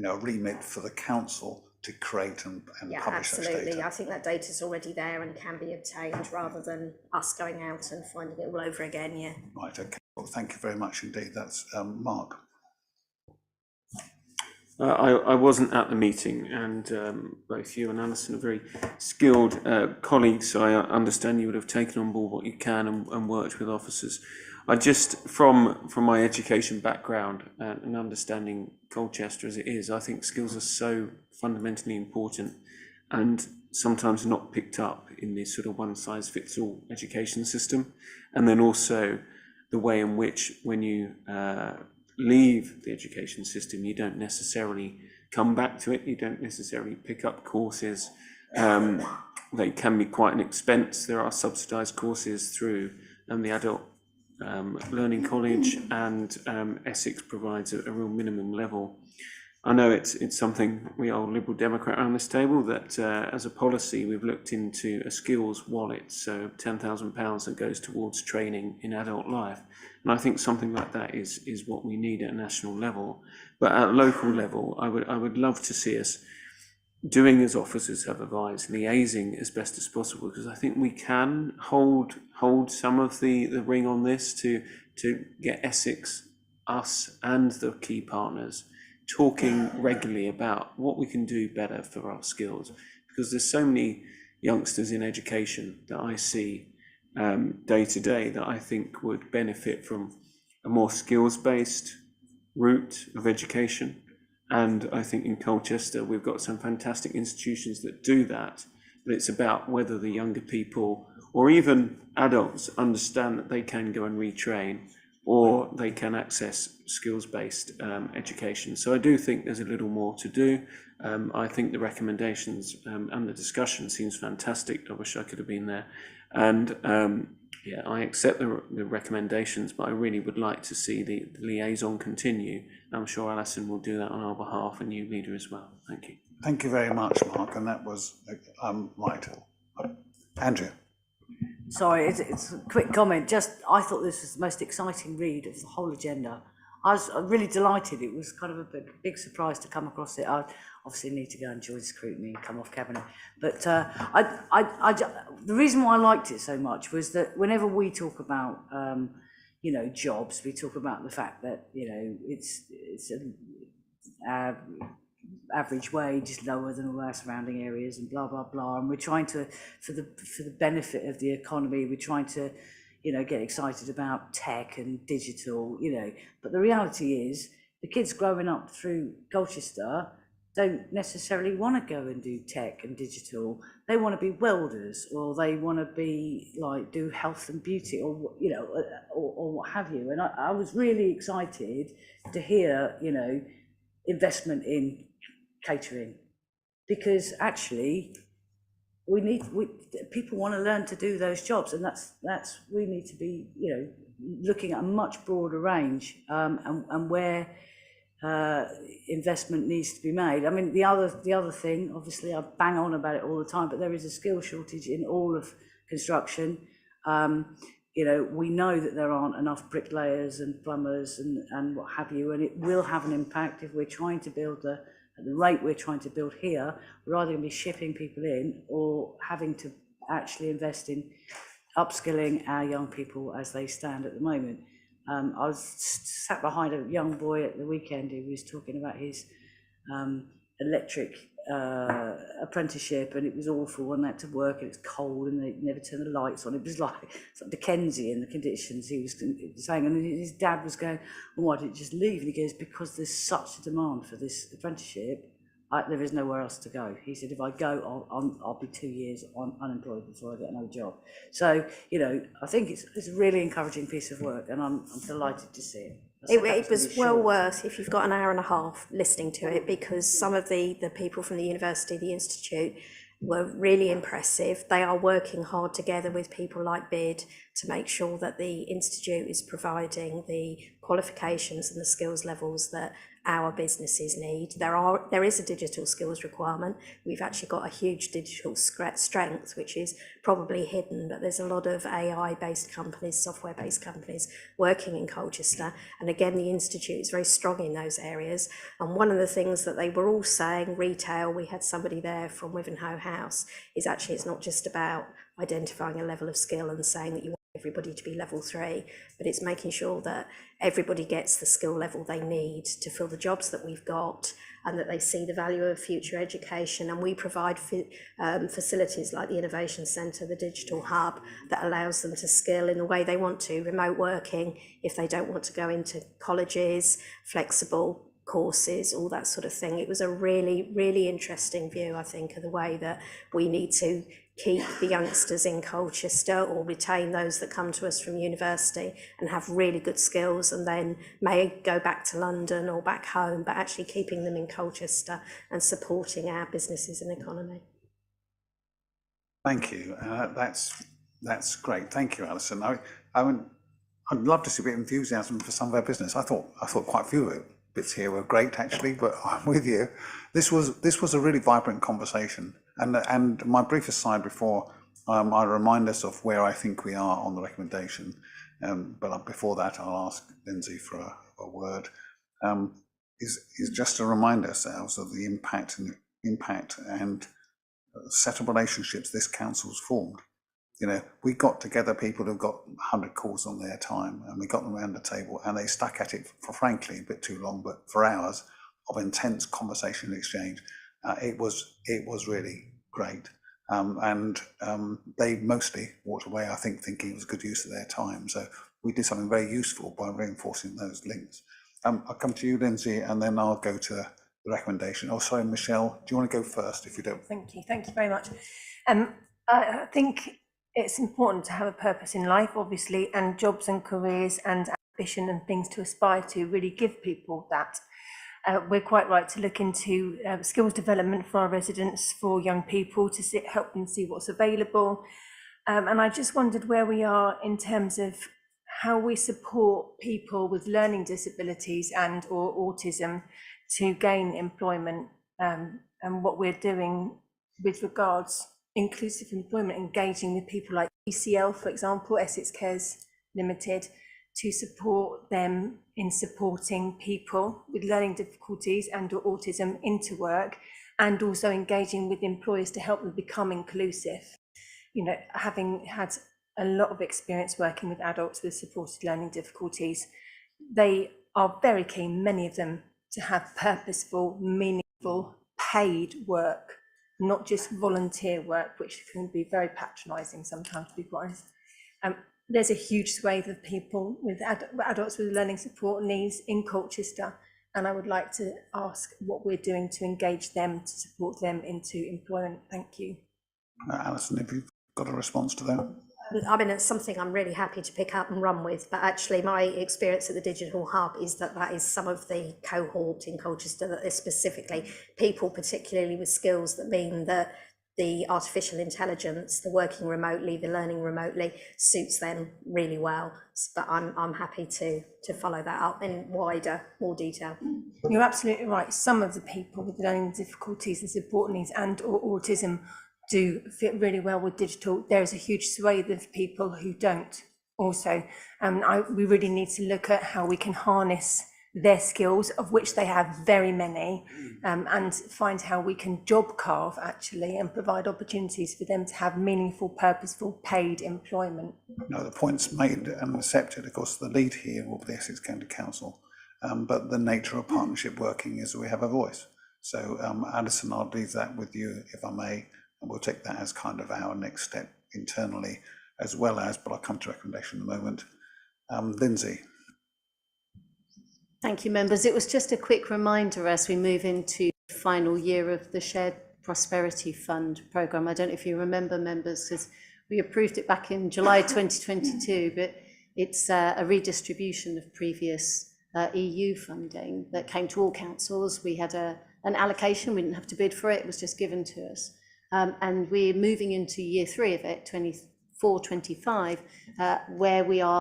a remit for the council to create and publish those data. Absolutely. I think that data is already there and can be obtained rather than us going out and finding it all over again. Yeah. Right. Okay. Well, thank you very much indeed. That's Mark. I wasn't at the meeting, and both you and Alison are very skilled colleagues, so I understand you would have taken on board what you can and worked with officers. I just, from my education background and understanding Colchester as it is, I think skills are so fundamentally important and sometimes not picked up in this sort of one-size-fits-all education system. And then also the way in which, when you leave the education system, you don't necessarily come back to it, you don't necessarily pick up courses. They can be quite an expense. There are subsidised courses through the Adult Learning College, and Essex provides a real minimum level. I know it's something we old Liberal Democrat around this table that as a policy we've looked into a skills wallet, so £10,000 that goes towards training in adult life. And I think something like that is what we need at a national level. But at a local level, I would love to see us doing as officers have advised, liaising as best as possible, because I think we can hold some of the ring on this to get Essex, us and the key partners talking regularly about what we can do better for our skills, because there's so many youngsters in education that I see day to day that I think would benefit from a more skills-based route of education. And I think in Colchester we've got some fantastic institutions that do that, but it's about whether the younger people or even adults understand that they can go and retrain, or they can access skills-based education. So I do think there's a little more to do. I think the recommendations and the discussion seems fantastic. I wish I could have been there. And yeah, I accept the recommendations, but I really would like to see the liaison continue. I'm sure Alison will do that on our behalf, and you, Leader, as well. Thank you. Thank you very much, Mark. And that was right. Andrew. Sorry, it's a quick comment. Just, I thought this was the most exciting read of the whole agenda. I was really delighted. It was kind of a big surprise to come across it. I obviously need to go and join scrutiny and come off cabinet. But the reason why I liked it so much was that whenever we talk about, you know, jobs, we talk about the fact that, you know, it's average wage is lower than all our surrounding areas and blah, blah, blah. And we're trying to, for the benefit of the economy, we're trying to, you know, get excited about tech and digital, you know. But the reality is the kids growing up through Colchester don't necessarily want to go and do tech and digital. They want to be welders, or they want to be like do health and beauty, or, you know, or what have you. And I was really excited to hear, you know, investment in catering, because actually people want to learn to do those jobs, and that's we need to be, you know, looking at a much broader range, and where investment needs to be made. I mean, the other thing, obviously I bang on about it all the time, but there is a skill shortage in all of construction. You know, we know that there aren't enough bricklayers and plumbers and what have you, and it will have an impact if we're trying to build at the rate we're trying to build here. We're either going to be shipping people in or having to actually invest in upskilling our young people as they stand at the moment. I was sat behind a young boy at the weekend who was talking about his electric apprenticeship, and it was awful, and they had to work, and it's cold, and they never turn the lights on. It was like Dickensian, the conditions he was saying, and his dad was going, well, why did you just leave? And he goes, because there's such a demand for this apprenticeship, there is nowhere else to go. He said, if I go, I'll be 2 years unemployed before I get another job. So, you know, I think it's a really encouraging piece of work, and I'm delighted to see it. It was well worth, if you've got an hour and a half, listening to it, because some of the people from the university, the institute, were really impressive. They are working hard together with people like BID to make sure that the institute is providing the qualifications and the skills levels that our businesses need. There is a digital skills requirement. We've actually got a huge digital strength, which is probably hidden, but there's a lot of AI-based companies, software-based companies working in Colchester. And again, the institute is very strong in those areas. And one of the things that they were all saying, retail, we had somebody there from Wivenhoe House, is actually it's not just about identifying a level of skill and saying that you want everybody to be level 3, but it's making sure that everybody gets the skill level they need to fill the jobs that we've got, and that they see the value of future education. And we provide facilities like the Innovation Centre, the Digital Hub, that allows them to skill in the way they want to, remote working, if they don't want to go into colleges, flexible courses, all that sort of thing. It was a really, really interesting view, I think, of the way that we need to keep the youngsters in Colchester, or retain those that come to us from university and have really good skills and then may go back to London or back home, but actually keeping them in Colchester and supporting our businesses and economy. Thank you. That's great. Thank you, Alison. I'd love to see a bit of enthusiasm for some of our business. I thought quite a few of it. Bits here were great, actually, but I'm with you. This was a really vibrant conversation, and my brief aside before I remind us of where I think we are on the recommendation, but before that I'll ask Lindsay for a word. Is just to remind ourselves of the impact and set of relationships this council's formed. You know, we got together people who've got 100 calls on their time, and we got them around the table, and they stuck at it for frankly a bit too long, but for hours of intense conversation and exchange. It was really great, and they mostly walked away, I think, thinking it was good use of their time. So we did something very useful by reinforcing those links. I'll come to you, Lindsay, and then I'll go to the recommendation. Oh, sorry, Michelle, do you want to go first, if you don't? Thank you very much. I think it's important to have a purpose in life, obviously, and jobs and careers and ambition and things to aspire to really give people that. We're quite right to look into skills development for our residents, for young people, to help them see what's available. And I just wondered where we are in terms of how we support people with learning disabilities and or autism to gain employment, and what we're doing with regards inclusive employment, engaging with people like ECL, for example, Essex Cares Limited, to support them in supporting people with learning difficulties and or autism into work, and also engaging with employers to help them become inclusive. You know, having had a lot of experience working with adults with supported learning difficulties, they are very keen, many of them, to have purposeful, meaningful, paid work, not just volunteer work, which can be very patronising sometimes, to be quite honest. There's a huge swathe of people with adults with learning support needs in Colchester, and I would like to ask what we're doing to engage them, to support them into employment. Thank you. Alison, have you got a response to that? I mean, it's something I'm really happy to pick up and run with, but actually my experience at the Digital Hub is that that is some of the cohort in Colchester that is specifically people, particularly with skills that mean that the artificial intelligence, the working remotely, the learning remotely suits them really well. But I'm happy to follow that up in wider, more detail. You're absolutely right. Some of the people with learning difficulties and support needs and or autism do fit really well with digital. There is a huge swathe of people who don't also. We really need to look at how we can harness their skills, of which they have very many, and find how we can job carve actually and provide opportunities for them to have meaningful, purposeful, paid employment. No, the point's made and accepted. Of course, the lead here will be the Essex County Council, but the nature of partnership working is we have a voice. So Alison, I'll leave that with you, if I may, and we'll take that as kind of our next step internally, as well as, but I'll come to recommendation in a moment. Lindsay. Thank you, members. It was just a quick reminder as we move into the final year of the Shared Prosperity Fund programme. I don't know if you remember, members, because we approved it back in July 2022, but it's a redistribution of previous EU funding that came to all councils. We had an allocation, we didn't have to bid for it, it was just given to us. And we're moving into year 3 of it, 24-25, where we are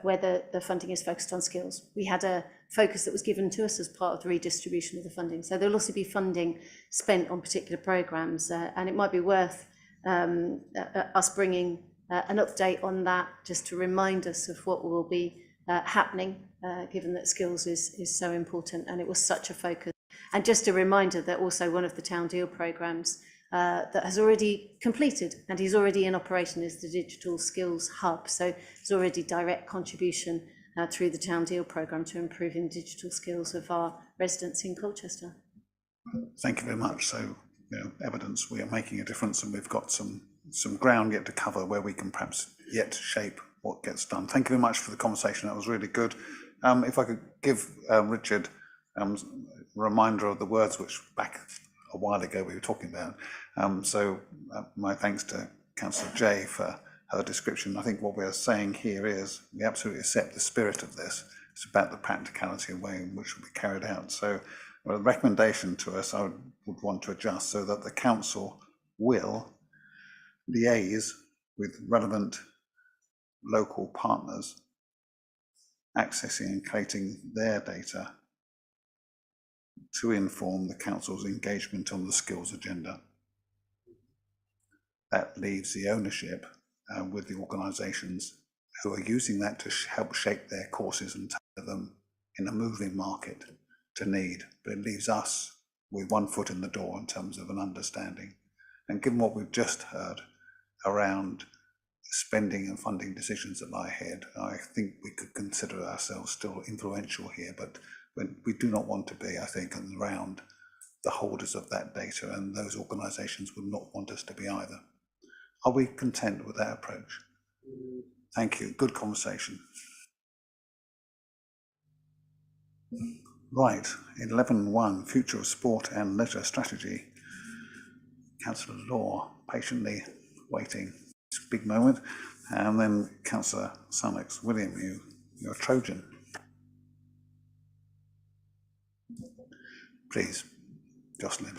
where the funding is focused on skills. We had a focus that was given to us as part of the redistribution of the funding. So there'll also be funding spent on particular programmes, and it might be worth us bringing an update on that, just to remind us of what will be happening, given that skills is so important and it was such a focus. And just a reminder that also one of the Town Deal programmes that has already completed and is already in operation is the Digital Skills Hub. So it's already direct contribution through the Town Deal programme to improving digital skills of our residents in Colchester. Thank you very much. So, evidence we are making a difference, and we've got some ground yet to cover where we can perhaps yet shape what gets done. Thank you very much for the conversation. That was really good. If I could give Richard a reminder of the words which back a while ago we were talking about. My thanks to Councillor Jay for her description. I think what we're saying here is we absolutely accept the spirit of this. It's about the practicality and way in which it will be carried out. So a recommendation to us, I would want to adjust so that the council will liaise with relevant local partners, accessing and collating their data to inform the council's engagement on the skills agenda. That leaves the ownership with the organisations who are using that to help shape their courses and tailor them in a moving market to need. But it leaves us with one foot in the door in terms of an understanding. And given what we've just heard around spending and funding decisions that lie ahead, I think we could consider ourselves still influential here, but we do not want to be, I think, around the holders of that data, and those organisations would not want us to be either. Are we content with that approach? Thank you. Good conversation. Right, 11.1, Future of Sport and Leisure Strategy. Councillor Law, patiently waiting. It's a big moment. And then Councillor Summix. William, you're a Trojan. Please, Jocelyn.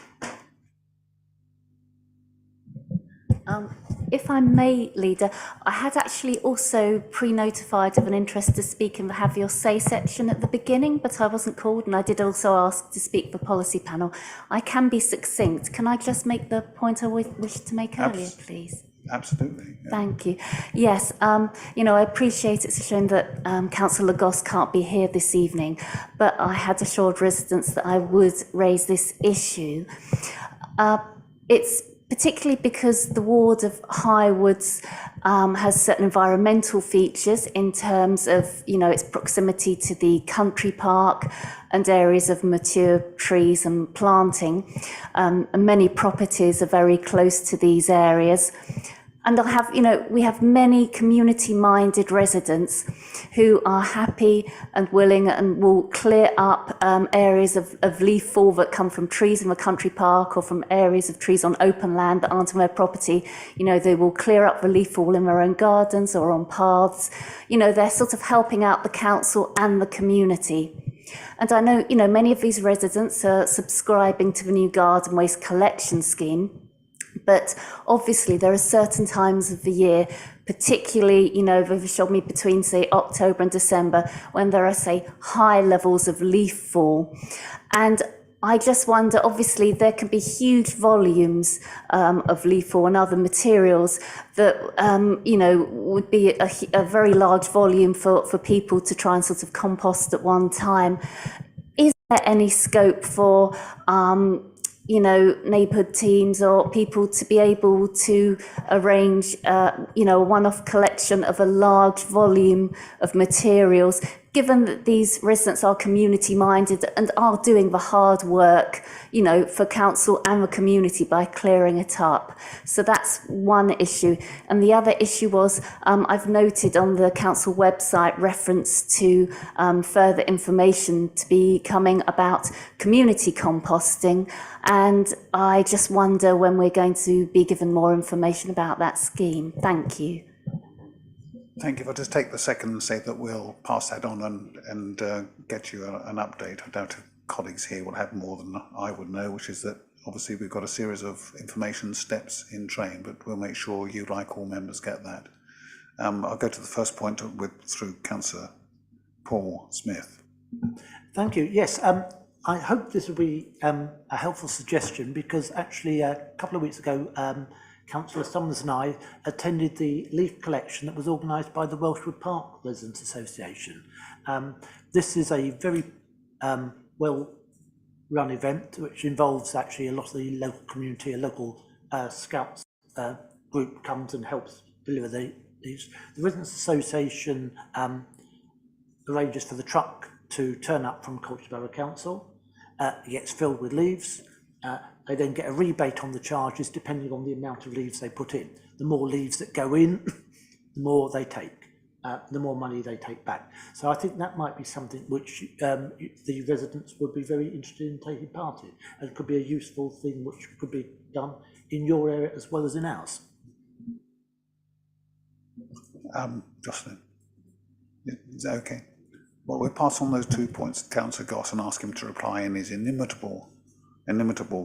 If I may, Leader, I had actually also pre-notified of an interest to speak in the Have Your Say section at the beginning, but I wasn't called, and I did also ask to speak for Policy Panel. I can be succinct. Can I just make the point I wished to make earlier, please? Absolutely. Yeah. Thank you. Yes, I appreciate it's a shame that Councillor Goss can't be here this evening, but I had assured residents that I would raise this issue. It's particularly because the ward of Highwoods has certain environmental features in terms of, its proximity to the country park and areas of mature trees and planting. And many properties are very close to these areas. And we have many community-minded residents who are happy and willing and will clear up areas of leaf fall that come from trees in the country park or from areas of trees on open land that aren't on their property. They will clear up the leaf fall in their own gardens or on paths. They're sort of helping out the council and the community. And I know, many of these residents are subscribing to the new garden waste collection scheme. But obviously there are certain times of the year, particularly, they've showed me between, say, October and December, when there are, say, high levels of leaf fall. And I just wonder, obviously, there can be huge volumes of leaf fall and other materials that, would be a very large volume for people to try and sort of compost at one time. Is there any scope for neighbourhood teams or people to be able to arrange, a one-off collection of a large volume of materials, given that these residents are community-minded and are doing the hard work, for council and the community by clearing it up. So that's one issue. And the other issue was, I've noted on the council website reference to further information to be coming about community composting. And I just wonder when we're going to be given more information about that scheme. Thank you. Thank you. I'll just take the second and say that we'll pass that on and get you an update. I doubt colleagues here will have more than I would know, which is that obviously we've got a series of information steps in train, but we'll make sure you, like all members, get that. I'll go to the first point through Councillor Paul Smith. Thank you. Yes, I hope this will be a helpful suggestion, because actually a couple of weeks ago, Councillor Summers and I attended the leaf collection that was organised by the Welshwood Park Residents Association. This is a very well-run event which involves actually a lot of the local community. A local Scouts group comes and helps deliver these. The Residents Association arranges for the truck to turn up from Colchester Borough Council. It gets filled with leaves. They then get a rebate on the charges depending on the amount of leaves they put in. The more leaves that go in, the more they take, the more money they take back. So I think that might be something which the residents would be very interested in taking part in. And it could be a useful thing which could be done in your area as well as in ours. Jocelyn, is that okay? Well, we'll pass on those 2 points to Councillor Goss and ask him to reply in his inimitable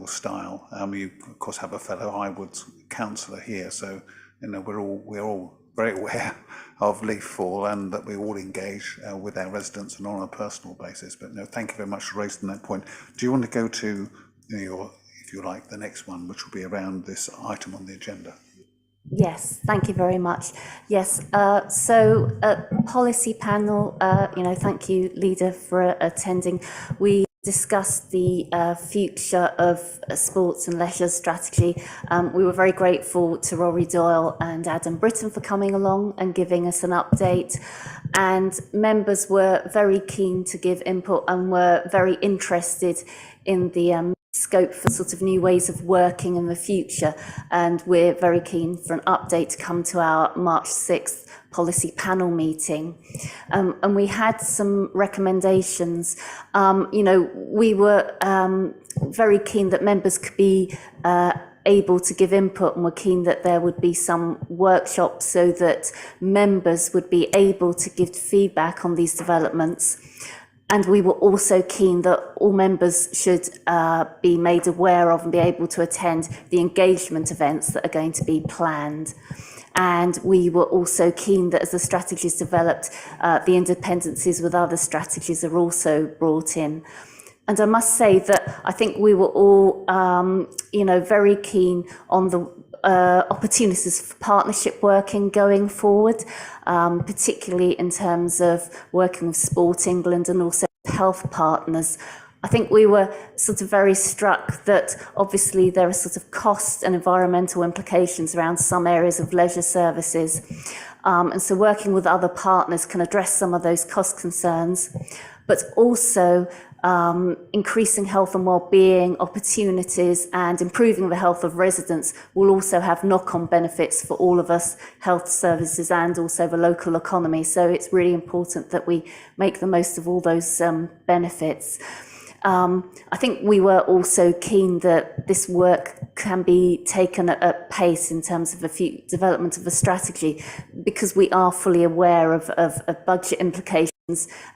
style. You of course have a fellow Highwoods councillor here, so we're all very aware of leaf fall and that we all engage with our residents and on a personal basis. But no, thank you very much for raising that point. Do you want to go to if you like, the next one, which will be around this item on the agenda? Yes, thank you very much. Yes, so policy panel, thank you, Leader, for attending. We discussed the future of sports and leisure strategy. We were very grateful to Rory Doyle and Adam Britton for coming along and giving us an update. And members were very keen to give input and were very interested in the scope for sort of new ways of working in the future. And we're very keen for an update to come to our March 6th policy panel meeting. And we had some recommendations. We were very keen that members could be able to give input, and we're keen that there would be some workshops so that members would be able to give feedback on these developments. And we were also keen that all members should be made aware of and be able to attend the engagement events that are going to be planned. And we were also keen that as the strategy is developed, the interdependencies with other strategies are also brought in. And I must say that I think we were all, very keen on the opportunities for partnership working going forward, particularly in terms of working with Sport England and also health partners. I think we were sort of very struck that obviously there are sort of cost and environmental implications around some areas of leisure services. And so working with other partners can address some of those cost concerns, but also increasing health and well-being opportunities and improving the health of residents will also have knock-on benefits for all of us, health services and also the local economy. So it's really important that we make the most of all those benefits. I think we were also keen that this work can be taken at pace in terms of the development of the strategy, because we are fully aware of budget implications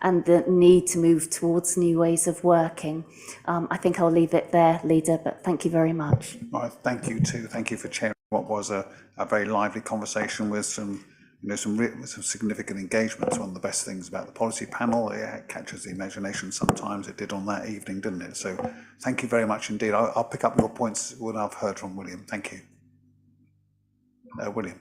and the need to move towards new ways of working. I think I'll leave it there, Leader, but thank you very much. Right, thank you too. Thank you for chairing what was a very lively conversation with some significant engagements. One of the best things about the policy panel, it catches the imagination sometimes. It did on that evening, didn't it? So thank you very much indeed. I'll pick up your points when I've heard from William. Thank you. William.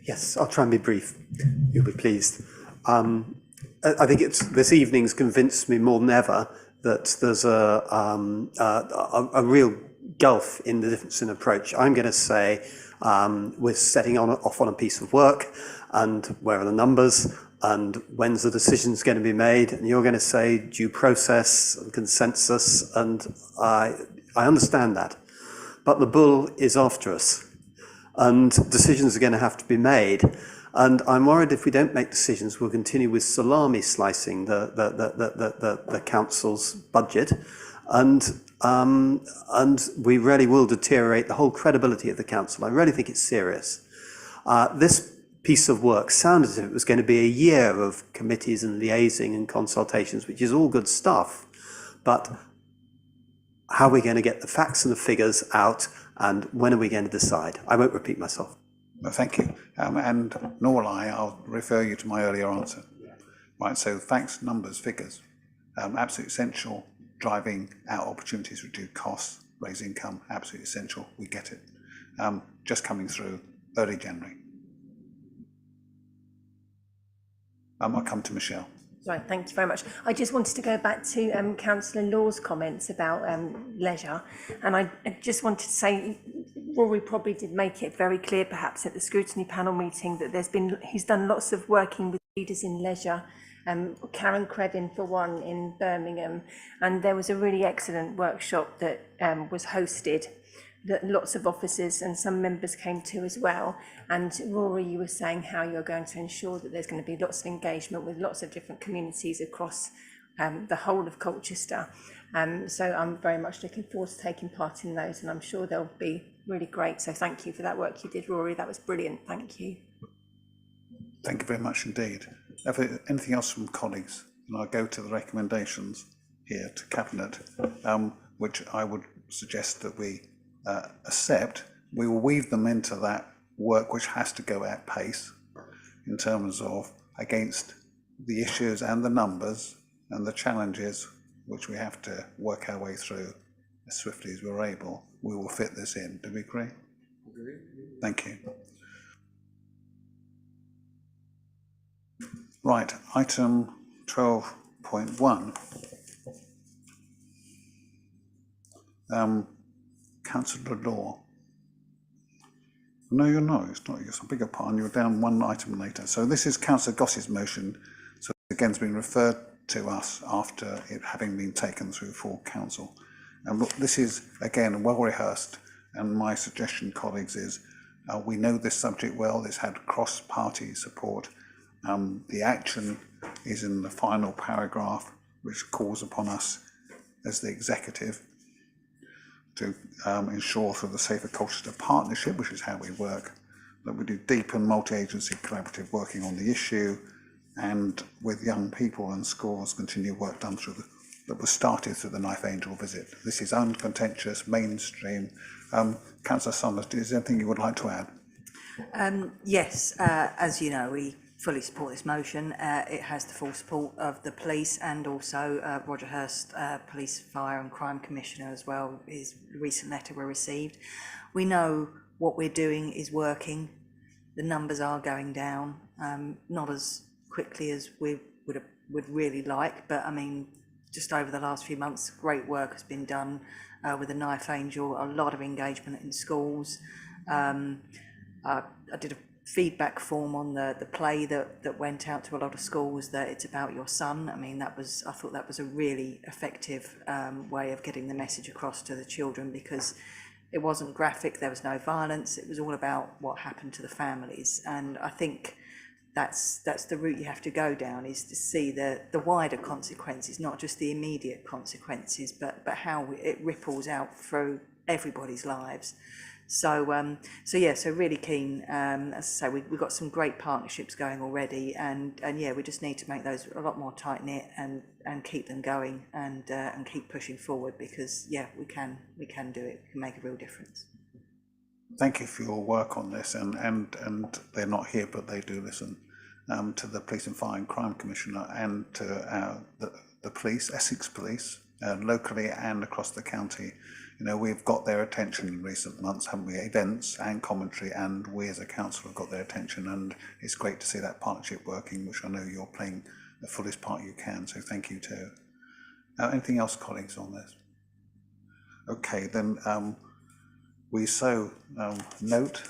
Yes, I'll try and be brief. You'll be pleased. I think this evening's convinced me more than ever that there's a real gulf in the difference in approach. I'm going to say we're setting off on a piece of work, and where are the numbers, and when's the decisions going to be made, and you're going to say due process and consensus, and I understand that. But the bull is after us, and decisions are going to have to be made. And I'm worried if we don't make decisions, we'll continue with salami slicing the council's budget, and we really will deteriorate the whole credibility of the council. I really think it's serious. This piece of work sounded as if it was going to be a year of committees and liaising and consultations, which is all good stuff, but how are we going to get the facts and the figures out, and when are we going to decide? I won't repeat myself. Well, thank you. And nor will I'll refer you to my earlier answer. Right, so facts, numbers, figures, absolutely essential. Driving out opportunities, reduce costs, raise income, absolutely essential. We get it. Just coming through early January. I'll come to Michelle. Right, thank you very much. I just wanted to go back to Councillor Law's comments about leisure, and I just wanted to say Rory probably did make it very clear perhaps at the scrutiny panel meeting that he's done lots of working with leaders in leisure, Karen Credin for one in Birmingham, and there was a really excellent workshop that was hosted that lots of officers and some members came to as well. And Rory, you were saying how you're going to ensure that there's going to be lots of engagement with lots of different communities across the whole of Colchester. So I'm very much looking forward to taking part in those, and I'm sure they'll be really great. So thank you for that work you did, Rory. That was brilliant. Thank you. Thank you very much indeed. Anything else from colleagues? And I'll go to the recommendations here to Cabinet, which I would suggest that we accept. We will weave them into that work which has to go at pace in terms of against the issues and the numbers and the challenges which we have to work our way through as swiftly as we're able. We will fit this in. Do we agree? Agree. Thank you. Right, item 12.1. Councillor Law. No, you're not. It's not. It's a bigger pardon. You're down one item later. So this is Councillor Goss's motion. So again, it's been referred to us after it having been taken through full council. And look, this is again well rehearsed. And my suggestion, colleagues, is we know this subject well. This had cross-party support. The action is in the final paragraph, which calls upon us as the executive to ensure through the Safer Colchester Partnership, which is how we work, that we do deep and multi-agency collaborative working on the issue, and with young people and schools continue work done through that was started through the Knife Angel visit. This is uncontentious, mainstream. Councillor Summers, is there anything you would like to add? Yes, as you know, we fully support this motion. It has the full support of the police and also Roger Hurst, Police, Fire and Crime Commissioner as well. His recent letter we received. We know what we're doing is working. The numbers are going down, not as quickly as we would really like, but I mean, just over the last few months, great work has been done with the Knife Angel, a lot of engagement in schools. I did a feedback form on the play that went out to a lot of schools, that it's about your son. I mean, I thought that was a really effective way of getting the message across to the children, because it wasn't graphic, there was no violence, it was all about what happened to the families. And I think that's the route you have to go down, is to see the wider consequences, not just the immediate consequences, but how it ripples out through everybody's lives. So really keen. As I say, we've got some great partnerships going already, and yeah, we just need to make those a lot more tight knit and keep them going, and keep pushing forward, because yeah, we can do it. We can make a real difference. Thank you for your work on this, and they're not here, but they do listen to the Police and Fire and Crime Commissioner and to the police, Essex Police, locally and across the county. You know, we've got their attention in recent months, haven't we? Events and commentary, and we as a council have got their attention, and it's great to see that partnership working, which I know you're playing the fullest part you can, so thank you too. Anything else, colleagues, on this? Okay, then we note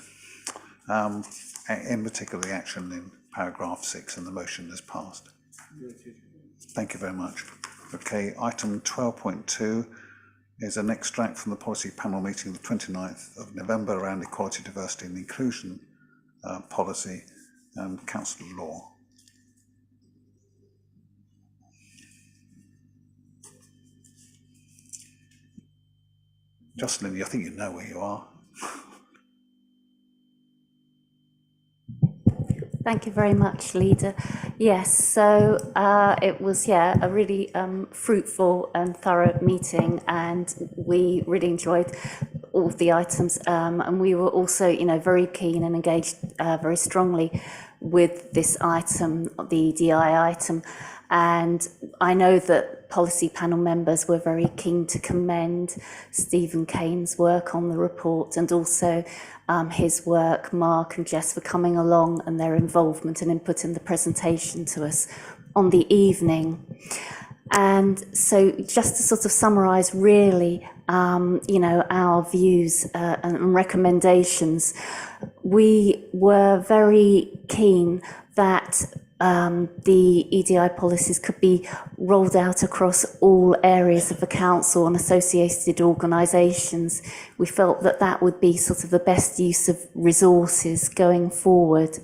in particular the action in paragraph 6, and the motion is passed. Thank you very much. Okay, item 12.2 is an extract from the policy panel meeting of the 29th of November around equality, diversity and inclusion policy. Councillor Law. Jocelyn, I think you know where you are. Thank you very much, Leader. Yes, so it was, a really fruitful and thorough meeting, and we really enjoyed all of the items, and we were also, very keen and engaged very strongly with this item, the EDI item, and I know that policy panel members were very keen to commend Stephen Kane's work on the report, and also his work, Mark and Jess, for coming along and their involvement and input in the presentation to us on the evening. And so just to sort of summarise really, our views and recommendations, we were very keen that the EDI policies could be rolled out across all areas of the council and associated organisations. We felt that that would be sort of the best use of resources going forward.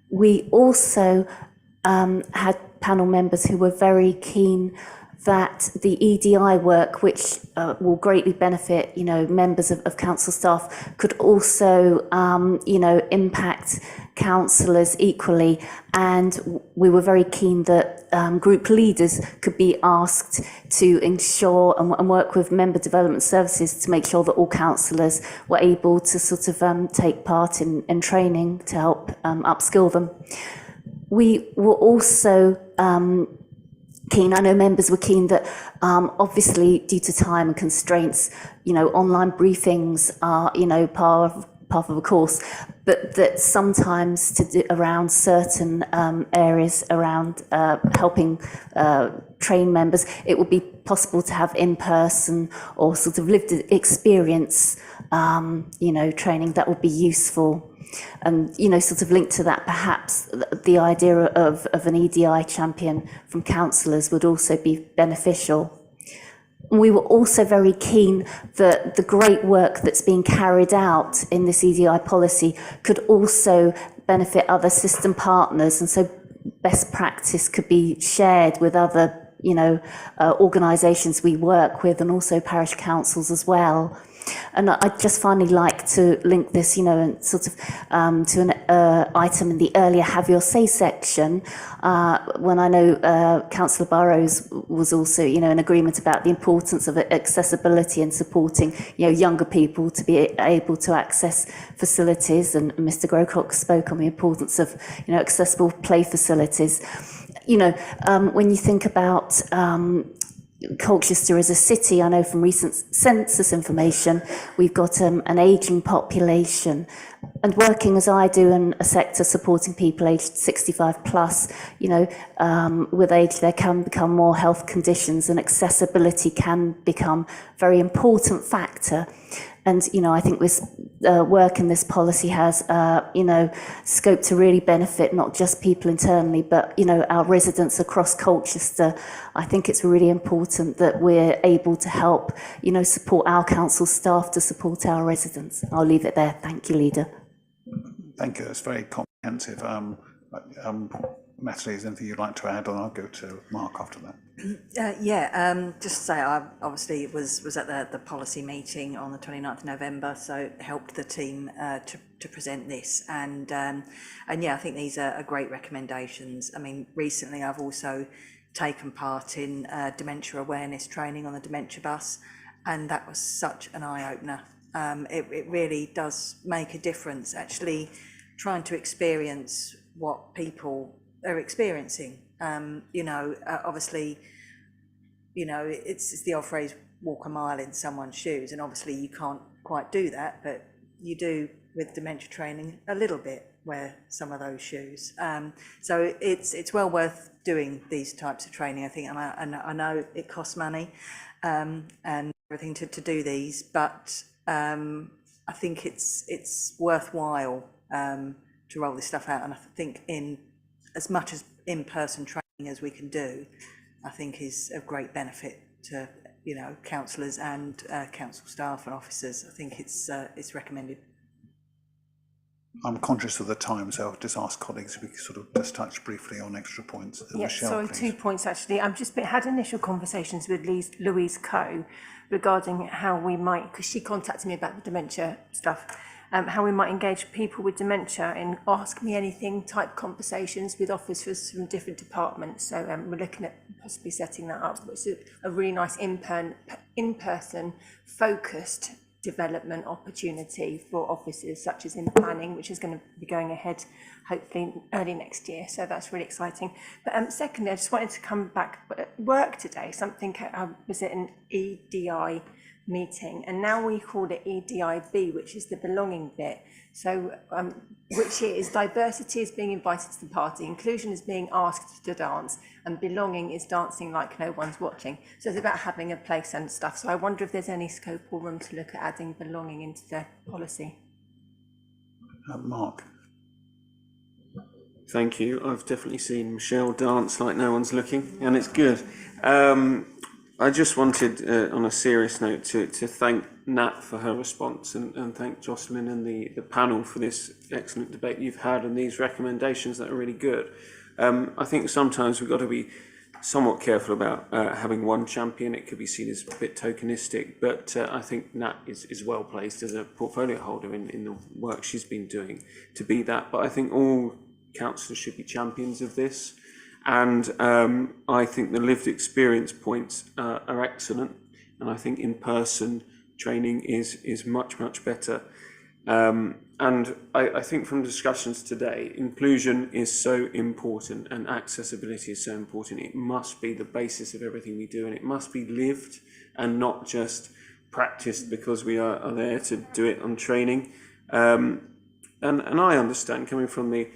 We also had panel members who were very keen that the EDI work, which will greatly benefit, members of council staff, could also, impact councillors equally. And we were very keen that group leaders could be asked to ensure and work with member development services to make sure that all councillors were able to sort of take part in training to help upskill them. We were also keen, I know members were keen that obviously due to time and constraints, online briefings are, part of the course, but that sometimes to do around certain areas around helping train members, it would be possible to have in-person or sort of lived experience, training that would be useful. And, sort of linked to that, perhaps the idea of an EDI champion from councillors would also be beneficial. We were also very keen that the great work that's being carried out in this EDI policy could also benefit other system partners, and so best practice could be shared with other organisations we work with, and also parish councils as well. And I'd just finally like to link this, and sort of to an item in the earlier Have Your Say section, when I know Councillor Burrows was also, in agreement about the importance of accessibility and supporting, younger people to be able to access facilities. And Mr. Grocott spoke on the importance of, accessible play facilities. When you think about Colchester as a city, I know from recent census information, we've got an ageing population, and working as I do in a sector supporting people aged 65 plus, with age there can become more health conditions, and accessibility can become a very important factor. And, I think this work in this policy has, scope to really benefit not just people internally, but, our residents across Colchester. I think it's really important that we're able to help, support our council staff to support our residents. I'll leave it there. Thank you, Leader. Thank you. That's very comprehensive. Natalie, is there anything you'd like to add, or I'll go to Mark after that? Just to say, I obviously was at the policy meeting on the 29th of November, so helped the team to present this, and I think these are great recommendations. I mean, recently I've also taken part in dementia awareness training on the dementia bus, and that was such an eye-opener. It really does make a difference, actually trying to experience what people are experiencing. Obviously, it's the old phrase, walk a mile in someone's shoes, and obviously you can't quite do that, but you do with dementia training a little bit wear some of those shoes. So it's well worth doing these types of training, I think, and I know it costs money and everything to do these, but I think it's worthwhile to roll this stuff out, and I think in as much as in-person training as we can do, I think is of great benefit to councillors and council staff and officers. I think it's recommended. I'm conscious of the time, so I'll just ask colleagues if we could sort of just touch briefly on extra points. Yes, Michelle, so please. 2 points actually. I've just had initial conversations with Louise Coe regarding how we might, because she contacted me about the dementia stuff, how we might engage people with dementia in Ask Me Anything type conversations with officers from different departments. So we're looking at possibly setting that up. It's a really nice in-person focused development opportunity for officers, such as in planning, which is going to be going ahead hopefully early next year. So that's really exciting. But secondly, I just wanted to come back at work today. Something was at an EDI meeting, and now we call it EDIB, which is the belonging bit. So which is diversity is being invited to the party, inclusion is being asked to dance, and belonging is dancing like no one's watching. So it's about having a place and stuff. So I wonder if there's any scope or room to look at adding belonging into the policy. Mark. Thank you. I've definitely seen Michelle dance like no one's looking, and it's good. I just wanted, on a serious note, to thank Nat for her response, and thank Jocelyn and the panel for this excellent debate you've had and these recommendations that are really good. I think sometimes we've got to be somewhat careful about having one champion. It could be seen as a bit tokenistic, but I think Nat is well placed as a portfolio holder in the work she's been doing to be that. But I think all councillors should be champions of this. And I think the lived experience points are excellent, and I think in-person training is much better. And I think from discussions today, inclusion is so important and accessibility is so important. It must be the basis of everything we do, and it must be lived and not just practiced because we are there to do it on training. And I understand, coming from the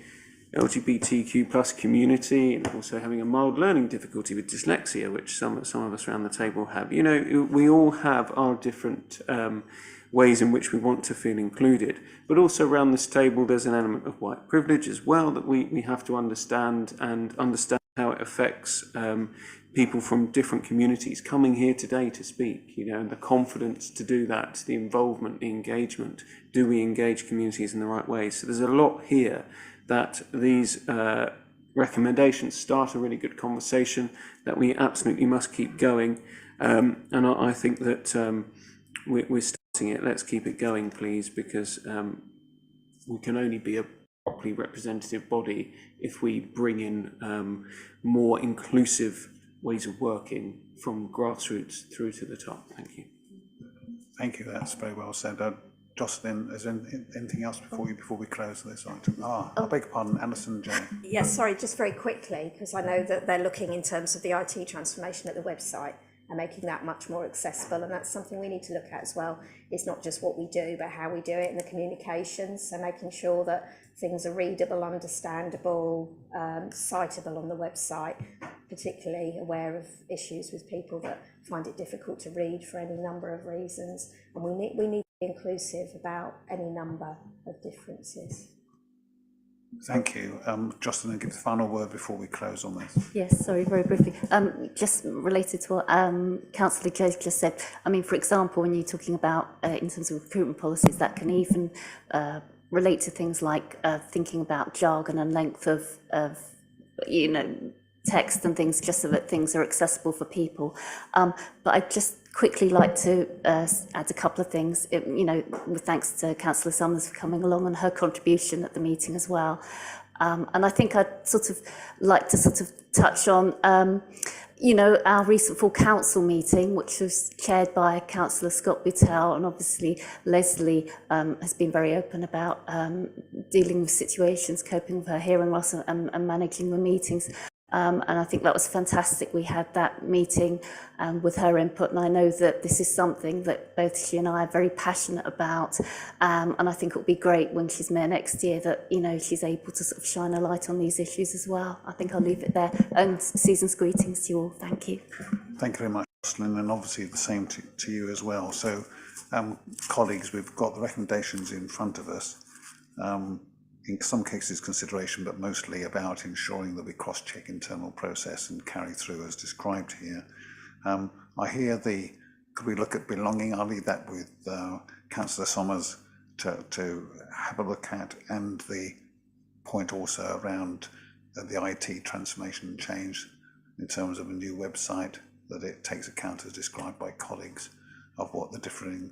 LGBTQ plus community, and also having a mild learning difficulty with dyslexia, which some of us around the table have. We all have our different ways in which we want to feel included, but also around this table there's an element of white privilege as well that we have to understand, and understand how it affects people from different communities coming here today to speak, and the confidence to do that, the involvement, the engagement. Do we engage communities in the right way? So there's a lot here that these recommendations start a really good conversation that we absolutely must keep going. And I think that we're starting it. Let's keep it going, please, because we can only be a properly representative body if we bring in more inclusive ways of working from grassroots through to the top. Thank you. Thank you, that's very well said. Jocelyn, is there anything else before we close this item? I beg your pardon, Alison, Jay. Yes, sorry, just very quickly, because I know that they're looking in terms of the IT transformation at the website and making that much more accessible, and that's something we need to look at as well. It's not just what we do, but how we do it and the communications, so making sure that things are readable, understandable, citable on the website, particularly aware of issues with people that find it difficult to read for any number of reasons, and we need to be inclusive about any number of differences. Thank you. Jocelyn, give the final word before we close on this. Yes, sorry, very briefly. Just related to what Councillor Jones just said. I mean, for example, when you're talking about in terms of recruitment policies, that can even relate to things like thinking about jargon and length of text and things, just so that things are accessible for people. But I'd just quickly like to add a couple of things, with thanks to Councillor Summers for coming along and her contribution at the meeting as well. And I think I'd like to touch on, our recent full council meeting, which was chaired by Councillor Scott Buttel, and obviously Leslie has been very open about dealing with situations, coping with her hearing loss and managing the meetings. And I think that was fantastic. We had that meeting with her input, and I know that this is something that both she and I are very passionate about. And I think it would be great when she's mayor next year that, she's able to shine a light on these issues as well. I think I'll leave it there. And season's greetings to you all. Thank you. Thank you very much, Jocelyn, and obviously the same to you as well. So, colleagues, we've got the recommendations in front of us. In some cases consideration, but mostly about ensuring that we cross-check internal process and carry through as described here. I hear could we look at belonging? I'll leave that with Councillor Summers to have a look at, and the point also around the IT transformation and change in terms of a new website, that it takes account as described by colleagues of what the differing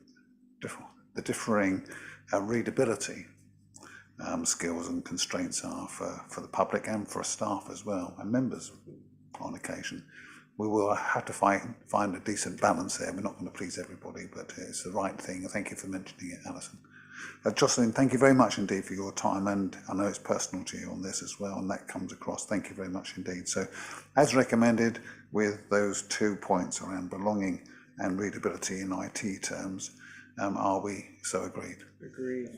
readability skills and constraints are for the public and for staff as well, and members on occasion. We will have to find a decent balance there. We're not going to please everybody, but it's the right thing. Thank you for mentioning it, Alison. Jocelyn, thank you very much indeed for your time, and I know it's personal to you on this as well, and that comes across. Thank you very much indeed. So, as recommended, with those 2 points around belonging and readability in IT terms, are we so agreed? Agreed.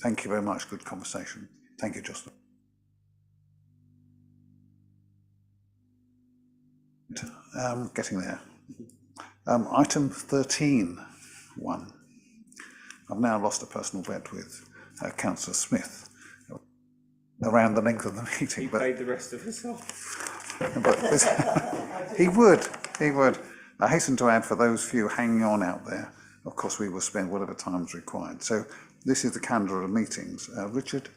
Thank you very much. Good conversation. Thank you, Jocelyn. Getting there. Item 13.1. I've now lost a personal bet with Councillor Smith around the length of the meeting. He paid the rest of us off. But he would. I hasten to add, for those few hanging on out there, of course, we will spend whatever time is required. So this is the calendar of meetings. Richard?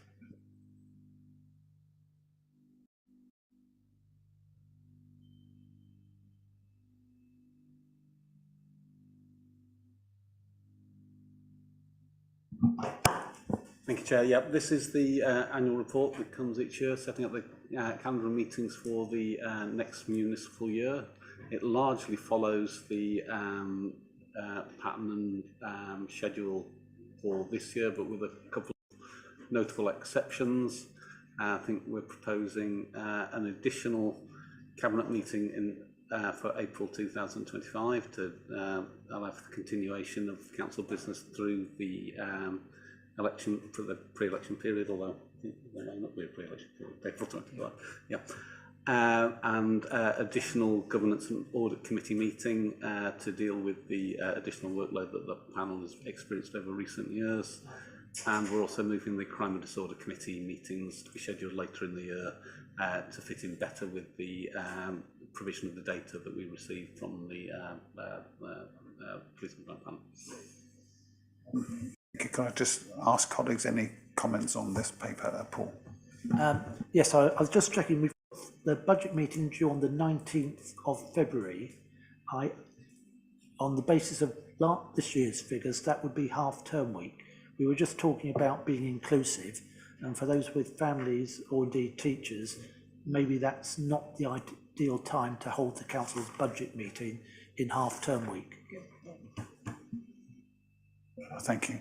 Thank you, Chair. Yeah, this is the annual report that comes each year, setting up the calendar of meetings for the next municipal year. It largely follows the pattern and schedule for this year, but with a couple of notable exceptions. I think we're proposing an additional cabinet meeting in for April 2025 to allow for the continuation of council business through the election, for the pre-election period, although there may not be a pre-election period, April 25. Yeah. And additional governance and audit committee meeting to deal with the additional workload that the panel has experienced over recent years. And we're also moving the crime and disorder committee meetings to be scheduled later in the year to fit in better with the provision of the data that we received from the police and crime panel. Can I just ask colleagues any comments on this paper, Paul? Yes, I was just checking. We've the budget meeting due on the 19th of February, on the basis of this year's figures, that would be half-term week. We were just talking about being inclusive, and for those with families or indeed teachers, maybe that's not the ideal time to hold the council's budget meeting in half-term week. Thank you.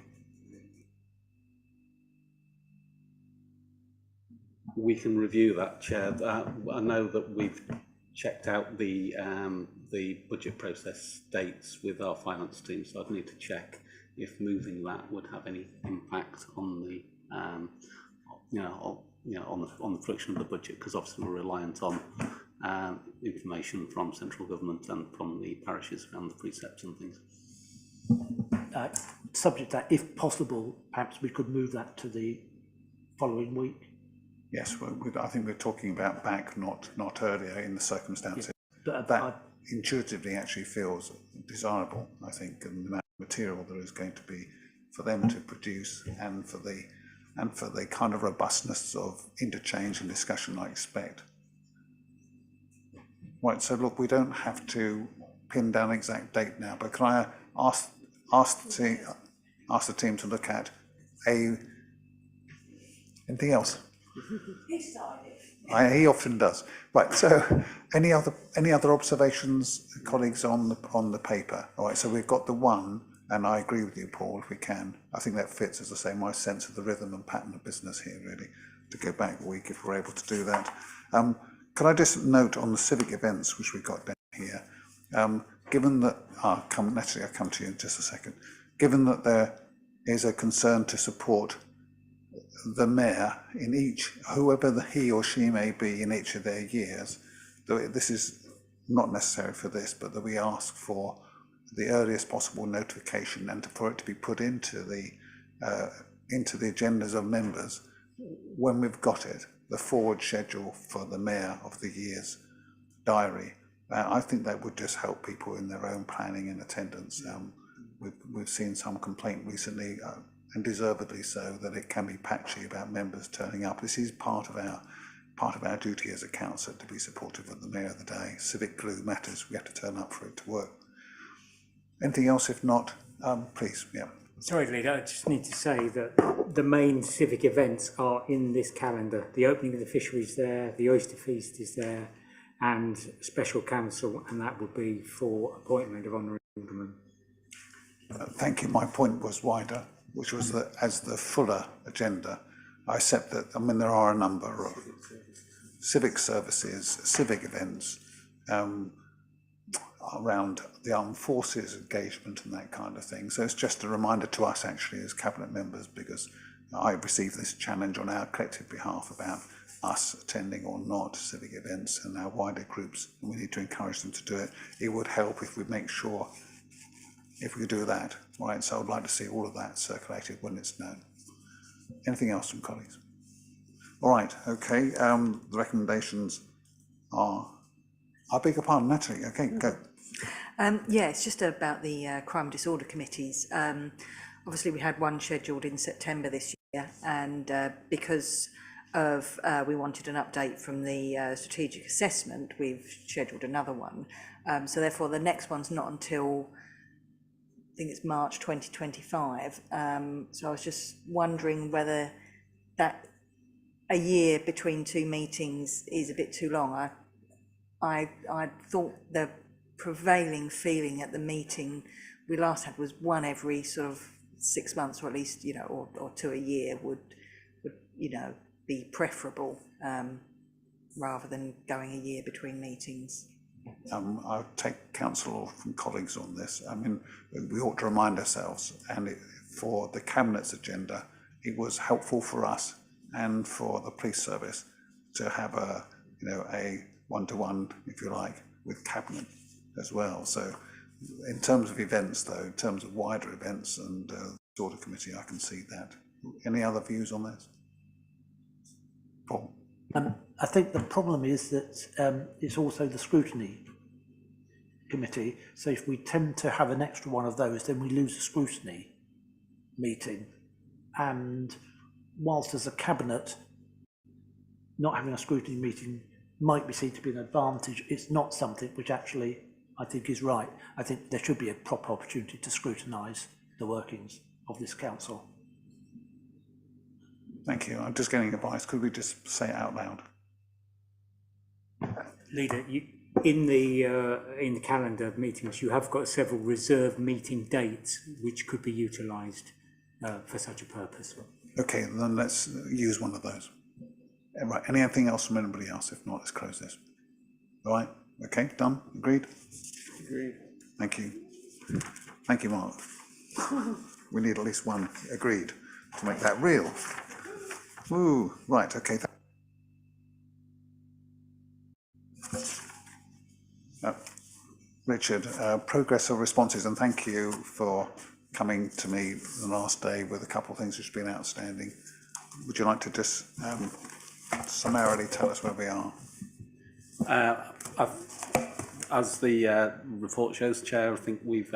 We can review that, Chair. I know that we've checked out the budget process dates with our finance team, so I'd need to check if moving that would have any impact on the on the production of the budget, because obviously we're reliant on information from central government and from the parishes around the precepts and things. Subject that, if possible, perhaps we could move that to the following week. Yes, I think we're talking about back, not earlier in the circumstances. Yeah, that intuitively actually feels desirable, I think, and the amount of material there is going to be for them to produce, and for the kind of robustness of interchange and discussion I expect. Right, so look, we don't have to pin down an exact date now, but can I ask the team to look at anything else? He often does. Right. So, any other observations, colleagues, on the paper? All right. So we've got the one, and I agree with you, Paul. If we can, I think that fits, as I say, my sense of the rhythm and pattern of business here. Really, to go back a week if we're able to do that. Could I just note on the civic events which we've got down here? Given that I'll come to you in just a second. Given that there is a concern to support the mayor in each, whoever he or she may be in each of their years, though this is not necessary for this, but that we ask for the earliest possible notification and for it to be put into the agendas of members when we've got it, the forward schedule for the mayor of the year's diary. I think that would just help people in their own planning and attendance. We've seen some complaint recently, and deservedly so, that it can be patchy about members turning up. This is part of our duty as a council to be supportive of the mayor of the day. Civic glue matters. We have to turn up for it to work. Anything else? If not, please. Yeah. Sorry, Leader. I just need to say that the main civic events are in this calendar. The opening of the fishery is there. The Oyster Feast is there, and special council, and that would be for appointment of honorary aldermen. Thank you. My point was wider, which was that as the fuller agenda, I accept that, I mean, there are a number of civic services, civic events around the armed forces engagement and that kind of thing. So it's just a reminder to us actually as cabinet members, because I received this challenge on our collective behalf about us attending or not civic events and our wider groups, and we need to encourage them to do it. It would help if we make sure, if we could do that, right? So I'd like to see all of that circulated when it's known. Anything else from colleagues? All right, okay, the recommendations are, I beg your pardon, Natalie, okay, go. Yeah, it's just about the crime disorder committees. Obviously we had one scheduled in September this year, and because of we wanted an update from the strategic assessment, we've scheduled another one. So therefore the next one's not until, I think it's March 2025. So I was just wondering whether that a year between two meetings is a bit too long. I thought the prevailing feeling at the meeting we last had was one every sort of 6 months, or at least, or two a year would be preferable, rather than going a year between meetings. I'll take counsel from colleagues on this. I mean, we ought to remind ourselves, and for the Cabinet's agenda, it was helpful for us and for the police service to have a one-to-one, if you like, with Cabinet as well. So in terms of events, though, in terms of wider events and disorder committee, I can see that. Any other views on this? Paul? I think the problem is that it's also the scrutiny committee. So if we tend to have an extra one of those, then we lose the scrutiny meeting. And whilst as a cabinet, not having a scrutiny meeting might be seen to be an advantage. It's not something which actually I think is right. I think there should be a proper opportunity to scrutinise the workings of this council. Thank you. I'm just getting advice. Could we just say it out loud? Leader, in the calendar of meetings, you have got several reserved meeting dates which could be utilised for such a purpose. Okay, then let's use one of those. Right, anything else from anybody else? If not, let's close this. All right, okay, done, agreed? Agreed. Thank you. Thank you, Mark. We need at least one agreed to make that real. Ooh, right, okay. Richard, progress of responses, and thank you for coming to me the last day with a couple of things which have been outstanding. Would you like to just summarily tell us where we are? As the report shows, Chair, I think we've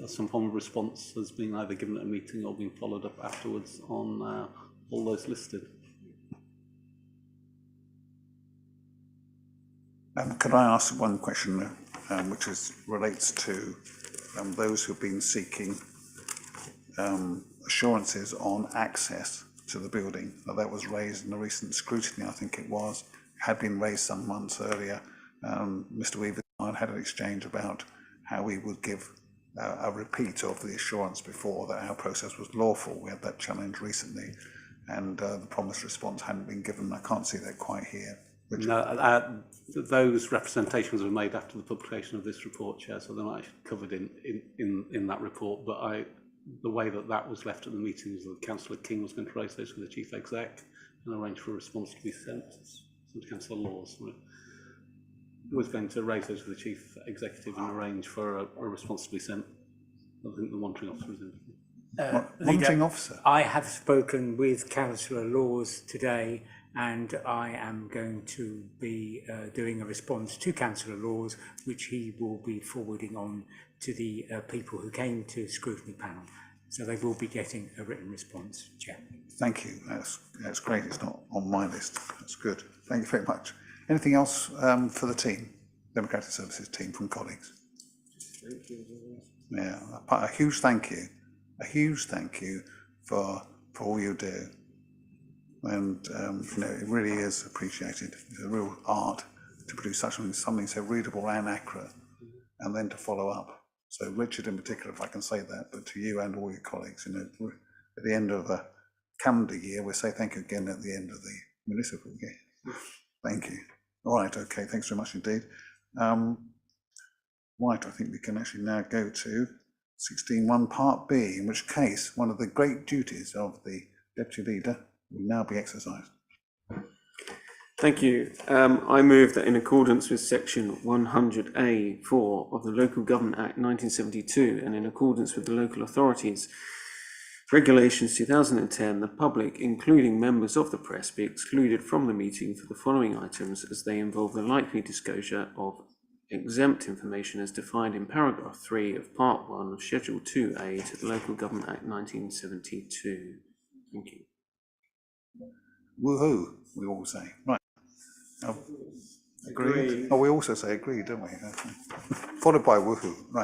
some form of response has been either given at a meeting or been followed up afterwards on all those listed. Could I ask one question, which relates to those who've been seeking assurances on access to the building? Now, that was raised in the recent scrutiny, I think it was, had been raised some months earlier. Mr. Weaver and I had an exchange about how we would give a repeat of the assurance before that our process was lawful. We had that challenge recently, and the promised response hadn't been given. I can't see that quite here. No, those representations were made after the publication of this report, Chair, so they're not actually covered in that report. But the way that was left at the meeting was that Councillor King was going to raise those with the Chief Exec and arrange for a response to be sent to Councillor Laws. Was going to raise those with the Chief Executive and arrange for a response to be sent. I think the monitoring officer is in. Monitoring officer? I have spoken with Councillor Laws today, and I am going to be doing a response to Councillor Laws, which he will be forwarding on to the people who came to scrutiny panel. So they will be getting a written response, Chair. Thank you. That's great. It's not on my list. That's good. Thank you very much. Anything else for the team, Democratic Services team, from colleagues? Yeah, a huge thank you for all you do. And it really is appreciated. It's a real art to produce something so readable and accurate, and then to follow up. So Richard in particular, if I can say that, but to you and all your colleagues, at the end of the calendar year, we say thank you again at the end of the municipal year. Thank you. All right, okay, thanks very much indeed. Right, I think we can actually now go to 16.1 Part B, in which case one of the great duties of the Deputy Leader will now be exercised. Thank you. I move that in accordance with section 100A(4) of the Local Government Act 1972 and in accordance with the Local Authorities Regulations 2010, the public, including members of the press, be excluded from the meeting for the following items as they involve the likely disclosure of exempt information as defined in paragraph 3 of Part 1 of Schedule 2A to the Local Government Act 1972. Thank you. Woohoo, we all say. Right. Agreed. Oh, we also say agreed, don't we? Followed by woohoo. Right.